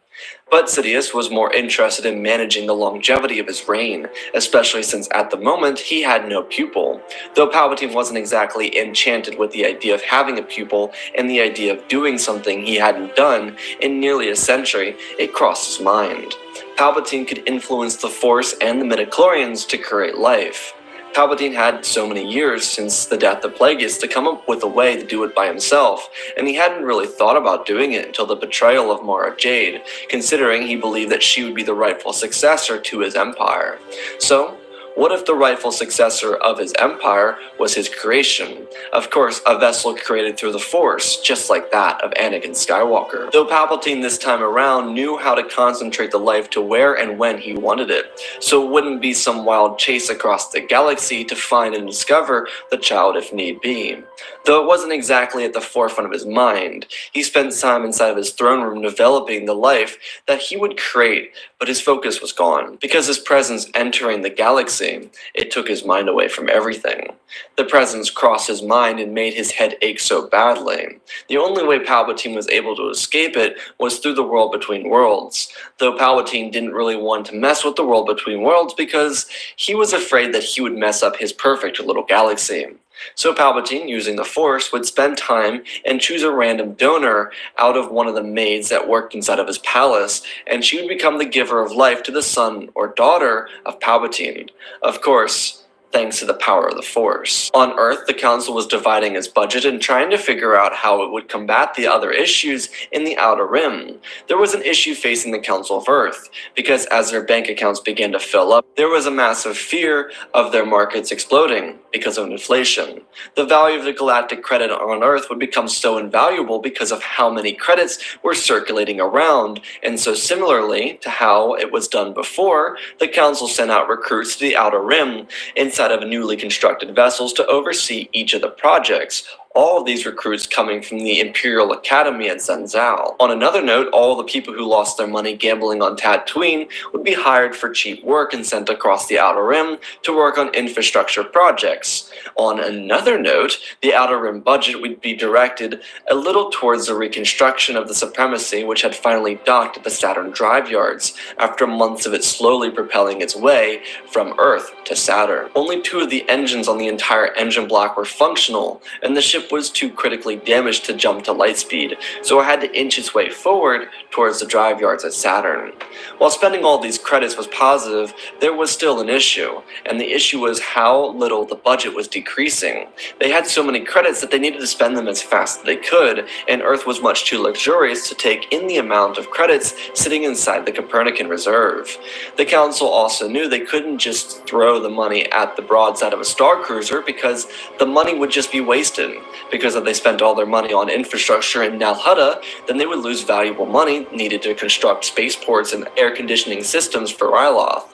But Sidious was more interested in managing the longevity of his reign, especially since at the moment he had no pupil. Though Palpatine wasn't exactly enchanted with the idea of having a pupil and the idea of doing something he hadn't done in nearly a century, it crossed his mind. Palpatine could influence the Force and the midichlorians to create life. Palpatine had so many years since the death of Plagueis to come up with a way to do it by himself, and he hadn't really thought about doing it until the betrayal of Mara Jade, considering he believed that she would be the rightful successor to his empire. So, what if the rightful successor of his empire was his creation? Of course, a vessel created through the Force, just like that of Anakin Skywalker. Though Palpatine this time around knew how to concentrate the life to where and when he wanted it, so it wouldn't be some wild chase across the galaxy to find and discover the child if need be. Though it wasn't exactly at the forefront of his mind, he spent time inside of his throne room developing the life that he would create, but his focus was gone. Because his presence entering the galaxy, it took his mind away from everything. The presence crossed his mind and made his head ache so badly. The only way Palpatine was able to escape it was through the world between worlds, though Palpatine didn't really want to mess with the world between worlds because he was afraid that he would mess up his perfect little galaxy. So Palpatine, using the Force, would spend time and choose a random donor out of one of the maids that worked inside of his palace, and she would become the giver of life to the son or daughter of Palpatine. Of course, thanks to the power of the Force. On Earth, the Council was dividing its budget and trying to figure out how it would combat the other issues in the Outer Rim. There was an issue facing the Council of Earth, because as their bank accounts began to fill up, there was a massive fear of their markets exploding because of inflation. The value of the galactic credit on Earth would become so invaluable because of how many credits were circulating around, and so similarly to how it was done before, the Council sent out recruits to the Outer Rim inside of newly constructed vessels to oversee each of the projects, all of these recruits coming from the Imperial Academy at Zenzal. On another note, all the people who lost their money gambling on Tatooine would be hired for cheap work and sent across the Outer Rim to work on infrastructure projects. On another note, the Outer Rim budget would be directed a little towards the reconstruction of the Supremacy, which had finally docked at the Saturn drive yards after months of it slowly propelling its way from Earth to Saturn. Only 2 of the engines on the entire engine block were functional, and the ship was too critically damaged to jump to light speed, so it had to inch its way forward towards the drive yards at Saturn. While spending all these credits was positive, there was still an issue, and the issue was how little the budget was decreasing. They had so many credits that they needed to spend them as fast as they could, and Earth was much too luxurious to take in the amount of credits sitting inside the Copernican Reserve. The Council also knew they couldn't just throw the money at the broadside of a star cruiser because the money would just be wasted. Because if they spent all their money on infrastructure in Nal Hutta, then they would lose valuable money needed to construct spaceports and air conditioning systems for Ryloth.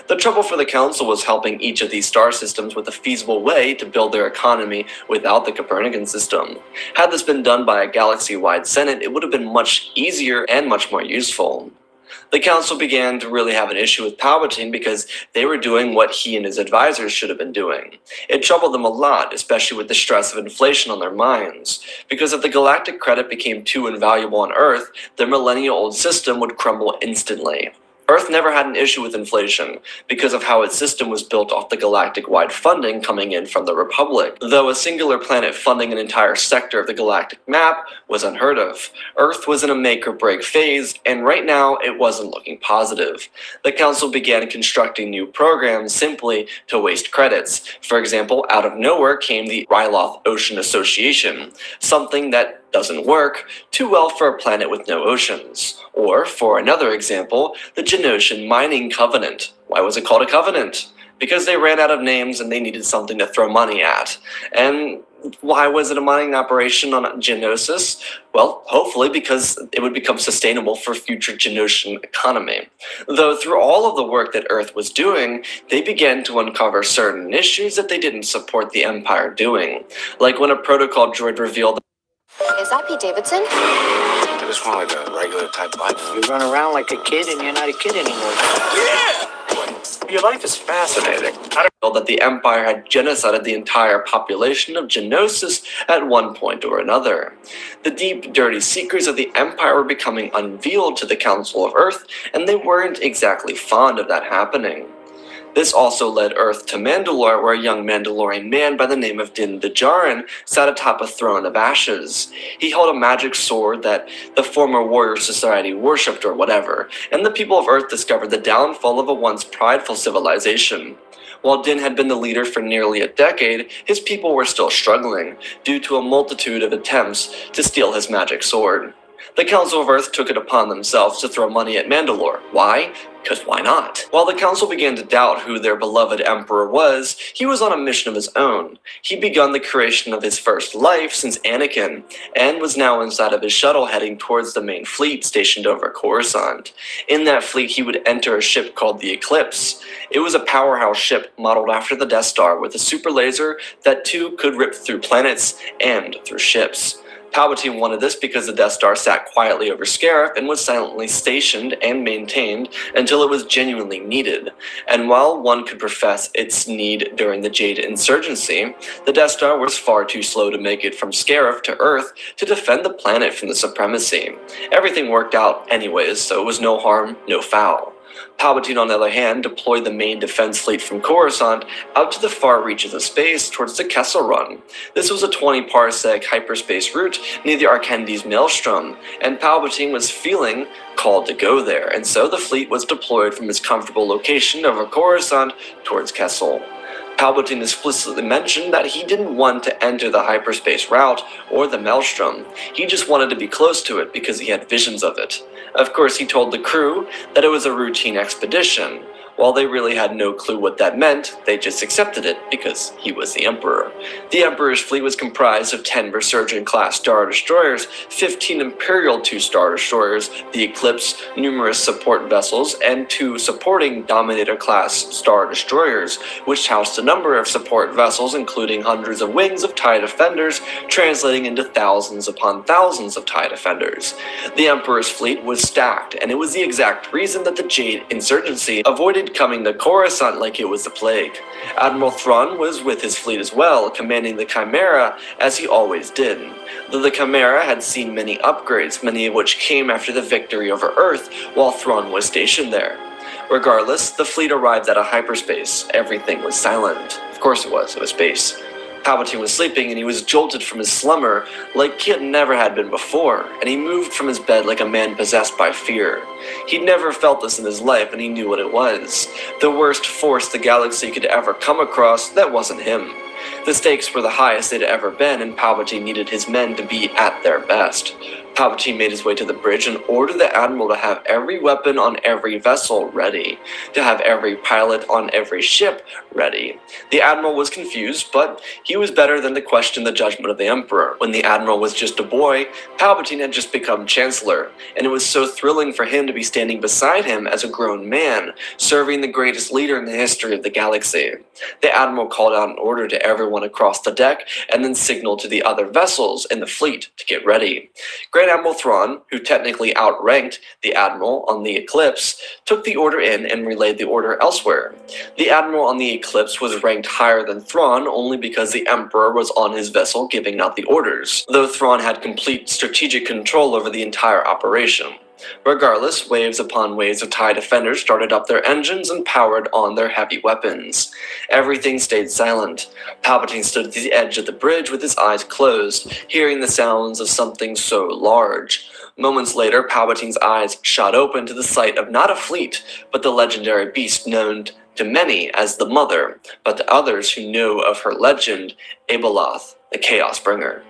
The trouble for the Council was helping each of these star systems with a feasible way to build their economy without the Copernican system. Had this been done by a galaxy-wide Senate, it would have been much easier and much more useful. The Council began to really have an issue with Palpatine because they were doing what he and his advisors should have been doing. It troubled them a lot, especially with the stress of inflation on their minds, because if the galactic credit became too invaluable on Earth, their millennia-old system would crumble instantly. Earth never had an issue with inflation because of how its system was built off the galactic-wide funding coming in from the Republic. Though a singular planet funding an entire sector of the galactic map was unheard of, Earth was in a make-or-break phase, and right now it wasn't looking positive. The Council began constructing new programs simply to waste credits. For example, out of nowhere came the Ryloth Ocean Association, something that doesn't work too well for a planet with no oceans. Or, for another example, the Genosian Mining Covenant. Why was it called a covenant? Because they ran out of names and they needed something to throw money at. And why was it a mining operation on Genosis? Well, hopefully because it would become sustainable for future Genosian economy. Though through all of the work that Earth was doing, they began to uncover certain issues that they didn't support the Empire doing. Like when a protocol droid revealed.
Is that Pete Davidson?
I just want like a regular type life.
You run around like a kid and you're not a kid anymore.
Yeah! Your life is fascinating.
That the Empire had genocided the entire population of Genosis at one point or another. The deep, dirty secrets of the Empire were becoming unveiled to the Council of Earth, and they weren't exactly fond of that happening. This also led Earth to Mandalore, where a young Mandalorian man by the name of Din Djarin sat atop a throne of ashes. He held a magic sword that the former Warrior Society worshipped or whatever, and the people of Earth discovered the downfall of a once prideful civilization. While Din had been the leader for nearly a decade, his people were still struggling, due to a multitude of attempts to steal his magic sword. The Council of Earth took it upon themselves to throw money at Mandalore. Why? Because why not? While the Council began to doubt who their beloved Emperor was, he was on a mission of his own. He'd begun the creation of his first life since Anakin, and was now inside of his shuttle heading towards the main fleet stationed over Coruscant. In that fleet, he would enter a ship called the Eclipse. It was a powerhouse ship modeled after the Death Star with a super laser that too could rip through planets and through ships. Palpatine wanted this because the Death Star sat quietly over Scarif and was silently stationed and maintained until it was genuinely needed. And while one could profess its need during the Jade Insurgency, the Death Star was far too slow to make it from Scarif to Earth to defend the planet from the Supremacy. Everything worked out anyways, so it was no harm, no foul. Palpatine, on the other hand, deployed the main defense fleet from Coruscant out to the far reaches of space towards the Kessel Run. This was a 20-parsec hyperspace route near the Arkandi's Maelstrom, and Palpatine was feeling called to go there, and so the fleet was deployed from its comfortable location over Coruscant towards Kessel. Palpatine explicitly mentioned that he didn't want to enter the hyperspace route or the Maelstrom. He just wanted to be close to it because he had visions of it. Of course, he told the crew that it was a routine expedition. While they really had no clue what that meant, they just accepted it because he was the Emperor. The Emperor's fleet was comprised of 10 Resurgent-class Star Destroyers, 15 Imperial 2-star Destroyers, the Eclipse, numerous support vessels, and 2 supporting Dominator-class Star Destroyers, which housed a number of support vessels including hundreds of wings of TIE Defenders, translating into thousands upon thousands of TIE Defenders. The Emperor's fleet was stacked, and it was the exact reason that the Jade Insurgency avoided coming to Coruscant like it was the plague. Admiral Thrawn was with his fleet as well, commanding the Chimera as he always did. Though the Chimera had seen many upgrades, many of which came after the victory over Earth while Thrawn was stationed there. Regardless, the fleet arrived at a hyperspace. Everything was silent. Of course it was space. Palpatine was sleeping, and he was jolted from his slumber like he had never had been before, and he moved from his bed like a man possessed by fear. He'd never felt this in his life, and he knew what it was. The worst force the galaxy could ever come across that wasn't him. The stakes were the highest they'd ever been, and Palpatine needed his men to be at their best. Palpatine made his way to the bridge and ordered the Admiral to have every weapon on every vessel ready, to have every pilot on every ship ready. The Admiral was confused, but he was better than to question the judgment of the Emperor. When the Admiral was just a boy, Palpatine had just become Chancellor, and it was so thrilling for him to be standing beside him as a grown man, serving the greatest leader in the history of the galaxy. The Admiral called out an order to everyone across the deck, and then signaled to the other vessels in the fleet to get ready. Grand Admiral Thrawn, who technically outranked the Admiral on the Eclipse, took the order in and relayed the order elsewhere. The Admiral on the Eclipse was ranked higher than Thrawn only because the Emperor was on his vessel giving out the orders, though Thrawn had complete strategic control over the entire operation. Regardless, waves upon waves of TIE defenders started up their engines and powered on their heavy weapons. Everything stayed silent. Palpatine stood at the edge of the bridge with his eyes closed, hearing the sounds of something so large. Moments later, Palpatine's eyes shot open to the sight of not a fleet, but the legendary beast known to many as the Mother, but to others who know of her legend, Abeloth, the Chaos Bringer.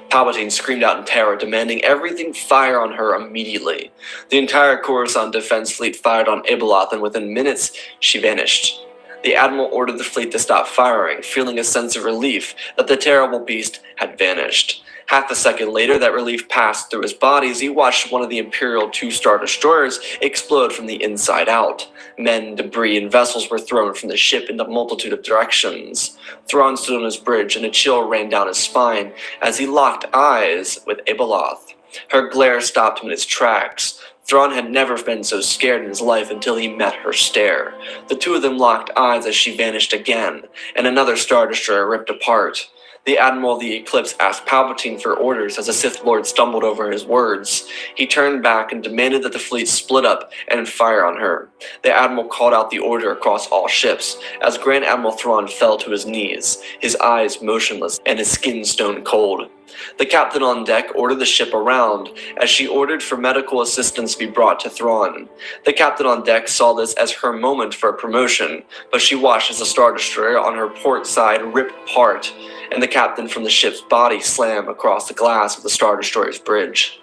Palpatine screamed out in terror, demanding everything fire on her immediately. The entire Coruscant defense fleet fired on Abeloth, and within minutes, she vanished. The Admiral ordered the fleet to stop firing, feeling a sense of relief that the terrible beast had vanished. Half a second later, that relief passed through his body as he watched one of the Imperial two-star destroyers explode from the inside out. Men, debris, and vessels were thrown from the ship in a multitude of directions. Thrawn stood on his bridge, and a chill ran down his spine as he locked eyes with Abeloth. Her glare stopped him in his tracks. Thrawn had never been so scared in his life until he met her stare. The two of them locked eyes as she vanished again, and another Star Destroyer ripped apart. The Admiral of the Eclipse asked Palpatine for orders as the Sith Lord stumbled over his words. He turned back and demanded that the fleet split up and fire on her. The Admiral called out the order across all ships, as Grand Admiral Thrawn fell to his knees, his eyes motionless and his skin stone cold. The captain on deck ordered the ship around, as she ordered for medical assistance to be brought to Thrawn. The captain on deck saw this as her moment for a promotion, but she watched as the Star Destroyer on her port side ripped apart, and the captain from the ship's body slammed across the glass of the Star Destroyer's bridge.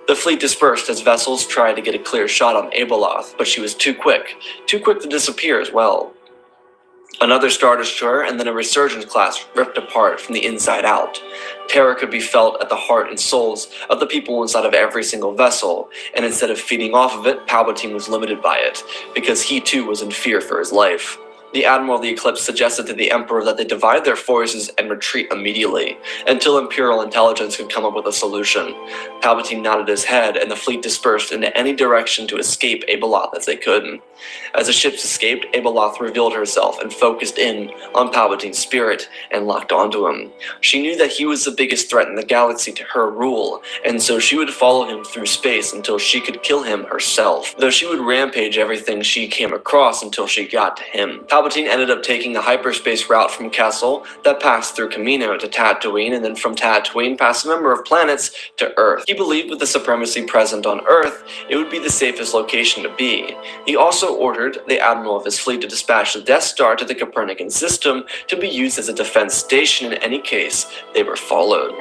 The fleet dispersed as vessels tried to get a clear shot on Abeloth, but she was too quick to disappear as well. Another Star Destroyer and then a Resurgence class ripped apart from the inside out. Terror could be felt at the heart and souls of the people inside of every single vessel, and instead of feeding off of it, Palpatine was limited by it, because he too was in fear for his life. The Admiral of the Eclipse suggested to the Emperor that they divide their forces and retreat immediately, until Imperial intelligence could come up with a solution. Palpatine nodded his head, and the fleet dispersed into any direction to escape Abeloth as they could. As the ships escaped, Abeloth revealed herself and focused in on Palpatine's spirit and locked onto him. She knew that he was the biggest threat in the galaxy to her rule, and so she would follow him through space until she could kill him herself, though she would rampage everything she came across until she got to him. Palpatine ended up taking the hyperspace route from Kessel that passed through Kamino to Tatooine, and then from Tatooine past a number of planets to Earth. He believed with the supremacy present on Earth, it would be the safest location to be. He also ordered the Admiral of his fleet to dispatch the Death Star to the Copernican system to be used as a defense station in any case they were followed.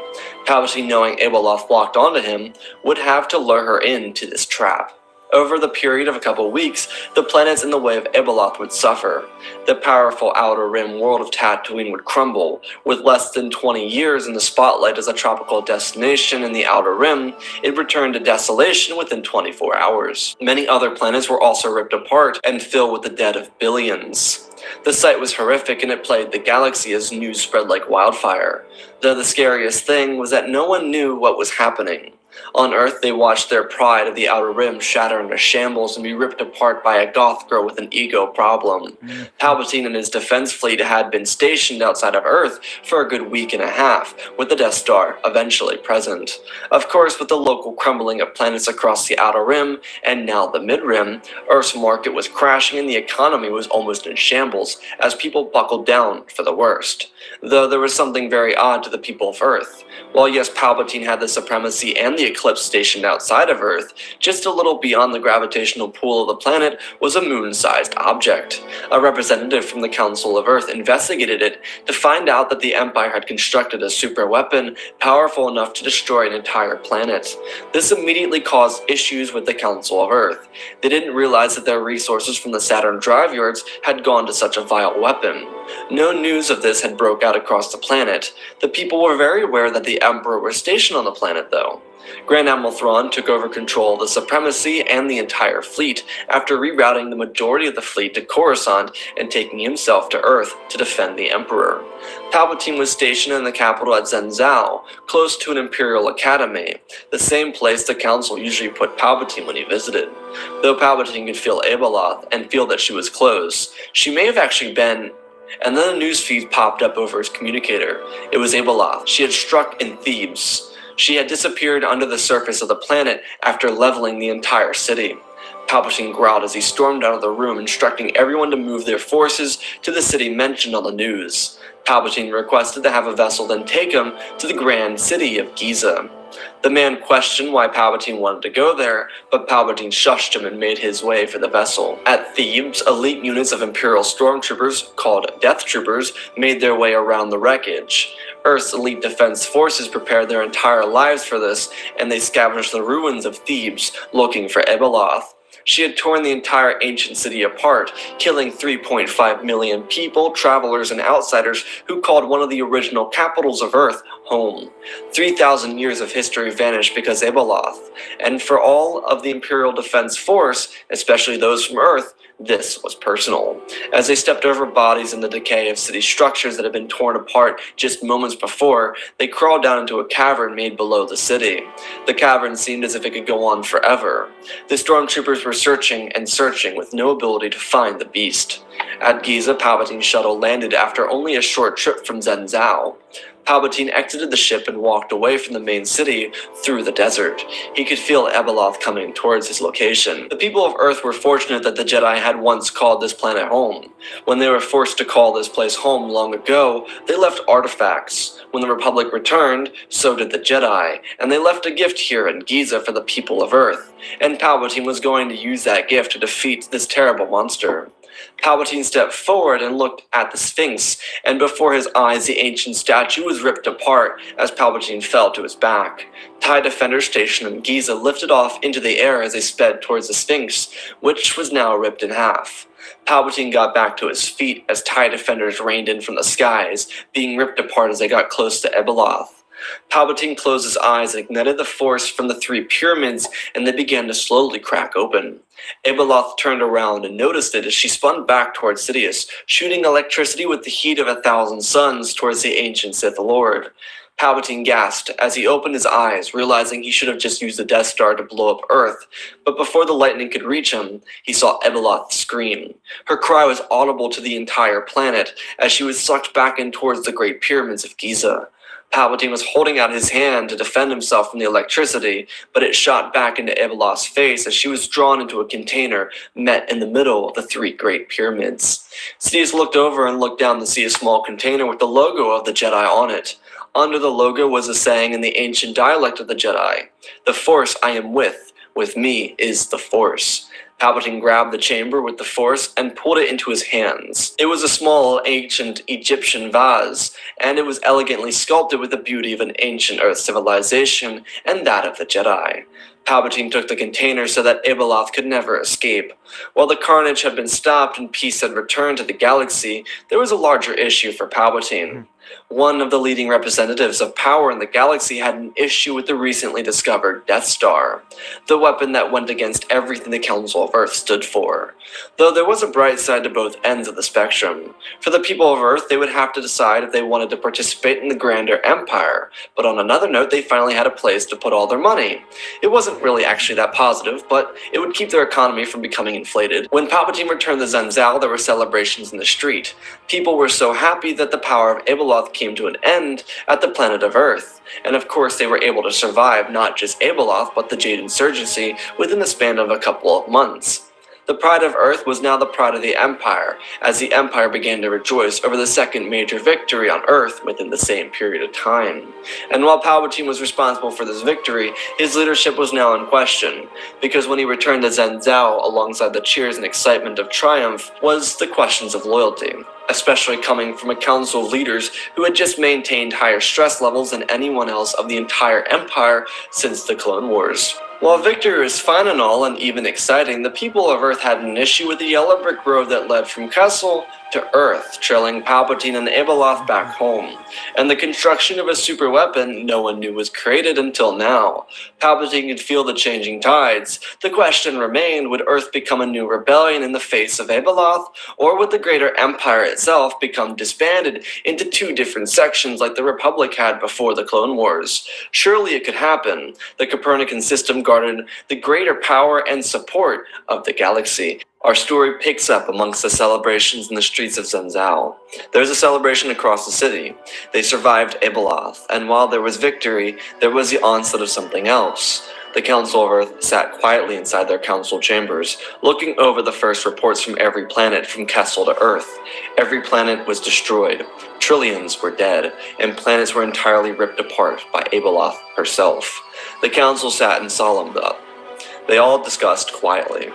Palpatine, knowing Abeloth locked onto him, would have to lure her into this trap. Over the period of a couple weeks, the planets in the way of Abeloth would suffer. The powerful Outer Rim world of Tatooine would crumble. With less than 20 years in the spotlight as a tropical destination in the Outer Rim, it returned to desolation within 24 hours. Many other planets were also ripped apart and filled with the dead of billions. The sight was horrific, and it plagued the galaxy as news spread like wildfire. Though the scariest thing was that no one knew what was happening. On Earth, they watched their pride of the Outer Rim shatter into shambles and be ripped apart by a goth girl with an ego problem. Palpatine and his defense fleet had been stationed outside of Earth for a good week and a half, with the Death Star eventually present. Of course, with the local crumbling of planets across the Outer Rim, and now the Mid-Rim, Earth's market was crashing and the economy was almost in shambles, as people buckled down for the worst. Though there was something very odd to the people of Earth. While yes, Palpatine had the supremacy and the Eclipse stationed outside of Earth, just a little beyond the gravitational pull of the planet was a moon-sized object. A representative from the Council of Earth investigated it to find out that the Empire had constructed a super weapon powerful enough to destroy an entire planet. This immediately caused issues with the Council of Earth. They didn't realize that their resources from the Saturn drive yards had gone to such a vile weapon. No news of this had broke out across the planet. The people were very aware that the Emperor was stationed on the planet, though. Grand Admiral Thrawn took over control of the Supremacy and the entire fleet after rerouting the majority of the fleet to Coruscant and taking himself to Earth to defend the Emperor. Palpatine was stationed in the capital at Zhenzhou, close to an Imperial Academy, the same place the Council usually put Palpatine when he visited. Though Palpatine could feel Abeloth and feel that she was close, she may have actually been. And then a newsfeed popped up over his communicator. It was Abeloth. She had struck in Thebes. She had disappeared under the surface of the planet after leveling the entire city. Palpatine growled as he stormed out of the room, instructing everyone to move their forces to the city mentioned on the news. Palpatine requested to have a vessel then take him to the grand city of Giza. The man questioned why Palpatine wanted to go there, but Palpatine shushed him and made his way for the vessel. At Thebes, elite units of Imperial stormtroopers, called Death Troopers, made their way around the wreckage. Earth's elite defense forces prepared their entire lives for this, and they scavenged the ruins of Thebes, looking for Abeloth. She had torn the entire ancient city apart, killing 3.5 million people, travelers, and outsiders who called one of the original capitals of Earth home. 3,000 years of history vanished because Abeloth, and for all of the Imperial Defense Force, especially those from Earth, this was personal. As they stepped over bodies in the decay of city structures that had been torn apart just moments before, they crawled down into a cavern made below the city. The cavern seemed as if it could go on forever. The stormtroopers were searching and searching with no ability to find the beast. At Giza, Palpatine's shuttle landed after only a short trip from Zhenzhou. Palpatine exited the ship and walked away from the main city through the desert. He could feel Abeloth coming towards his location. The people of Earth were fortunate that the Jedi had once called this planet home. When they were forced to call this place home long ago, they left artifacts. When the Republic returned, so did the Jedi, and they left a gift here in Giza for the people of Earth. And Palpatine was going to use that gift to defeat this terrible monster. Palpatine stepped forward and looked at the Sphinx, and before his eyes the ancient statue was ripped apart as Palpatine fell to his back. TIE defenders stationed in Giza lifted off into the air as they sped towards the Sphinx, which was now ripped in half. Palpatine got back to his feet as TIE defenders rained in from the skies, being ripped apart as they got close to Abeloth. Palpatine closed his eyes and ignited the force from the three pyramids, and they began to slowly crack open. Abeloth turned around and noticed it as she spun back towards Sidious, shooting electricity with the heat of 1,000 suns towards the ancient Sith Lord. Palpatine gasped as he opened his eyes, realizing he should have just used the Death Star to blow up Earth, but before the lightning could reach him, he saw Abeloth scream. Her cry was audible to the entire planet as she was sucked back in towards the Great Pyramids of Giza. Palpatine was holding out his hand to defend himself from the electricity, but it shot back into Abeloth's face as she was drawn into a container met in the middle of the three Great Pyramids. Sidious looked over and looked down to see a small container with the logo of the Jedi on it. Under the logo was a saying in the ancient dialect of the Jedi, "The Force I am with me is the Force." Palpatine grabbed the chamber with the Force and pulled it into his hands. It was a small, ancient Egyptian vase, and it was elegantly sculpted with the beauty of an ancient Earth civilization and that of the Jedi. Palpatine took the container so that Abeloth could never escape. While the carnage had been stopped and peace had returned to the galaxy, there was a larger issue for Palpatine. One of the leading representatives of power in the galaxy had an issue with the recently discovered Death Star, the weapon that went against everything the Council of Earth stood for. Though there was a bright side to both ends of the spectrum. For the people of Earth, they would have to decide if they wanted to participate in the grander empire, but on another note, they finally had a place to put all their money. It wasn't really actually that positive, but it would keep their economy from becoming inflated. When Palpatine returned to Zhenzhou, there were celebrations in the street. People were so happy that the power of Abeloth came to an end at the planet of Earth. And of course they were able to survive not just Abeloth but the Jade Insurgency within the span of a couple of months. The pride of Earth was now the pride of the Empire, as the Empire began to rejoice over the second major victory on Earth within the same period of time. And while Palpatine was responsible for this victory, his leadership was now in question, because when he returned to Zhenzhou alongside the cheers and excitement of triumph was the questions of loyalty, especially coming from a council of leaders who had just maintained higher stress levels than anyone else of the entire Empire since the Clone Wars. While victory was fine and all and even exciting, the people of Earth had an issue with the yellow brick road that led from Kessel to Earth, trailing Palpatine and Abeloth back home, and the construction of a super weapon no one knew was created until now. Palpatine could feel the changing tides. The question remained, would Earth become a new rebellion in the face of Abeloth, or would the greater Empire itself become disbanded into two different sections like the Republic had before the Clone Wars? Surely it could happen. The Copernican system guarded the greater power and support of the galaxy. Our story picks up amongst the celebrations in the streets of Zenzao. There's a celebration across the city. They survived Abeloth, and while there was victory, there was the onset of something else. The Council of Earth sat quietly inside their council chambers, looking over the first reports from every planet from Kessel to Earth. Every planet was destroyed, trillions were dead, and planets were entirely ripped apart by Abeloth herself. The council sat in solemn thought. They all discussed quietly.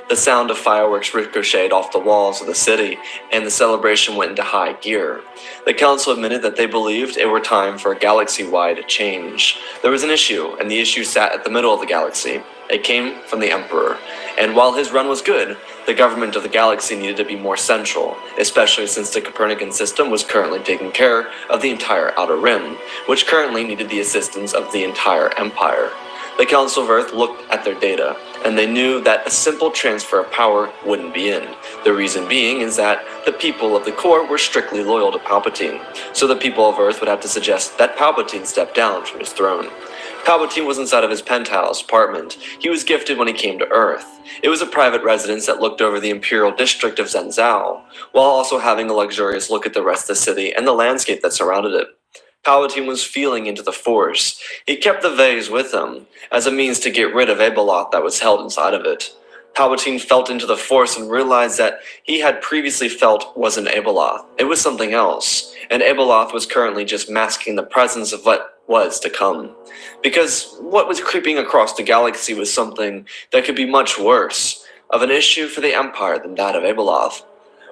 The sound of fireworks ricocheted off the walls of the city, and the celebration went into high gear. The council admitted that they believed it were time for a galaxy-wide change. There was an issue, and the issue sat at the middle of the galaxy. It came from the Emperor, and while his run was good, the government of the galaxy needed to be more central, especially since the Copernican system was currently taking care of the entire Outer Rim, which currently needed the assistance of the entire Empire. The Council of Earth looked at their data, and they knew that a simple transfer of power wouldn't be in. The reason being is that the people of the core were strictly loyal to Palpatine, so the people of Earth would have to suggest that Palpatine step down from his throne. Palpatine was inside of his penthouse apartment he was gifted when he came to Earth. It was a private residence that looked over the Imperial District of Zenzao, while also having a luxurious look at the rest of the city and the landscape that surrounded it. Palpatine was feeling into the Force. He kept the vase with him, as a means to get rid of Abeloth that was held inside of it. Palpatine felt into the Force and realized that he had previously felt wasn't Abeloth. It was something else, and Abeloth was currently just masking the presence of what was to come. Because what was creeping across the galaxy was something that could be much worse, of an issue for the Empire than that of Abeloth.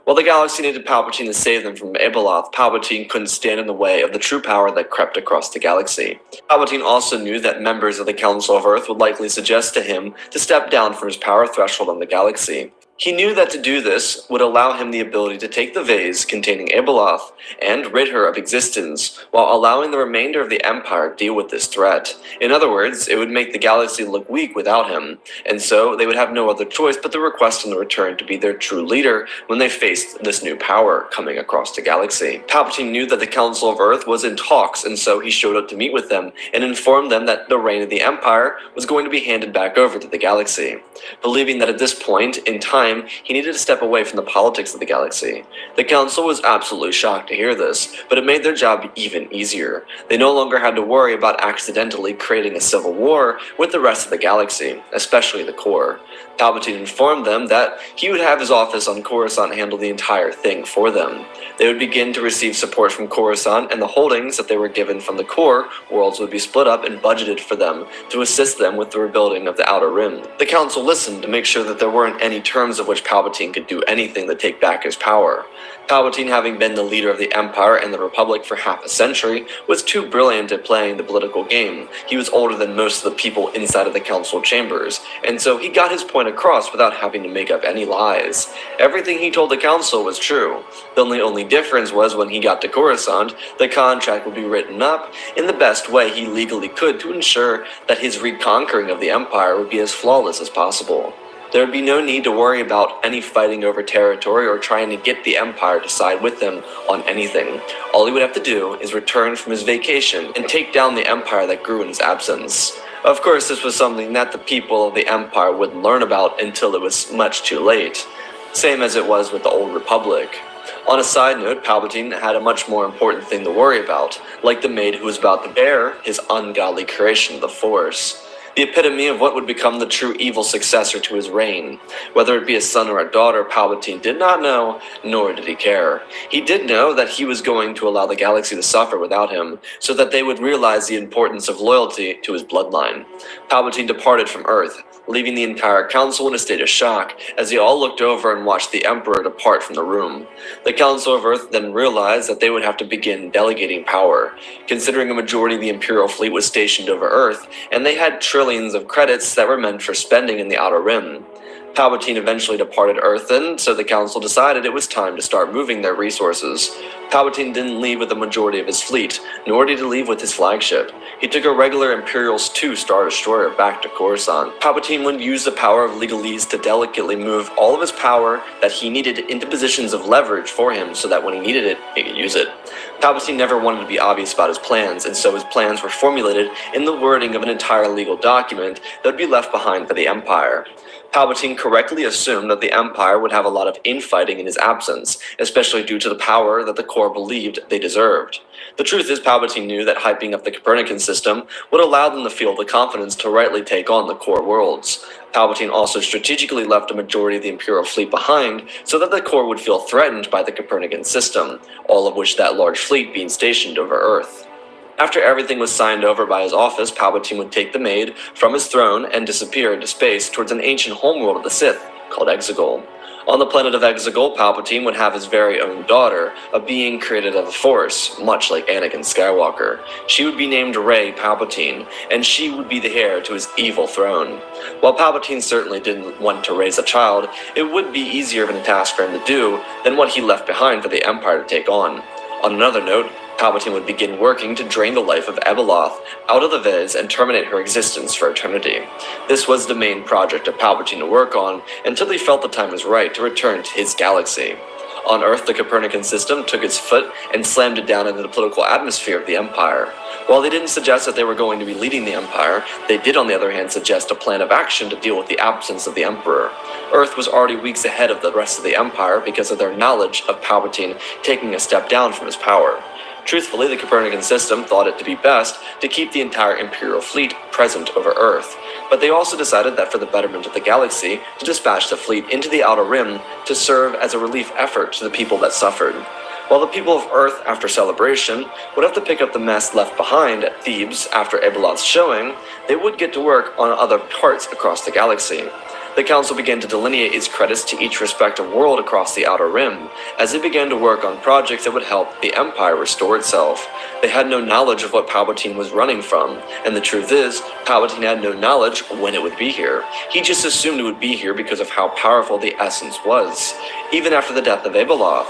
While the galaxy needed Palpatine to save them from Abeloth, Palpatine couldn't stand in the way of the true power that crept across the galaxy. Palpatine also knew that members of the Council of Earth would likely suggest to him to step down from his power threshold on the galaxy. He knew that to do this would allow him the ability to take the vase containing Abeloth and rid her of existence, while allowing the remainder of the Empire to deal with this threat. In other words, it would make the galaxy look weak without him, and so they would have no other choice but to request him to return to be their true leader when they faced this new power coming across the galaxy. Palpatine knew that the Council of Earth was in talks, and so he showed up to meet with them and informed them that the reign of the Empire was going to be handed back over to the galaxy. Believing that at this point in time, he needed to step away from the politics of the galaxy. The Council was absolutely shocked to hear this, but it made their job even easier. They no longer had to worry about accidentally creating a civil war with the rest of the galaxy, especially the core. Palpatine informed them that he would have his office on Coruscant handle the entire thing for them. They would begin to receive support from Coruscant, and the holdings that they were given from the core worlds would be split up and budgeted for them to assist them with the rebuilding of the Outer Rim. The Council listened to make sure that there weren't any terms of which Palpatine could do anything to take back his power. Palpatine, having been the leader of the Empire and the Republic for half a century, was too brilliant at playing the political game. He was older than most of the people inside of the council chambers, and so he got his point across without having to make up any lies. Everything he told the council was true. The only difference was when he got to Coruscant, the contract would be written up in the best way he legally could to ensure that his reconquering of the Empire would be as flawless as possible. There would be no need to worry about any fighting over territory or trying to get the Empire to side with him on anything. All he would have to do is return from his vacation and take down the Empire that grew in his absence. Of course, this was something that the people of the Empire wouldn't learn about until it was much too late. Same as it was with the Old Republic. On a side note, Palpatine had a much more important thing to worry about, like the maid who was about to bear his ungodly creation, the Force. The epitome of what would become the true evil successor to his reign. Whether it be a son or a daughter, Palpatine did not know, nor did he care. He did know that he was going to allow the galaxy to suffer without him, so that they would realize the importance of loyalty to his bloodline. Palpatine departed from Earth, leaving the entire council in a state of shock as they all looked over and watched the Emperor depart from the room. The Council of Earth then realized that they would have to begin delegating power, considering a majority of the Imperial fleet was stationed over Earth, and they had trillions of credits that were meant for spending in the Outer Rim. Palpatine eventually departed Earth, and so the Council decided it was time to start moving their resources. Palpatine didn't leave with the majority of his fleet, nor did he leave with his flagship. He took a regular Imperial II Star Destroyer back to Coruscant. Palpatine would use the power of legalese to delicately move all of his power that he needed into positions of leverage for him so that when he needed it, he could use it. Palpatine never wanted to be obvious about his plans, and so his plans were formulated in the wording of an entire legal document that would be left behind for the Empire. Palpatine correctly assumed that the Empire would have a lot of infighting in his absence, especially due to the power that the core believed they deserved. The truth is, Palpatine knew that hyping up the Copernican system would allow them to feel the confidence to rightly take on the core worlds. Palpatine also strategically left a majority of the Imperial fleet behind so that the core would feel threatened by the Copernican system, all of which that large fleet being stationed over Earth. After everything was signed over by his office, Palpatine would take the maid from his throne and disappear into space towards an ancient homeworld of the Sith called Exegol. On the planet of Exegol, Palpatine would have his very own daughter, a being created of the Force, much like Anakin Skywalker. She would be named Rey Palpatine, and she would be the heir to his evil throne. While Palpatine certainly didn't want to raise a child, it would be easier of a task for him to do than what he left behind for the Empire to take on. On another note, Palpatine would begin working to drain the life of Abeloth out of the Viz and terminate her existence for eternity. This was the main project of Palpatine to work on until he felt the time was right to return to his galaxy. On Earth, the Copernican system took its foot and slammed it down into the political atmosphere of the Empire. While they didn't suggest that they were going to be leading the Empire, they did on the other hand suggest a plan of action to deal with the absence of the Emperor. Earth was already weeks ahead of the rest of the Empire because of their knowledge of Palpatine taking a step down from his power. Truthfully, the Copernican system thought it to be best to keep the entire Imperial fleet present over Earth, but they also decided that for the betterment of the galaxy, to dispatch the fleet into the Outer Rim to serve as a relief effort to the people that suffered. While the people of Earth, after celebration, would have to pick up the mess left behind at Thebes after Abeloth's showing, they would get to work on other parts across the galaxy. The Council began to delineate its credits to each respective world across the Outer Rim, as they began to work on projects that would help the Empire restore itself. They had no knowledge of what Palpatine was running from, and the truth is, Palpatine had no knowledge when it would be here. He just assumed it would be here because of how powerful the Essence was, even after the death of Abeloth.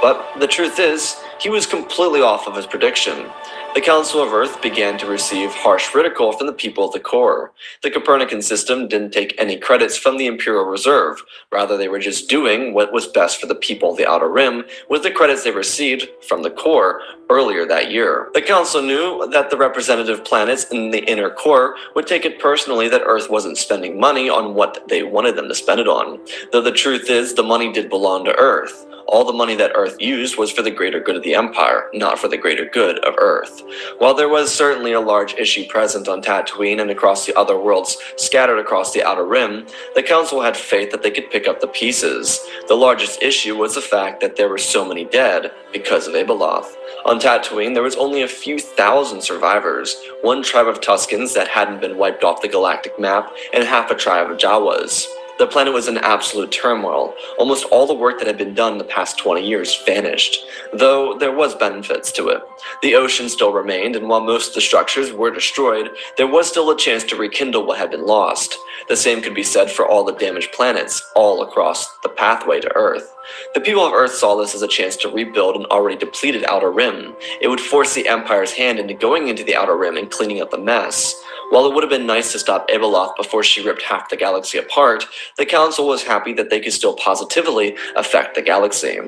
But the truth is, he was completely off of his prediction. The Council of Earth began to receive harsh ridicule from the people of the core. The Copernican system didn't take any credits from the Imperial Reserve. Rather, they were just doing what was best for the people of the Outer Rim with the credits they received from the core earlier that year. The Council knew that the representative planets in the inner core would take it personally that Earth wasn't spending money on what they wanted them to spend it on. Though the truth is, the money did belong to Earth. All the money that Earth used was for the greater good of the Empire, not for the greater good of Earth. While there was certainly a large issue present on Tatooine and across the other worlds scattered across the Outer Rim, the Council had faith that they could pick up the pieces. The largest issue was the fact that there were so many dead because of Abeloth. On Tatooine, there was only a few thousand survivors, one tribe of Tuskens that hadn't been wiped off the galactic map, and half a tribe of Jawas. The planet was in absolute turmoil. Almost all the work that had been done in the past 20 years vanished, though there was benefits to it. The ocean still remained, and while most of the structures were destroyed, there was still a chance to rekindle what had been lost. The same could be said for all the damaged planets, all across the pathway to Earth. The people of Earth saw this as a chance to rebuild an already depleted Outer Rim. It would force the Empire's hand into going into the Outer Rim and cleaning up the mess. While it would have been nice to stop Abeloth before she ripped half the galaxy apart, the Council was happy that they could still positively affect the galaxy.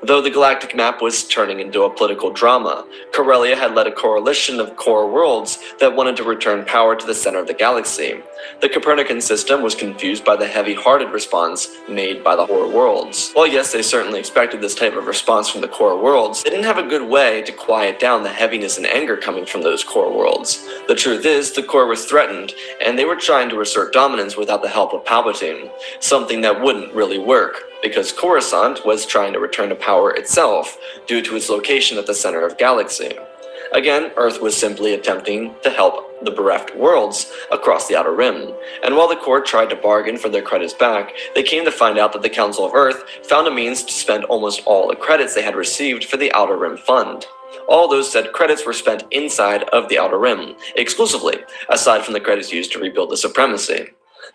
Though the galactic map was turning into a political drama, Corellia had led a coalition of core worlds that wanted to return power to the center of the galaxy. The Copernican system was confused by the heavy-hearted response made by the core worlds. While yes, they certainly expected this type of response from the core worlds, they didn't have a good way to quiet down the heaviness and anger coming from those core worlds. The truth is, the core was threatened, and they were trying to assert dominance without the help of Palpatine, something that wouldn't really work, because Coruscant was trying to return to power itself due to its location at the center of galaxy. Again, Earth was simply attempting to help the bereft worlds across the Outer Rim, and while the Court tried to bargain for their credits back, they came to find out that the Council of Earth found a means to spend almost all the credits they had received for the Outer Rim Fund. All those said credits were spent inside of the Outer Rim, exclusively, aside from the credits used to rebuild the Supremacy.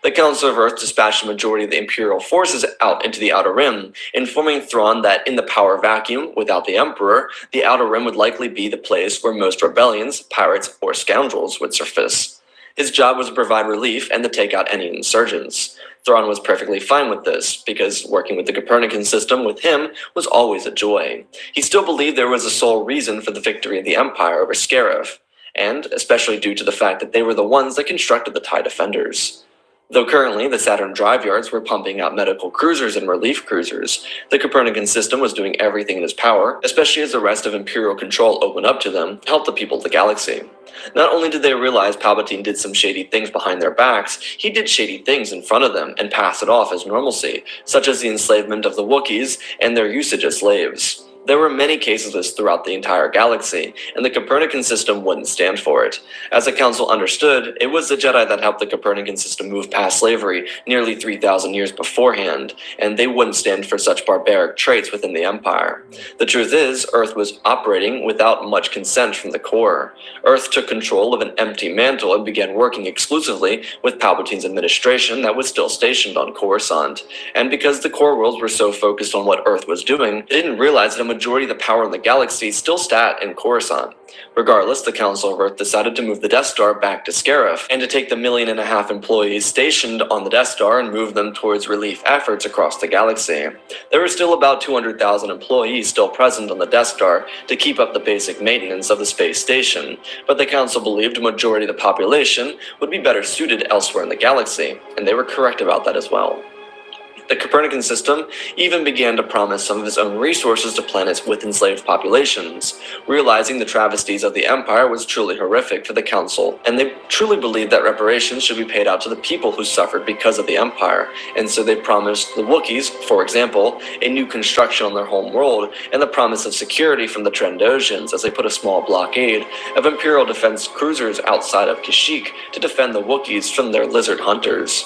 The Council of Earth dispatched the majority of the Imperial forces out into the Outer Rim, informing Thrawn that in the power vacuum, without the Emperor, the Outer Rim would likely be the place where most rebellions, pirates, or scoundrels would surface. His job was to provide relief and to take out any insurgents. Thrawn was perfectly fine with this, because working with the Copernican system with him was always a joy. He still believed there was a sole reason for the victory of the Empire over Scarif, and especially due to the fact that they were the ones that constructed the TIE Defenders. Though currently the Saturn drive yards were pumping out medical cruisers and relief cruisers, the Copernican system was doing everything in its power, especially as the rest of Imperial control opened up to them, to help the people of the galaxy. Not only did they realize Palpatine did some shady things behind their backs, he did shady things in front of them and passed it off as normalcy, such as the enslavement of the Wookiees and their usage as slaves. There were many cases of this throughout the entire galaxy, and the Copernican system wouldn't stand for it. As the Council understood, it was the Jedi that helped the Copernican system move past slavery nearly 3,000 years beforehand, and they wouldn't stand for such barbaric traits within the Empire. The truth is, Earth was operating without much consent from the core. Earth took control of an empty mantle and began working exclusively with Palpatine's administration that was still stationed on Coruscant. And because the core worlds were so focused on what Earth was doing, they didn't realize that a majority of the power in the galaxy still sat in Coruscant. Regardless, the Council of Earth decided to move the Death Star back to Scarif, and to take the 1.5 million employees stationed on the Death Star and move them towards relief efforts across the galaxy. There were still about 200,000 employees still present on the Death Star to keep up the basic maintenance of the space station, but the Council believed a majority of the population would be better suited elsewhere in the galaxy, and they were correct about that as well. The Copernican system even began to promise some of its own resources to planets with enslaved populations, realizing the travesties of the Empire was truly horrific for the Council, and they truly believed that reparations should be paid out to the people who suffered because of the Empire, and so they promised the Wookiees, for example, a new construction on their home world, and the promise of security from the Trandoshians as they put a small blockade of Imperial defense cruisers outside of Kashyyyk to defend the Wookiees from their lizard hunters.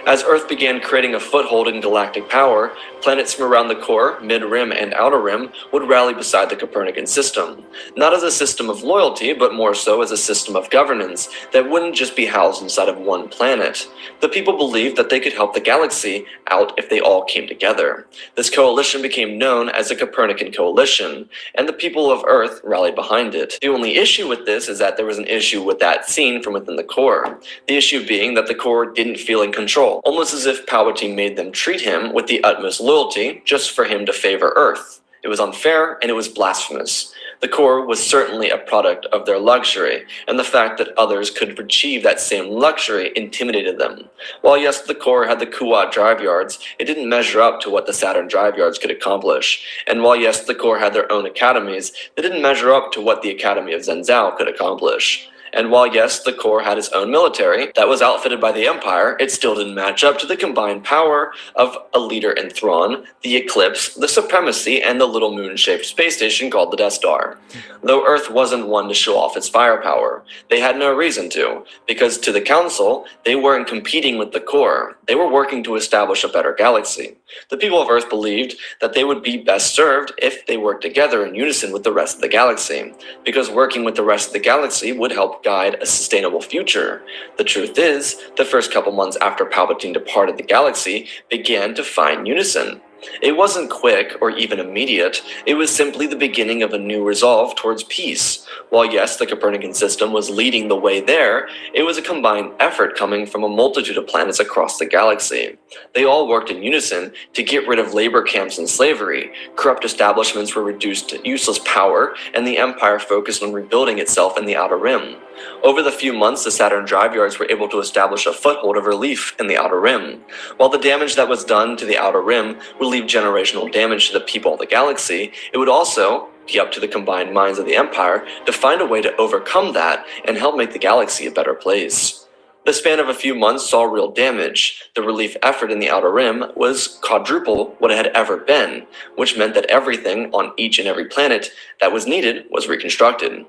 As Earth began creating a foothold in galactic power, planets from around the core, mid-rim, and outer rim would rally beside the Copernican system, not as a system of loyalty, but more so as a system of governance that wouldn't just be housed inside of one planet. The people believed that they could help the galaxy out if they all came together. This coalition became known as the Copernican Coalition, and the people of Earth rallied behind it. The only issue with this is that there was an issue with that seen from within the core. The issue being that the core didn't feel in control, almost as if Palpatine made them treat him with the utmost loyalty just for him to favor Earth. It was unfair and it was blasphemous. The core was certainly a product of their luxury, and the fact that others could achieve that same luxury intimidated them. While yes, the core had the Kuat drive yards, it didn't measure up to what the Saturn drive yards could accomplish. And while yes, the core had their own academies, they didn't measure up to what the Academy of Zenzao could accomplish. And while yes, the core had its own military that was outfitted by the Empire, it still didn't match up to the combined power of a leader in Thrawn, the Eclipse, the Supremacy, and the little moon-shaped space station called the Death Star. Though Earth wasn't one to show off its firepower, they had no reason to, because to the Council, they weren't competing with the core, they were working to establish a better galaxy. The people of Earth believed that they would be best served if they worked together in unison with the rest of the galaxy, because working with the rest of the galaxy would help guide a sustainable future. The truth is, the first couple months after Palpatine departed the galaxy began to find unison. It wasn't quick or even immediate, it was simply the beginning of a new resolve towards peace. While yes, the Copernican system was leading the way there, it was a combined effort coming from a multitude of planets across the galaxy. They all worked in unison to get rid of labor camps and slavery, corrupt establishments were reduced to useless power, and the Empire focused on rebuilding itself in the Outer Rim. Over the few months, the Saturn drive yards were able to establish a foothold of relief in the Outer Rim. While the damage that was done to the Outer Rim would leave generational damage to the people of the galaxy, it would also be up to the combined minds of the Empire to find a way to overcome that and help make the galaxy a better place. The span of a few months saw real damage. The relief effort in the Outer Rim was quadruple what it had ever been, which meant that everything on each and every planet that was needed was reconstructed.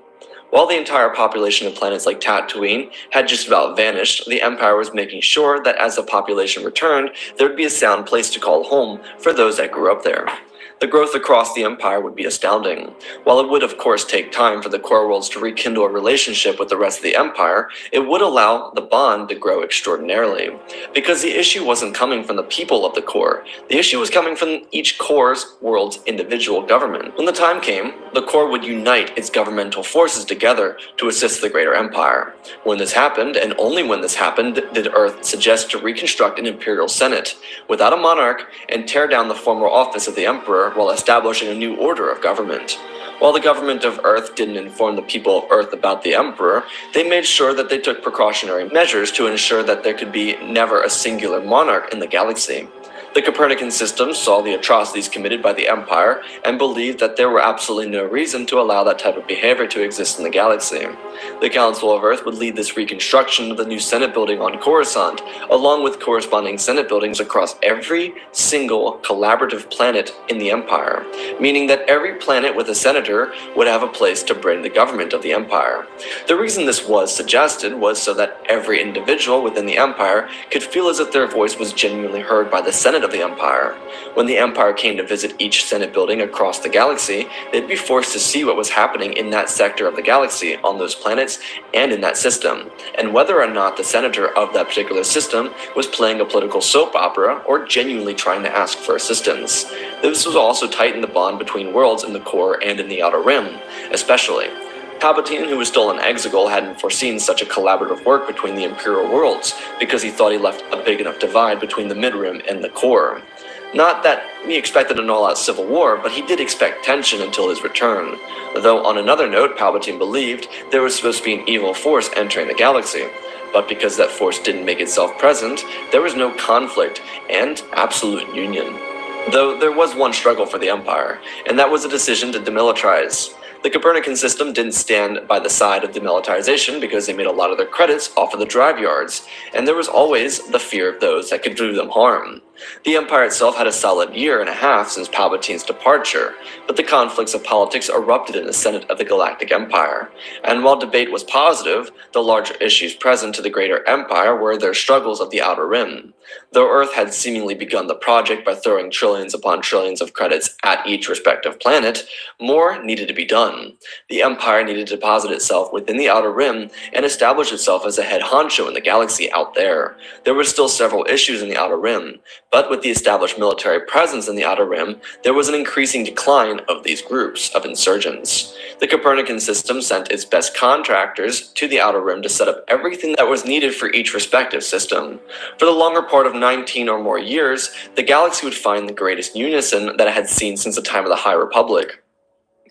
While the entire population of planets like Tatooine had just about vanished, the Empire was making sure that as the population returned, there would be a sound place to call home for those that grew up there. The growth across the Empire would be astounding. While it would of course take time for the core worlds to rekindle a relationship with the rest of the Empire, it would allow the bond to grow extraordinarily. Because the issue wasn't coming from the people of the core, the issue was coming from each core's world's individual government. When the time came, the core would unite its governmental forces together to assist the greater Empire. When this happened, and only when this happened, did Earth suggest to reconstruct an Imperial Senate, without a monarch, and tear down the former office of the Emperor while establishing a new order of government. While the government of Earth didn't inform the people of Earth about the Emperor, they made sure that they took precautionary measures to ensure that there could be never a singular monarch in the galaxy. The Copernican system saw the atrocities committed by the Empire and believed that there were absolutely no reason to allow that type of behavior to exist in the galaxy. The Council of Earth would lead this reconstruction of the new Senate building on Coruscant, along with corresponding Senate buildings across every single collaborative planet in the Empire, meaning that every planet with a senator would have a place to bring the government of the Empire. The reason this was suggested was so that every individual within the Empire could feel as if their voice was genuinely heard by the Senate of the Empire. When the Empire came to visit each Senate building across the galaxy, they'd be forced to see what was happening in that sector of the galaxy, on those planets, and in that system, and whether or not the senator of that particular system was playing a political soap opera or genuinely trying to ask for assistance. This was also tighten the bond between worlds in the core and in the Outer Rim, especially. Palpatine, who was still an Exegol, hadn't foreseen such a collaborative work between the Imperial worlds, because he thought he left a big enough divide between the Midrim and the core. Not that he expected an all-out civil war, but he did expect tension until his return. Though on another note, Palpatine believed there was supposed to be an evil force entering the galaxy. But because that force didn't make itself present, there was no conflict and absolute union. Though there was one struggle for the Empire, and that was a decision to demilitarize. The Copernican system didn't stand by the side of demilitarization because they made a lot of their credits off of the drive yards, and there was always the fear of those that could do them harm. The Empire itself had a solid year and a half since Palpatine's departure, but the conflicts of politics erupted in the Senate of the Galactic Empire. And while debate was positive, the larger issues present to the greater Empire were their struggles of the Outer Rim. Though Earth had seemingly begun the project by throwing trillions upon trillions of credits at each respective planet, more needed to be done. The Empire needed to deposit itself within the Outer Rim and establish itself as a head honcho in the galaxy out there. There were still several issues in the Outer Rim, but with the established military presence in the Outer Rim, there was an increasing decline of these groups of insurgents. The Copernican system sent its best contractors to the Outer Rim to set up everything that was needed for each respective system. For the longer part of 19 or more years, the galaxy would find the greatest unison that it had seen since the time of the High Republic.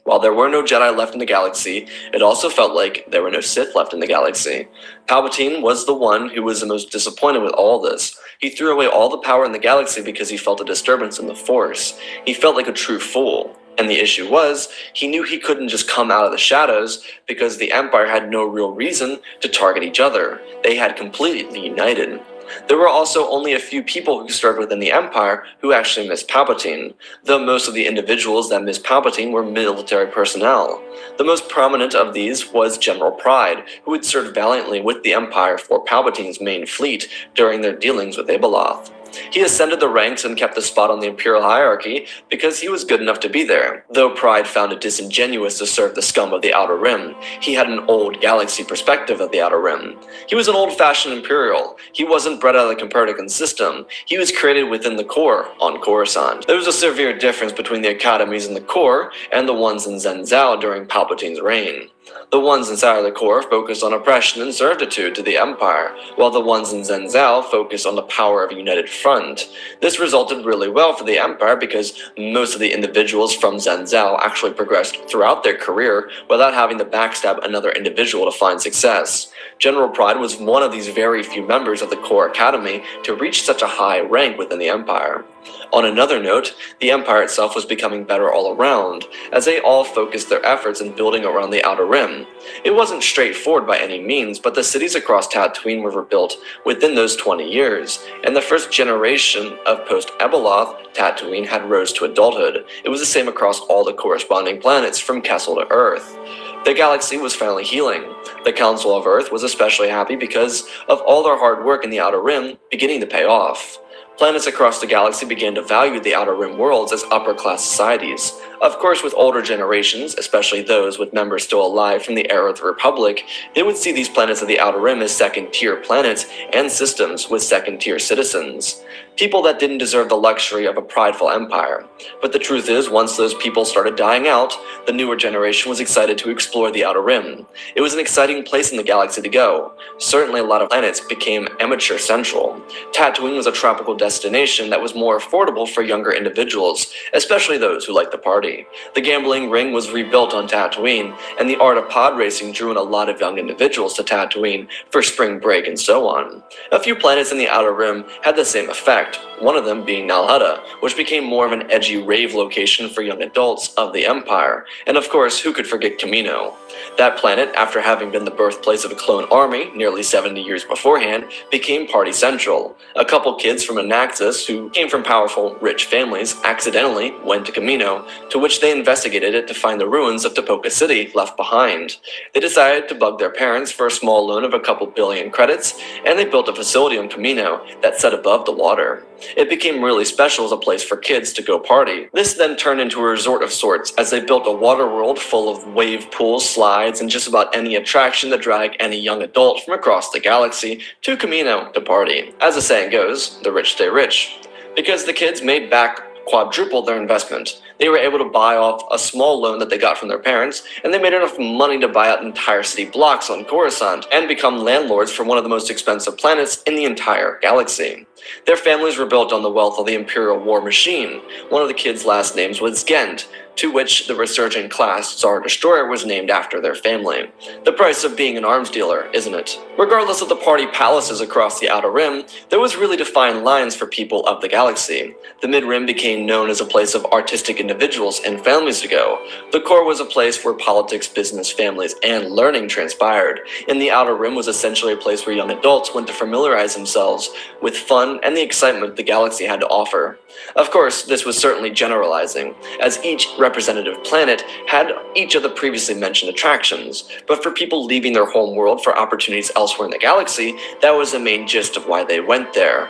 While there were no Jedi left in the galaxy, it also felt like there were no Sith left in the galaxy. Palpatine was the one who was the most disappointed with all this. He threw away all the power in the galaxy because he felt a disturbance in the Force. He felt like a true fool. And the issue was, he knew he couldn't just come out of the shadows because the Empire had no real reason to target each other. They had completely united. There were also only a few people who served within the Empire who actually missed Palpatine, though most of the individuals that missed Palpatine were military personnel. The most prominent of these was General Pryde, who had served valiantly with the Empire for Palpatine's main fleet during their dealings with Abeloth. He ascended the ranks and kept a spot on the Imperial hierarchy because he was good enough to be there. Though Pryde found it disingenuous to serve the scum of the Outer Rim, he had an old galaxy perspective of the Outer Rim. He was an old-fashioned Imperial. He wasn't bred out of the Copernican system. He was created within the core on Coruscant. There was a severe difference between the academies in the core and the ones in Zhenzhou during Palpatine's reign. The ones inside the core focused on oppression and servitude to the Empire, while the ones in Zhenzhou focused on the power of a united front. This resulted really well for the Empire because most of the individuals from Zhenzhou actually progressed throughout their career without having to backstab another individual to find success. General Pryde was one of these very few members of the Core Academy to reach such a high rank within the Empire. On another note, the Empire itself was becoming better all around, as they all focused their efforts in building around the Outer Rim. It wasn't straightforward by any means, but the cities across Tatooine were built within those 20 years, and the first generation of post-Abeloth Tatooine had rose to adulthood. It was the same across all the corresponding planets from Kessel to Earth. The galaxy was finally healing. The Council of Earth was especially happy because of all their hard work in the Outer Rim beginning to pay off. Planets across the galaxy began to value the Outer Rim worlds as upper-class societies. Of course, with older generations, especially those with members still alive from the era of the Republic, they would see these planets of the Outer Rim as second-tier planets and systems with second-tier citizens. People that didn't deserve the luxury of a prideful empire. But the truth is, once those people started dying out, the newer generation was excited to explore the Outer Rim. It was an exciting place in the galaxy to go. Certainly a lot of planets became amateur central. Tatooine was a tropical destination that was more affordable for younger individuals, especially those who liked the party. The gambling ring was rebuilt on Tatooine, and the art of pod racing drew in a lot of young individuals to Tatooine for spring break and so on. A few planets in the Outer Rim had the same effect, one of them being Nal Hutta, which became more of an edgy rave location for young adults of the Empire, and of course, who could forget Kamino? That planet, after having been the birthplace of a clone army nearly 70 years beforehand, became party central. A couple kids from Anaxis, who came from powerful, rich families, accidentally went to Kamino, to which they investigated it to find the ruins of Tapoka City left behind. They decided to bug their parents for a small loan of a couple billion credits, and they built a facility on Kamino that sat above the water. It became really special as a place for kids to go party. This then turned into a resort of sorts, as they built a water world full of wave pools, slides, and just about any attraction to drag any young adult from across the galaxy to Kamino to party. As the saying goes, the rich stay rich. Because the kids made back quadruple their investment. They were able to buy off a small loan that they got from their parents, and they made enough money to buy out entire city blocks on Coruscant and become landlords for one of the most expensive planets in the entire galaxy. Their families were built on the wealth of the Imperial War Machine. One of the kids' last names was Gent, to which the resurgent class Star Destroyer was named after their family. The price of being an arms dealer, isn't it? Regardless of the party palaces across the Outer Rim, there was really defined lines for people of the galaxy. The Mid-Rim became known as a place of artistic individuals and families to go. The core was a place where politics, business, families, and learning transpired. And the Outer Rim was essentially a place where young adults went to familiarize themselves with fun and the excitement the galaxy had to offer. Of course, this was certainly generalizing, as each representative planet had each of the previously mentioned attractions, but for people leaving their home world for opportunities elsewhere in the galaxy, that was the main gist of why they went there.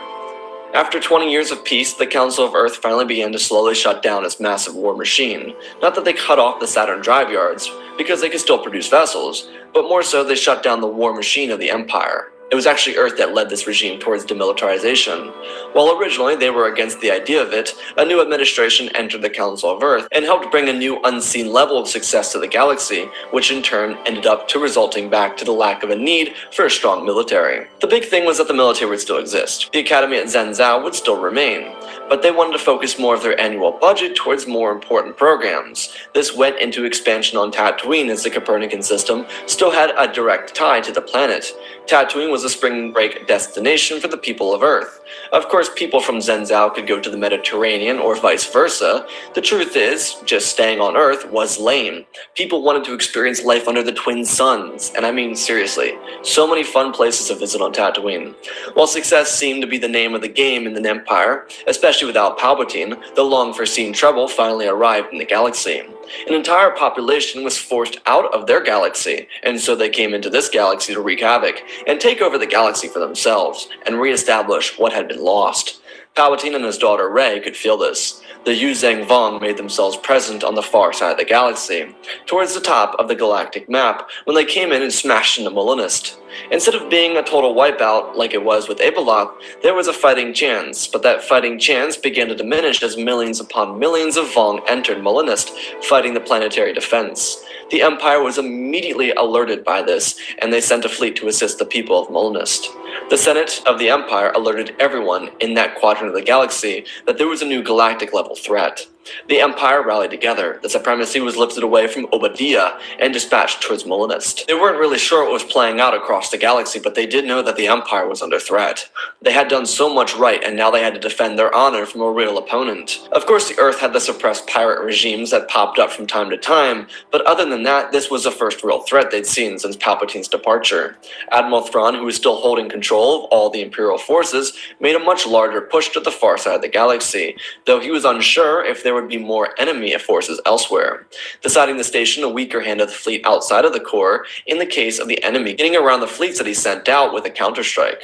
After 20 years of peace, the Council of Earth finally began to slowly shut down its massive war machine. Not that they cut off the Saturn drive yards, because they could still produce vessels, but more so they shut down the war machine of the Empire. It was actually Earth that led this regime towards demilitarization. While originally they were against the idea of it, a new administration entered the Council of Earth and helped bring a new unseen level of success to the galaxy, which in turn ended up to resulting back to the lack of a need for a strong military. The big thing was that the military would still exist. The academy at Zhenzhou would still remain, but they wanted to focus more of their annual budget towards more important programs. This went into expansion on Tatooine, as the Copernican system still had a direct tie to the planet. Tatooine was a spring break destination for the people of Earth. Of course, people from Zhenzhou could go to the Mediterranean or vice versa. The truth is, just staying on Earth was lame. People wanted to experience life under the twin suns, and I mean seriously, so many fun places to visit on Tatooine. While success seemed to be the name of the game in the Empire, especially without Palpatine, the long-foreseen trouble finally arrived in the galaxy. An entire population was forced out of their galaxy, and so they came into this galaxy to wreak havoc and take over the galaxy for themselves and re-establish what had been lost. Palpatine and his daughter Rey could feel this. The Yuzhang Vong made themselves present on the far side of the galaxy, towards the top of the galactic map, when they came in and smashed into Molinist. Instead of being a total wipeout like it was with Abeloth, there was a fighting chance, but that fighting chance began to diminish as millions upon millions of Vong entered Molinist, fighting the planetary defense. The Empire was immediately alerted by this, and they sent a fleet to assist the people of Molinist. The Senate of the Empire alerted everyone in that quadrant of the galaxy that there was a new galactic-level threat. The Empire rallied together, the supremacy was lifted away from Obadiah and dispatched towards Molinist. They weren't really sure what was playing out across the galaxy, but they did know that the Empire was under threat. They had done so much right, and now they had to defend their honor from a real opponent. Of course, the Earth had the suppressed pirate regimes that popped up from time to time, but other than that, this was the first real threat they'd seen since Palpatine's departure. Admiral Thrawn, who was still holding control of all the Imperial forces, made a much larger push to the far side of the galaxy, though he was unsure if there would be more enemy forces elsewhere, deciding to station a weaker hand of the fleet outside of the core in the case of the enemy getting around the fleets that he sent out with a counterstrike.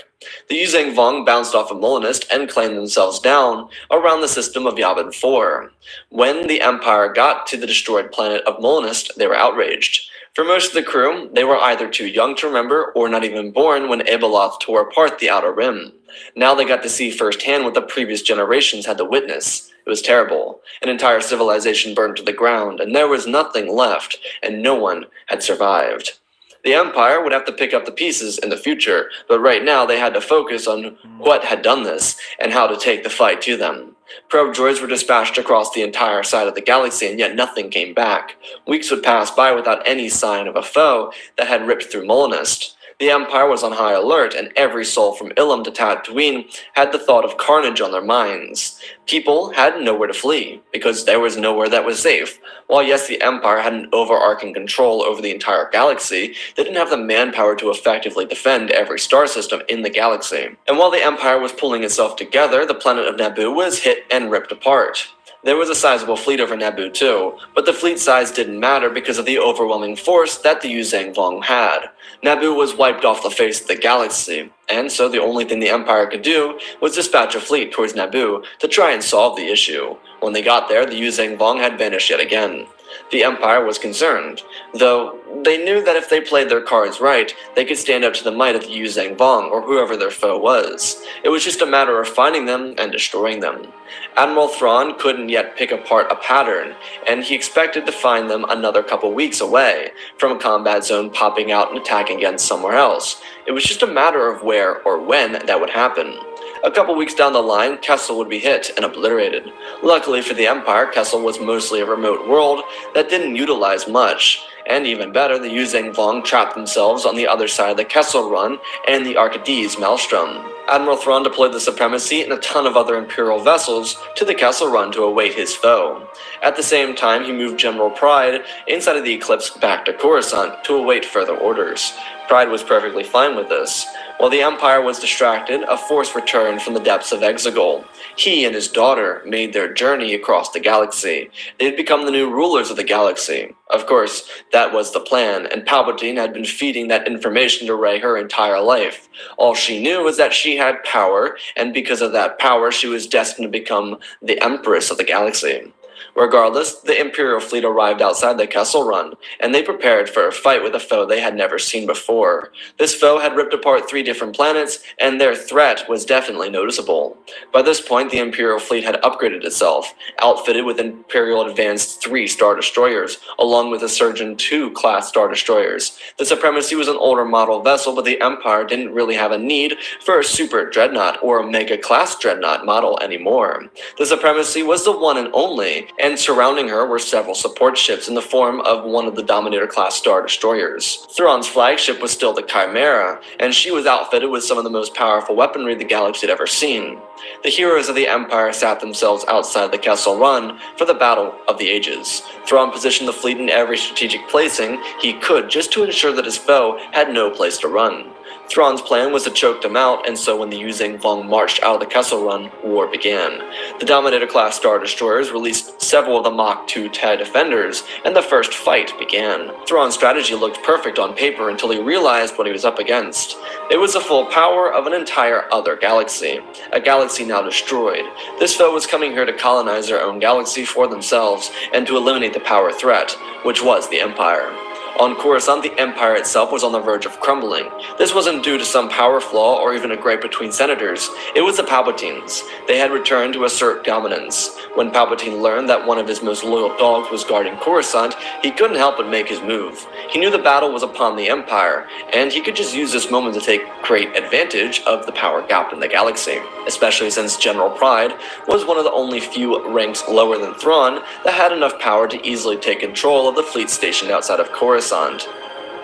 The Yuzhang Vong bounced off of Molinist and claimed themselves down around the system of Yavin 4. When the Empire got to the destroyed planet of Molinist, they were outraged. For most of the crew, they were either too young to remember or not even born when Abeloth tore apart the Outer Rim. Now they got to see firsthand what the previous generations had to witness. It was terrible. An entire civilization burned to the ground, and there was nothing left, and no one had survived. The Empire would have to pick up the pieces in the future, but right now they had to focus on what had done this and how to take the fight to them. Probe droids were dispatched across the entire side of the galaxy, and yet nothing came back. Weeks would pass by without any sign of a foe that had ripped through Molinist. The Empire was on high alert, and every soul from Ilum to Tatooine had the thought of carnage on their minds. People had nowhere to flee, because there was nowhere that was safe. While yes, the Empire had an overarching control over the entire galaxy, they didn't have the manpower to effectively defend every star system in the galaxy. And while the Empire was pulling itself together, the planet of Naboo was hit and ripped apart. There was a sizable fleet over Naboo too, but the fleet size didn't matter because of the overwhelming force that the Yuzang Vong had. Naboo was wiped off the face of the galaxy, and so the only thing the Empire could do was dispatch a fleet towards Naboo to try and solve the issue. When they got there, the Yuzang Vong had vanished yet again. The Empire was concerned, though they knew that if they played their cards right, they could stand up to the might of the Yuzang Vong or whoever their foe was. It was just a matter of finding them and destroying them. Admiral Thrawn couldn't yet pick apart a pattern, and he expected to find them another couple weeks away, from a combat zone popping out and attacking again somewhere else. It was just a matter of where or when that would happen. A couple weeks down the line, Kessel would be hit and obliterated. Luckily for the Empire, Kessel was mostly a remote world that didn't utilize much. And even better, the Yuzang Vong trapped themselves on the other side of the Kessel Run and the Arcades Maelstrom. Admiral Thrawn deployed the Supremacy and a ton of other Imperial vessels to the Kessel Run to await his foe. At the same time, he moved General Pride inside of the Eclipse back to Coruscant to await further orders. Pride was perfectly fine with this. While the Empire was distracted, a force returned from the depths of Exegol. He and his daughter made their journey across the galaxy. They had become the new rulers of the galaxy. Of course, that was the plan, and Palpatine had been feeding that information to Rey her entire life. All she knew was that she had power, and because of that power, she was destined to become the Empress of the galaxy. Regardless, the Imperial fleet arrived outside the Kessel Run, and they prepared for a fight with a foe they had never seen before. This foe had ripped apart 3 different planets, and their threat was definitely noticeable. By this point, the Imperial fleet had upgraded itself, outfitted with Imperial Advanced 3 Star Destroyers, along with the Surgeon 2 class Star Destroyers. The Supremacy was an older model vessel, but the Empire didn't really have a need for a Super Dreadnought or a Mega Class Dreadnought model anymore. The Supremacy was the one and only, and surrounding her were several support ships in the form of one of the Dominator-class Star Destroyers. Thrawn's flagship was still the Chimera, and she was outfitted with some of the most powerful weaponry the galaxy had ever seen. The heroes of the Empire sat themselves outside the Kessel Run for the Battle of the Ages. Thrawn positioned the fleet in every strategic placing he could just to ensure that his foe had no place to run. Thrawn's plan was to choke them out, and so when the Yuzang Vong marched out of the Kessel Run, war began. The Dominator-class Star Destroyers released several of the Mach 2 TIE Defenders, and the first fight began. Thrawn's strategy looked perfect on paper until he realized what he was up against. It was the full power of an entire other galaxy, a galaxy now destroyed. This foe was coming here to colonize their own galaxy for themselves, and to eliminate the power threat, which was the Empire. On Coruscant, the Empire itself was on the verge of crumbling. This wasn't due to some power flaw or even a gripe between senators. It was the Palpatines. They had returned to assert dominance. When Palpatine learned that one of his most loyal dogs was guarding Coruscant, he couldn't help but make his move. He knew the battle was upon the Empire, and he could just use this moment to take great advantage of the power gap in the galaxy, especially since General Pride was one of the only few ranks lower than Thrawn that had enough power to easily take control of the fleet stationed outside of Coruscant.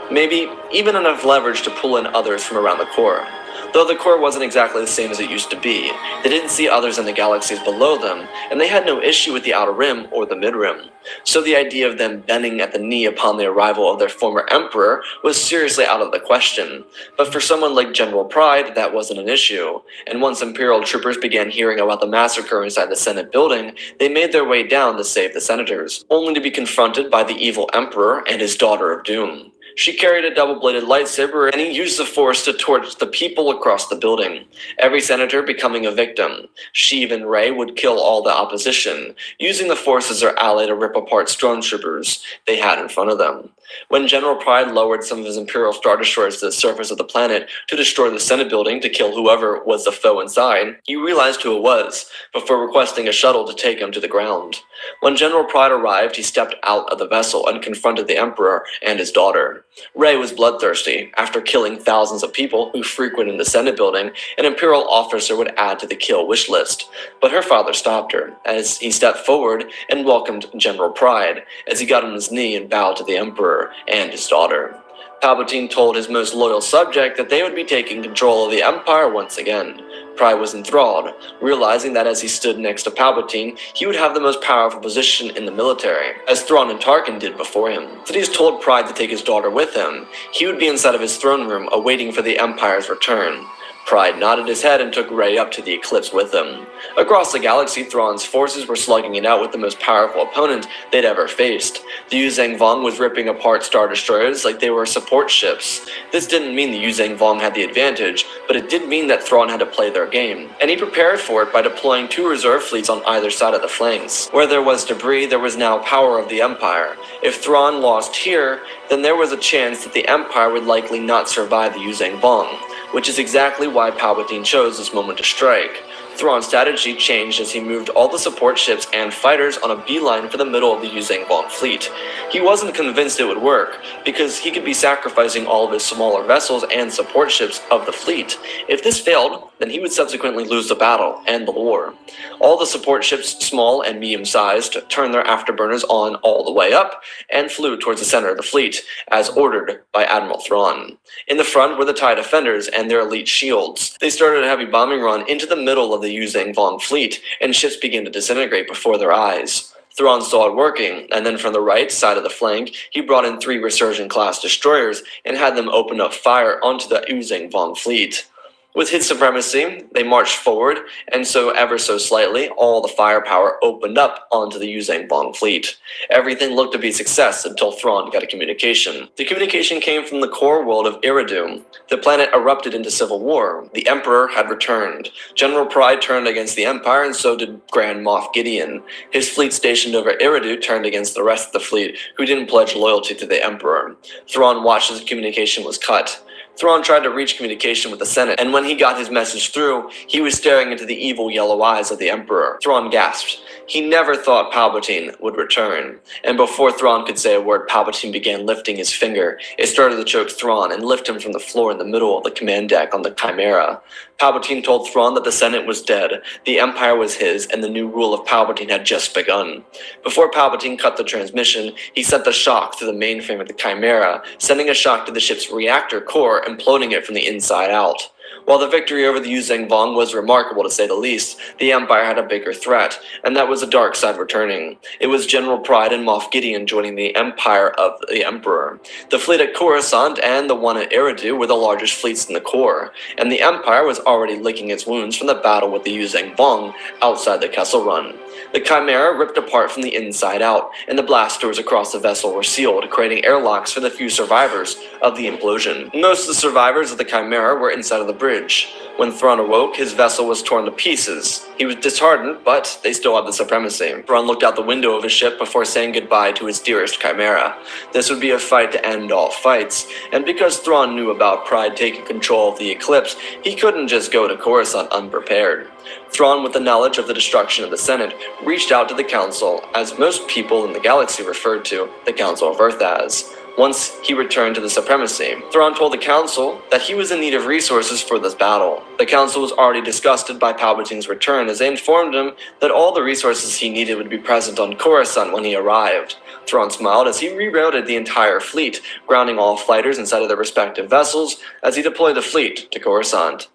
Maybe even enough leverage to pull in others from around the core. Though the core wasn't exactly the same as it used to be, they didn't see others in the galaxies below them, and they had no issue with the outer rim or the mid-rim. So the idea of them bending at the knee upon the arrival of their former emperor was seriously out of the question. But for someone like General Pride, that wasn't an issue, and once Imperial troopers began hearing about the massacre inside the Senate building, they made their way down to save the senators, only to be confronted by the evil emperor and his daughter of doom. She carried a double-bladed lightsaber, and he used the Force to torch the people across the building, every senator becoming a victim. Sheev and Rey would kill all the opposition, using the Force as their ally to rip apart stormtroopers they had in front of them. When General Pride lowered some of his Imperial Star Destroyers to the surface of the planet to destroy the Senate building to kill whoever was the foe inside, he realized who it was, before requesting a shuttle to take him to the ground. When General Pride arrived, he stepped out of the vessel and confronted the Emperor and his daughter. Rey was bloodthirsty. After killing thousands of people who frequented the Senate building, an Imperial officer would add to the kill wish list. But her father stopped her, as he stepped forward and welcomed General Pride, as he got on his knee and bowed to the Emperor and his daughter. Palpatine told his most loyal subject that they would be taking control of the Empire once again. Pride was enthralled, realizing that as he stood next to Palpatine, he would have the most powerful position in the military, as Thrawn and Tarkin did before him. Sidious told Pride to take his daughter with him. He would be inside of his throne room, awaiting for the Empire's return. Pride nodded his head and took Rey up to the Eclipse with him. Across the galaxy, Thrawn's forces were slugging it out with the most powerful opponent they'd ever faced. The Yuzang Vong was ripping apart Star Destroyers like they were support ships. This didn't mean the Yuzang Vong had the advantage, but it did mean that Thrawn had to play their game, and he prepared for it by deploying 2 reserve fleets on either side of the flanks. Where there was debris, there was now power of the Empire. If Thrawn lost here, then there was a chance that the Empire would likely not survive the Yuzang Vong, which is exactly why Palpatine chose this moment to strike. Thrawn's strategy changed as he moved all the support ships and fighters on a beeline for the middle of the Yuzang Vong fleet. He wasn't convinced it would work, because he could be sacrificing all of his smaller vessels and support ships of the fleet. If this failed, then he would subsequently lose the battle and the war. All the support ships, small and medium-sized, turned their afterburners on all the way up and flew towards the center of the fleet, as ordered by Admiral Thrawn. In the front were the TIE Defenders and their elite shields. They started a heavy bombing run into the middle of the Yuzang Vong fleet, and ships began to disintegrate before their eyes. Thrawn saw it working, and then from the right side of the flank, he brought in 3 Resurgent-class destroyers and had them open up fire onto the Yuzang Vong fleet. With his supremacy, they marched forward, and so ever so slightly, all the firepower opened up onto the Yuzang Vong fleet. Everything looked to be a success until Thrawn got a communication. The communication came from the core world of Eridu. The planet erupted into civil war. The Emperor had returned. General Pride turned against the Empire, and so did Grand Moff Gideon. His fleet stationed over Eridu turned against the rest of the fleet, who didn't pledge loyalty to the Emperor. Thrawn watched as the communication was cut. Thrawn tried to reach communication with the Senate, and when he got his message through, he was staring into the evil yellow eyes of the Emperor. Thrawn gasped. He never thought Palpatine would return. And before Thrawn could say a word, Palpatine began lifting his finger. It started to choke Thrawn and lift him from the floor in the middle of the command deck on the Chimera. Palpatine told Thrawn that the Senate was dead, the Empire was his, and the new rule of Palpatine had just begun. Before Palpatine cut the transmission, he sent a shock through the mainframe of the Chimera, sending a shock to the ship's reactor core, imploding it from the inside out. While the victory over the Yuzang Vong was remarkable to say the least, the Empire had a bigger threat, and that was the dark side returning. It was General Pride and Moff Gideon joining the Empire of the Emperor. The fleet at Coruscant and the one at Eridu were the largest fleets in the core, and the Empire was already licking its wounds from the battle with the Yuzang Vong outside the Kessel Run. The Chimera ripped apart from the inside out, and the blast doors across the vessel were sealed, creating airlocks for the few survivors of the implosion. Most of the survivors of the Chimera were inside of the bridge. When Thrawn awoke, his vessel was torn to pieces. He was disheartened, but they still had the supremacy. Thrawn looked out the window of his ship before saying goodbye to his dearest Chimera. This would be a fight to end all fights, and because Thrawn knew about Pride taking control of the Eclipse, he couldn't just go to Coruscant unprepared. Thrawn, with the knowledge of the destruction of the Senate, reached out to the Council, as most people in the galaxy referred to the Council of Earth as. Once he returned to the supremacy, Thrawn told the Council that he was in need of resources for this battle. The Council was already disgusted by Palpatine's return, as they informed him that all the resources he needed would be present on Coruscant when he arrived. Thrawn smiled as he rerouted the entire fleet, grounding all fighters inside of their respective vessels as he deployed the fleet to Coruscant.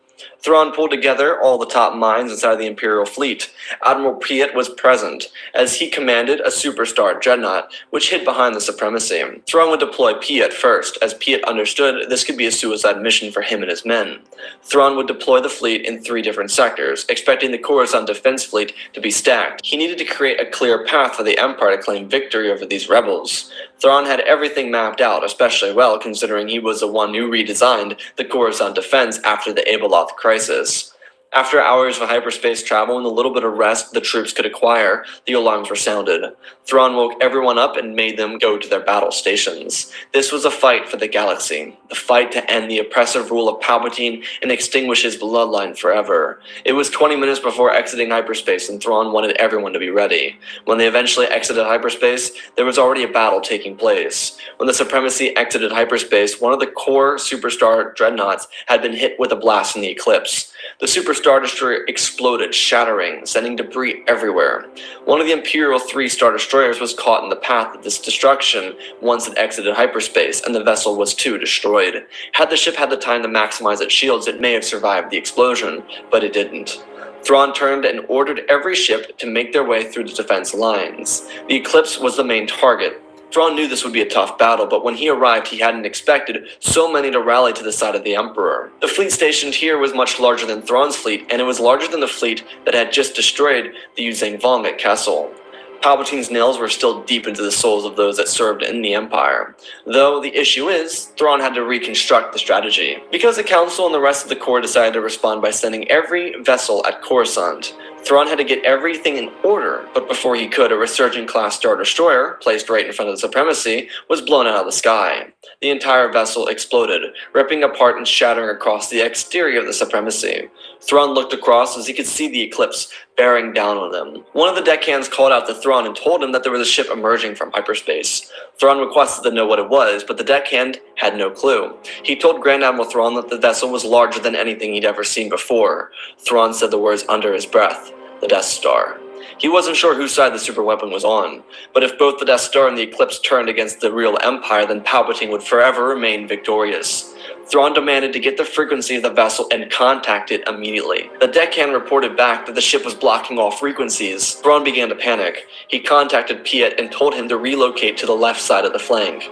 Thrawn pulled together all the top minds inside the Imperial fleet. Admiral Piet was present, as he commanded a superstar dreadnought, which hid behind the supremacy. Thrawn would deploy Piet first, as Piet understood this could be a suicide mission for him and his men. Thrawn would deploy the fleet in 3 different sectors, expecting the Coruscant defense fleet to be stacked. He needed to create a clear path for the Empire to claim victory over these rebels. Thrawn had everything mapped out, especially well considering he was the one who redesigned the Coruscant defense after the Abeloth crisis. After hours of hyperspace travel and the little bit of rest the troops could acquire, the alarms were sounded. Thrawn woke everyone up and made them go to their battle stations. This was a fight for the galaxy, the fight to end the oppressive rule of Palpatine and extinguish his bloodline forever. It was 20 minutes before exiting hyperspace, and Thrawn wanted everyone to be ready. When they eventually exited hyperspace, there was already a battle taking place. When the Supremacy exited hyperspace, one of the core superstar dreadnoughts had been hit with a blast in the eclipse. The Star Destroyer exploded, shattering, sending debris everywhere. One of the Imperial 3 Star Destroyers was caught in the path of this destruction once it exited hyperspace, and the vessel was too destroyed. Had the ship had the time to maximize its shields, it may have survived the explosion, but it didn't. Thrawn turned and ordered every ship to make their way through the defense lines. The eclipse was the main target. Thrawn knew this would be a tough battle, but when he arrived, he hadn't expected so many to rally to the side of the Emperor. The fleet stationed here was much larger than Thrawn's fleet, and it was larger than the fleet that had just destroyed the Yuzhang Vong at Kessel. Palpatine's nails were still deep into the souls of those that served in the Empire. Though the issue is, Thrawn had to reconstruct the strategy. Because the Council and the rest of the Corps decided to respond by sending every vessel at Coruscant, Thrawn had to get everything in order, but before he could, a Resurgent-class Star Destroyer, placed right in front of the Supremacy, was blown out of the sky. The entire vessel exploded, ripping apart and shattering across the exterior of the Supremacy. Thrawn looked across as he could see the eclipse bearing down on them. One of the deckhands called out to Thrawn and told him that there was a ship emerging from hyperspace. Thrawn requested to know what it was, but the deckhand had no clue. He told Grand Admiral Thrawn that the vessel was larger than anything he'd ever seen before. Thrawn said the words under his breath: the Death Star. He wasn't sure whose side the superweapon was on, but if both the Death Star and the Eclipse turned against the real Empire, then Palpatine would forever remain victorious. Thrawn demanded to get the frequency of the vessel and contact it immediately. The deckhand reported back that the ship was blocking all frequencies. Thrawn began to panic. He contacted Piet and told him to relocate to the left side of the flank,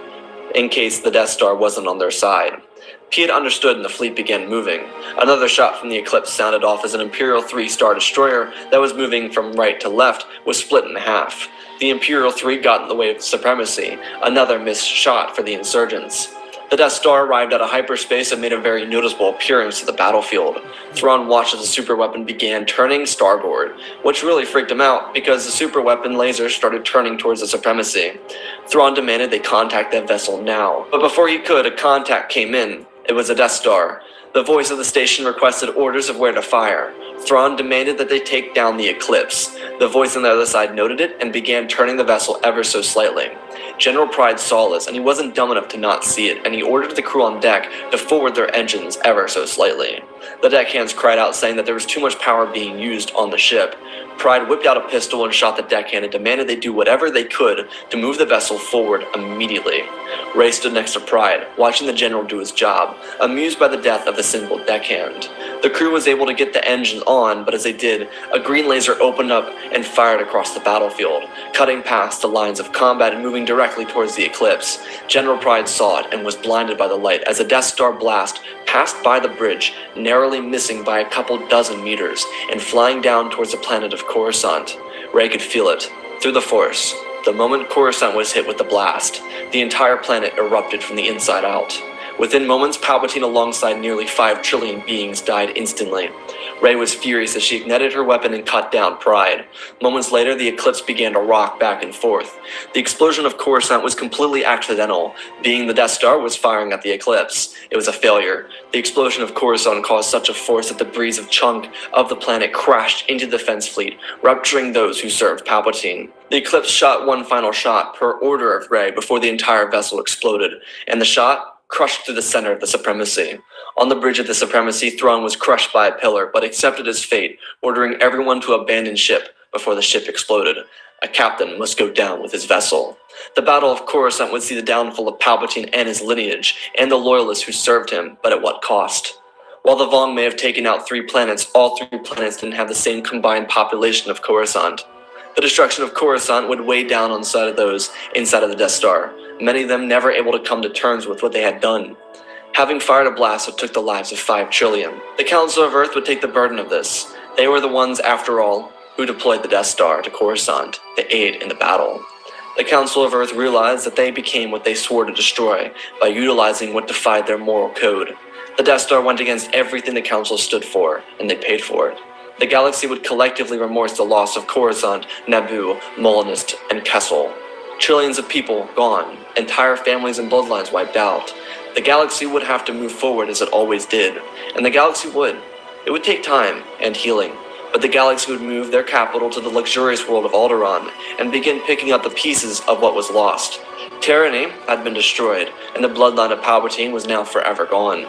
in case the Death Star wasn't on their side. Piet understood and the fleet began moving. Another shot from the Eclipse sounded off as an Imperial 3 Star Destroyer that was moving from right to left was split in half. The Imperial 3 got in the way of Supremacy, another missed shot for the insurgents. The Death Star arrived out of hyperspace and made a very noticeable appearance to the battlefield. Thrawn watched as the superweapon began turning starboard, which really freaked him out because the superweapon lasers started turning towards the Supremacy. Thrawn demanded they contact that vessel now, but before he could, a contact came in. It was a Death Star. The voice of the station requested orders of where to fire. Thrawn demanded that they take down the Eclipse. The voice on the other side noted it and began turning the vessel ever so slightly. General Pride saw this, and he wasn't dumb enough to not see it, and he ordered the crew on deck to forward their engines ever so slightly. The deckhands cried out, saying that there was too much power being used on the ship. Pride whipped out a pistol and shot the deckhand and demanded they do whatever they could to move the vessel forward immediately. Ray stood next to Pride, watching the general do his job, amused by the death of the single deckhand. The crew was able to get the engines on, but as they did, a green laser opened up and fired across the battlefield, cutting past the lines of combat and moving directly towards the Eclipse. General Pride saw it and was blinded by the light as a Death Star blast passed by the bridge, narrowly missing by a couple dozen meters, and flying down towards the planet of Coruscant. Ray could feel it, through the Force. The moment Coruscant was hit with the blast, the entire planet erupted from the inside out. Within moments, Palpatine alongside nearly 5 trillion beings died instantly. Rey was furious as she ignited her weapon and cut down Pride. Moments later, the Eclipse began to rock back and forth. The explosion of Coruscant was completely accidental, being the Death Star was firing at the Eclipse. It was a failure. The explosion of Coruscant caused such a force that debris of chunk of the planet crashed into the defense fleet, rupturing those who served Palpatine. The Eclipse shot one final shot per order of Rey before the entire vessel exploded, and the shot crushed through the center of the Supremacy. On the bridge of the Supremacy, Thrawn was crushed by a pillar, but accepted his fate, ordering everyone to abandon ship before the ship exploded. A captain must go down with his vessel. The Battle of Coruscant would see the downfall of Palpatine and his lineage, and the loyalists who served him, but at what cost? While the Vong may have taken out 3 planets, all 3 planets didn't have the same combined population of Coruscant. The destruction of Coruscant would weigh down on the side of those inside of the Death Star, many of them never able to come to terms with what they had done. Having fired a blast that took the lives of 5 trillion. The Council of Earth would take the burden of this. They were the ones, after all, who deployed the Death Star to Coruscant to aid in the battle. The Council of Earth realized that they became what they swore to destroy by utilizing what defied their moral code. The Death Star went against everything the Council stood for, and they paid for it. The galaxy would collectively remorse the loss of Coruscant, Naboo, Molinist, and Kessel. Trillions of people gone, entire families and bloodlines wiped out. The galaxy would have to move forward as it always did, and the galaxy would. It would take time and healing, but the galaxy would move their capital to the luxurious world of Alderaan and begin picking up the pieces of what was lost. Tyranny had been destroyed, and the bloodline of Palpatine was now forever gone.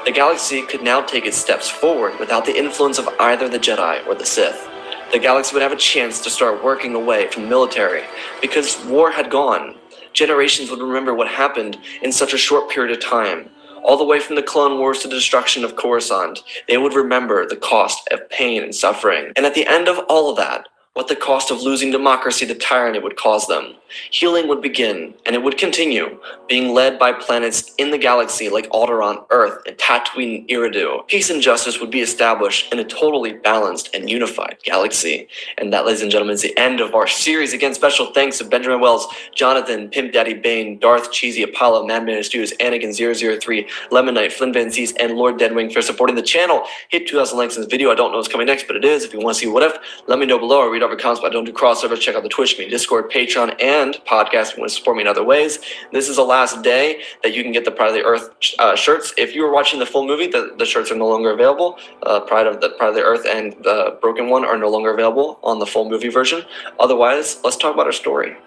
The galaxy could now take its steps forward without the influence of either the Jedi or the Sith. The galaxy would have a chance to start working away from the military, because war had gone. Generations would remember what happened in such a short period of time. All the way from the Clone Wars to the destruction of Coruscant, they would remember the cost of pain and suffering. And at the end of all of that, what the cost of losing democracy to tyranny would cause them. Healing would begin, and it would continue, being led by planets in the galaxy like Alderaan, Earth, and Tatooine and Eridu. Peace and justice would be established in a totally balanced and unified galaxy. And that, ladies and gentlemen, is the end of our series. Again, special thanks to Benjamin Wells, Jonathan, Pimp Daddy Bane, Darth Cheesy, Apollo, Madman Studios, Anakin003, Lemon Knight, Flynn Van Cease, and Lord Deadwing for supporting the channel. Hit 2,000 likes in this video. I don't know what's coming next, but it is. If you want to see what if, let me know below. Or read over comments, but I don't do crossovers. Check out the Twitch, me, Discord, Patreon, and podcast if you want to support me in other ways. This is the last day that you can get the Pride of the Earth shirts. If you were watching the full movie, the shirts are no longer available. Pride of the Earth and the Broken One are no longer available on the full movie version. Otherwise, let's talk about our story.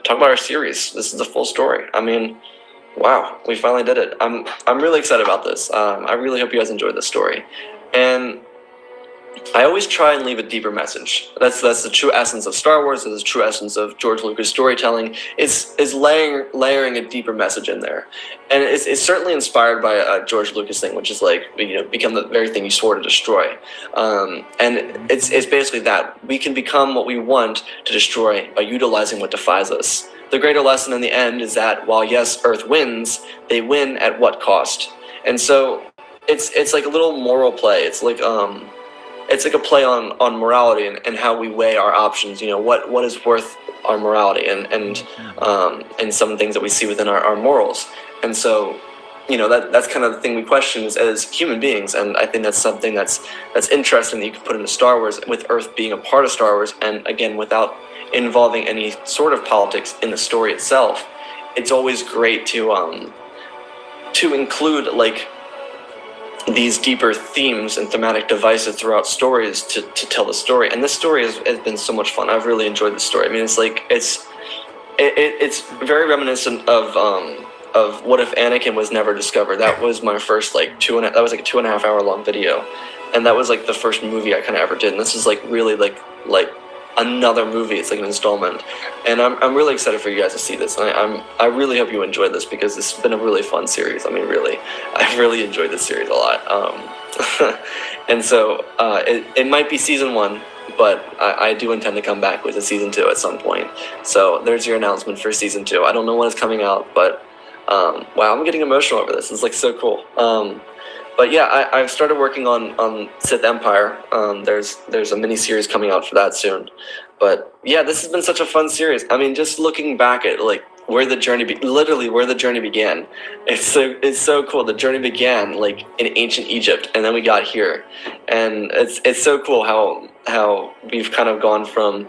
Talk about our series. This is the full story. I mean, wow, we finally did it. I'm really excited about this. I really hope you guys enjoyed this story. And I always try and leave a deeper message. That's the true essence of Star Wars. That's the true essence of George Lucas storytelling. Is layering a deeper message in there, and it's certainly inspired by a George Lucas thing, which is like, become the very thing you swore to destroy. And it's basically that we can become what we want to destroy by utilizing what defies us. The greater lesson in the end is that while yes, Earth wins, they win at what cost? And so it's like a little moral play. It's like a play on morality and how we weigh our options. What is worth our morality and some things that we see within our morals. And so, that's kind of the thing we question as human beings. And I think that's something that's interesting that you can put into Star Wars, with Earth being a part of Star Wars, and again, without involving any sort of politics in the story itself. It's always great to include like these deeper themes and thematic devices throughout stories to tell the story. And this story has been so much fun. I've really enjoyed the story. I mean, it's very reminiscent of What If Anakin Was Never Discovered. That was my first that was like a 2.5 hour long video, and that was like the first movie I kind of ever did. And this is like really like another movie. It's like an installment, and I'm really excited for you guys to see this. And I really hope you enjoyed this, because this has been a really fun series. I mean, really, I've really enjoyed this series a lot. And so it might be season 1, but I do intend to come back with a season 2 at some point. So there's your announcement for season 2. I don't know when it's coming out, but wow, I'm getting emotional over this. It's like so cool. But yeah, I've started working on Sith Empire. There's a mini series coming out for that soon. But yeah, this has been such a fun series. I mean, just looking back at like where the journey began. It's so cool. The journey began like in ancient Egypt, and then we got here, and it's so cool how we've kind of gone from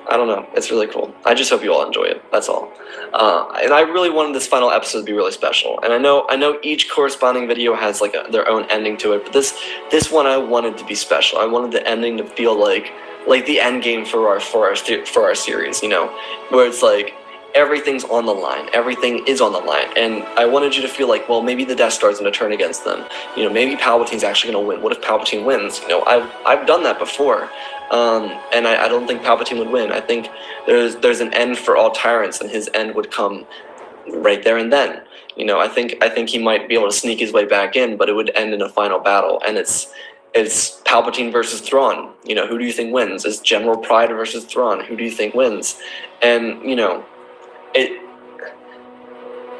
I don't know. It's really cool. I just hope you all enjoy it. That's all. And I really wanted this final episode to be really special. And I know each corresponding video has like their own ending to it, but this one I wanted to be special. I wanted the ending to feel like the end game for our series. Where it's like everything's on the line. Everything is on the line. And I wanted you to feel like, well, maybe the Death Star's going to turn against them. Maybe Palpatine's actually going to win. What if Palpatine wins? I've done that before. And I don't think Palpatine would win. I think there's an end for all tyrants, and his end would come right there and then. I think he might be able to sneak his way back in, but it would end in a final battle. And it's Palpatine versus Thrawn. Who do you think wins? It's General Pride versus Thrawn. Who do you think wins? And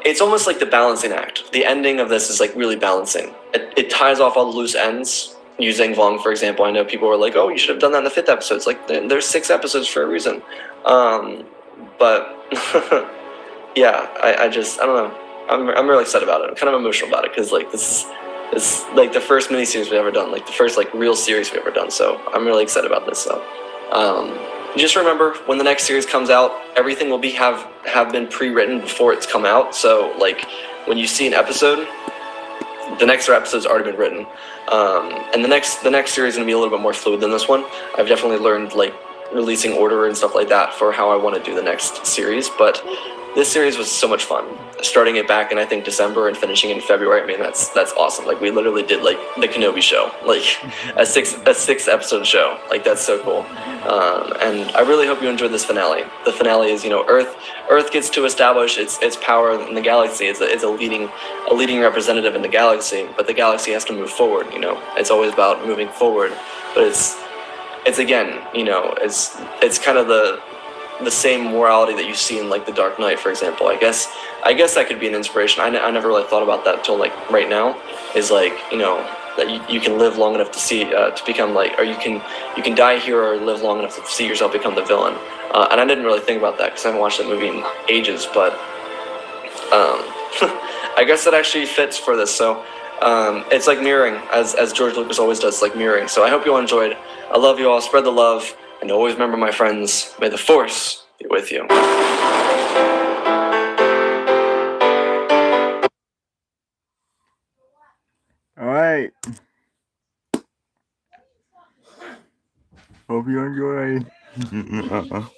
it's almost like the balancing act. The ending of this is like really balancing. It ties off all the loose ends. Using Vong, for example, I know people were like, "Oh, you should have done that in the 5th episode." It's like there's 6 episodes for a reason. But yeah, I don't know. I'm really excited about it. I'm kind of emotional about it because like this is like the first miniseries we've ever done, like the first like real series we've ever done. So I'm really excited about this. So just remember, when the next series comes out, everything will be have been pre-written before it's come out. So like when you see an episode, the next episode's already been written, and the next series is gonna be a little bit more fluid than this one. I've definitely learned like releasing order and stuff like that for how I want to do the next series. But this series was so much fun. Starting it back in I think December and finishing in February. I mean that's awesome. Like we literally did like the Kenobi show, like a six episode show. Like that's so cool. And I really hope you enjoyed this finale. The finale is, you know, Earth gets to establish its power in the galaxy. It's a leading representative in the galaxy, but the galaxy has to move forward. You know, it's always about moving forward. But it's again, you know, it's kind of the same morality that you see in like The Dark Knight, for example. I guess that could be an inspiration. I never really thought about that until like right now. Is like, you know, that you can live long enough to see to become like, or you can die here or live long enough to see yourself become the villain. And I didn't really think about that because I haven't watched that movie in ages. But I guess that actually fits for this. So it's like mirroring, as George Lucas always does, like mirroring. So I hope you all enjoyed. I love you all. Spread the love, and always remember, my friends, may the Force be with you.
All right. Hope you enjoy.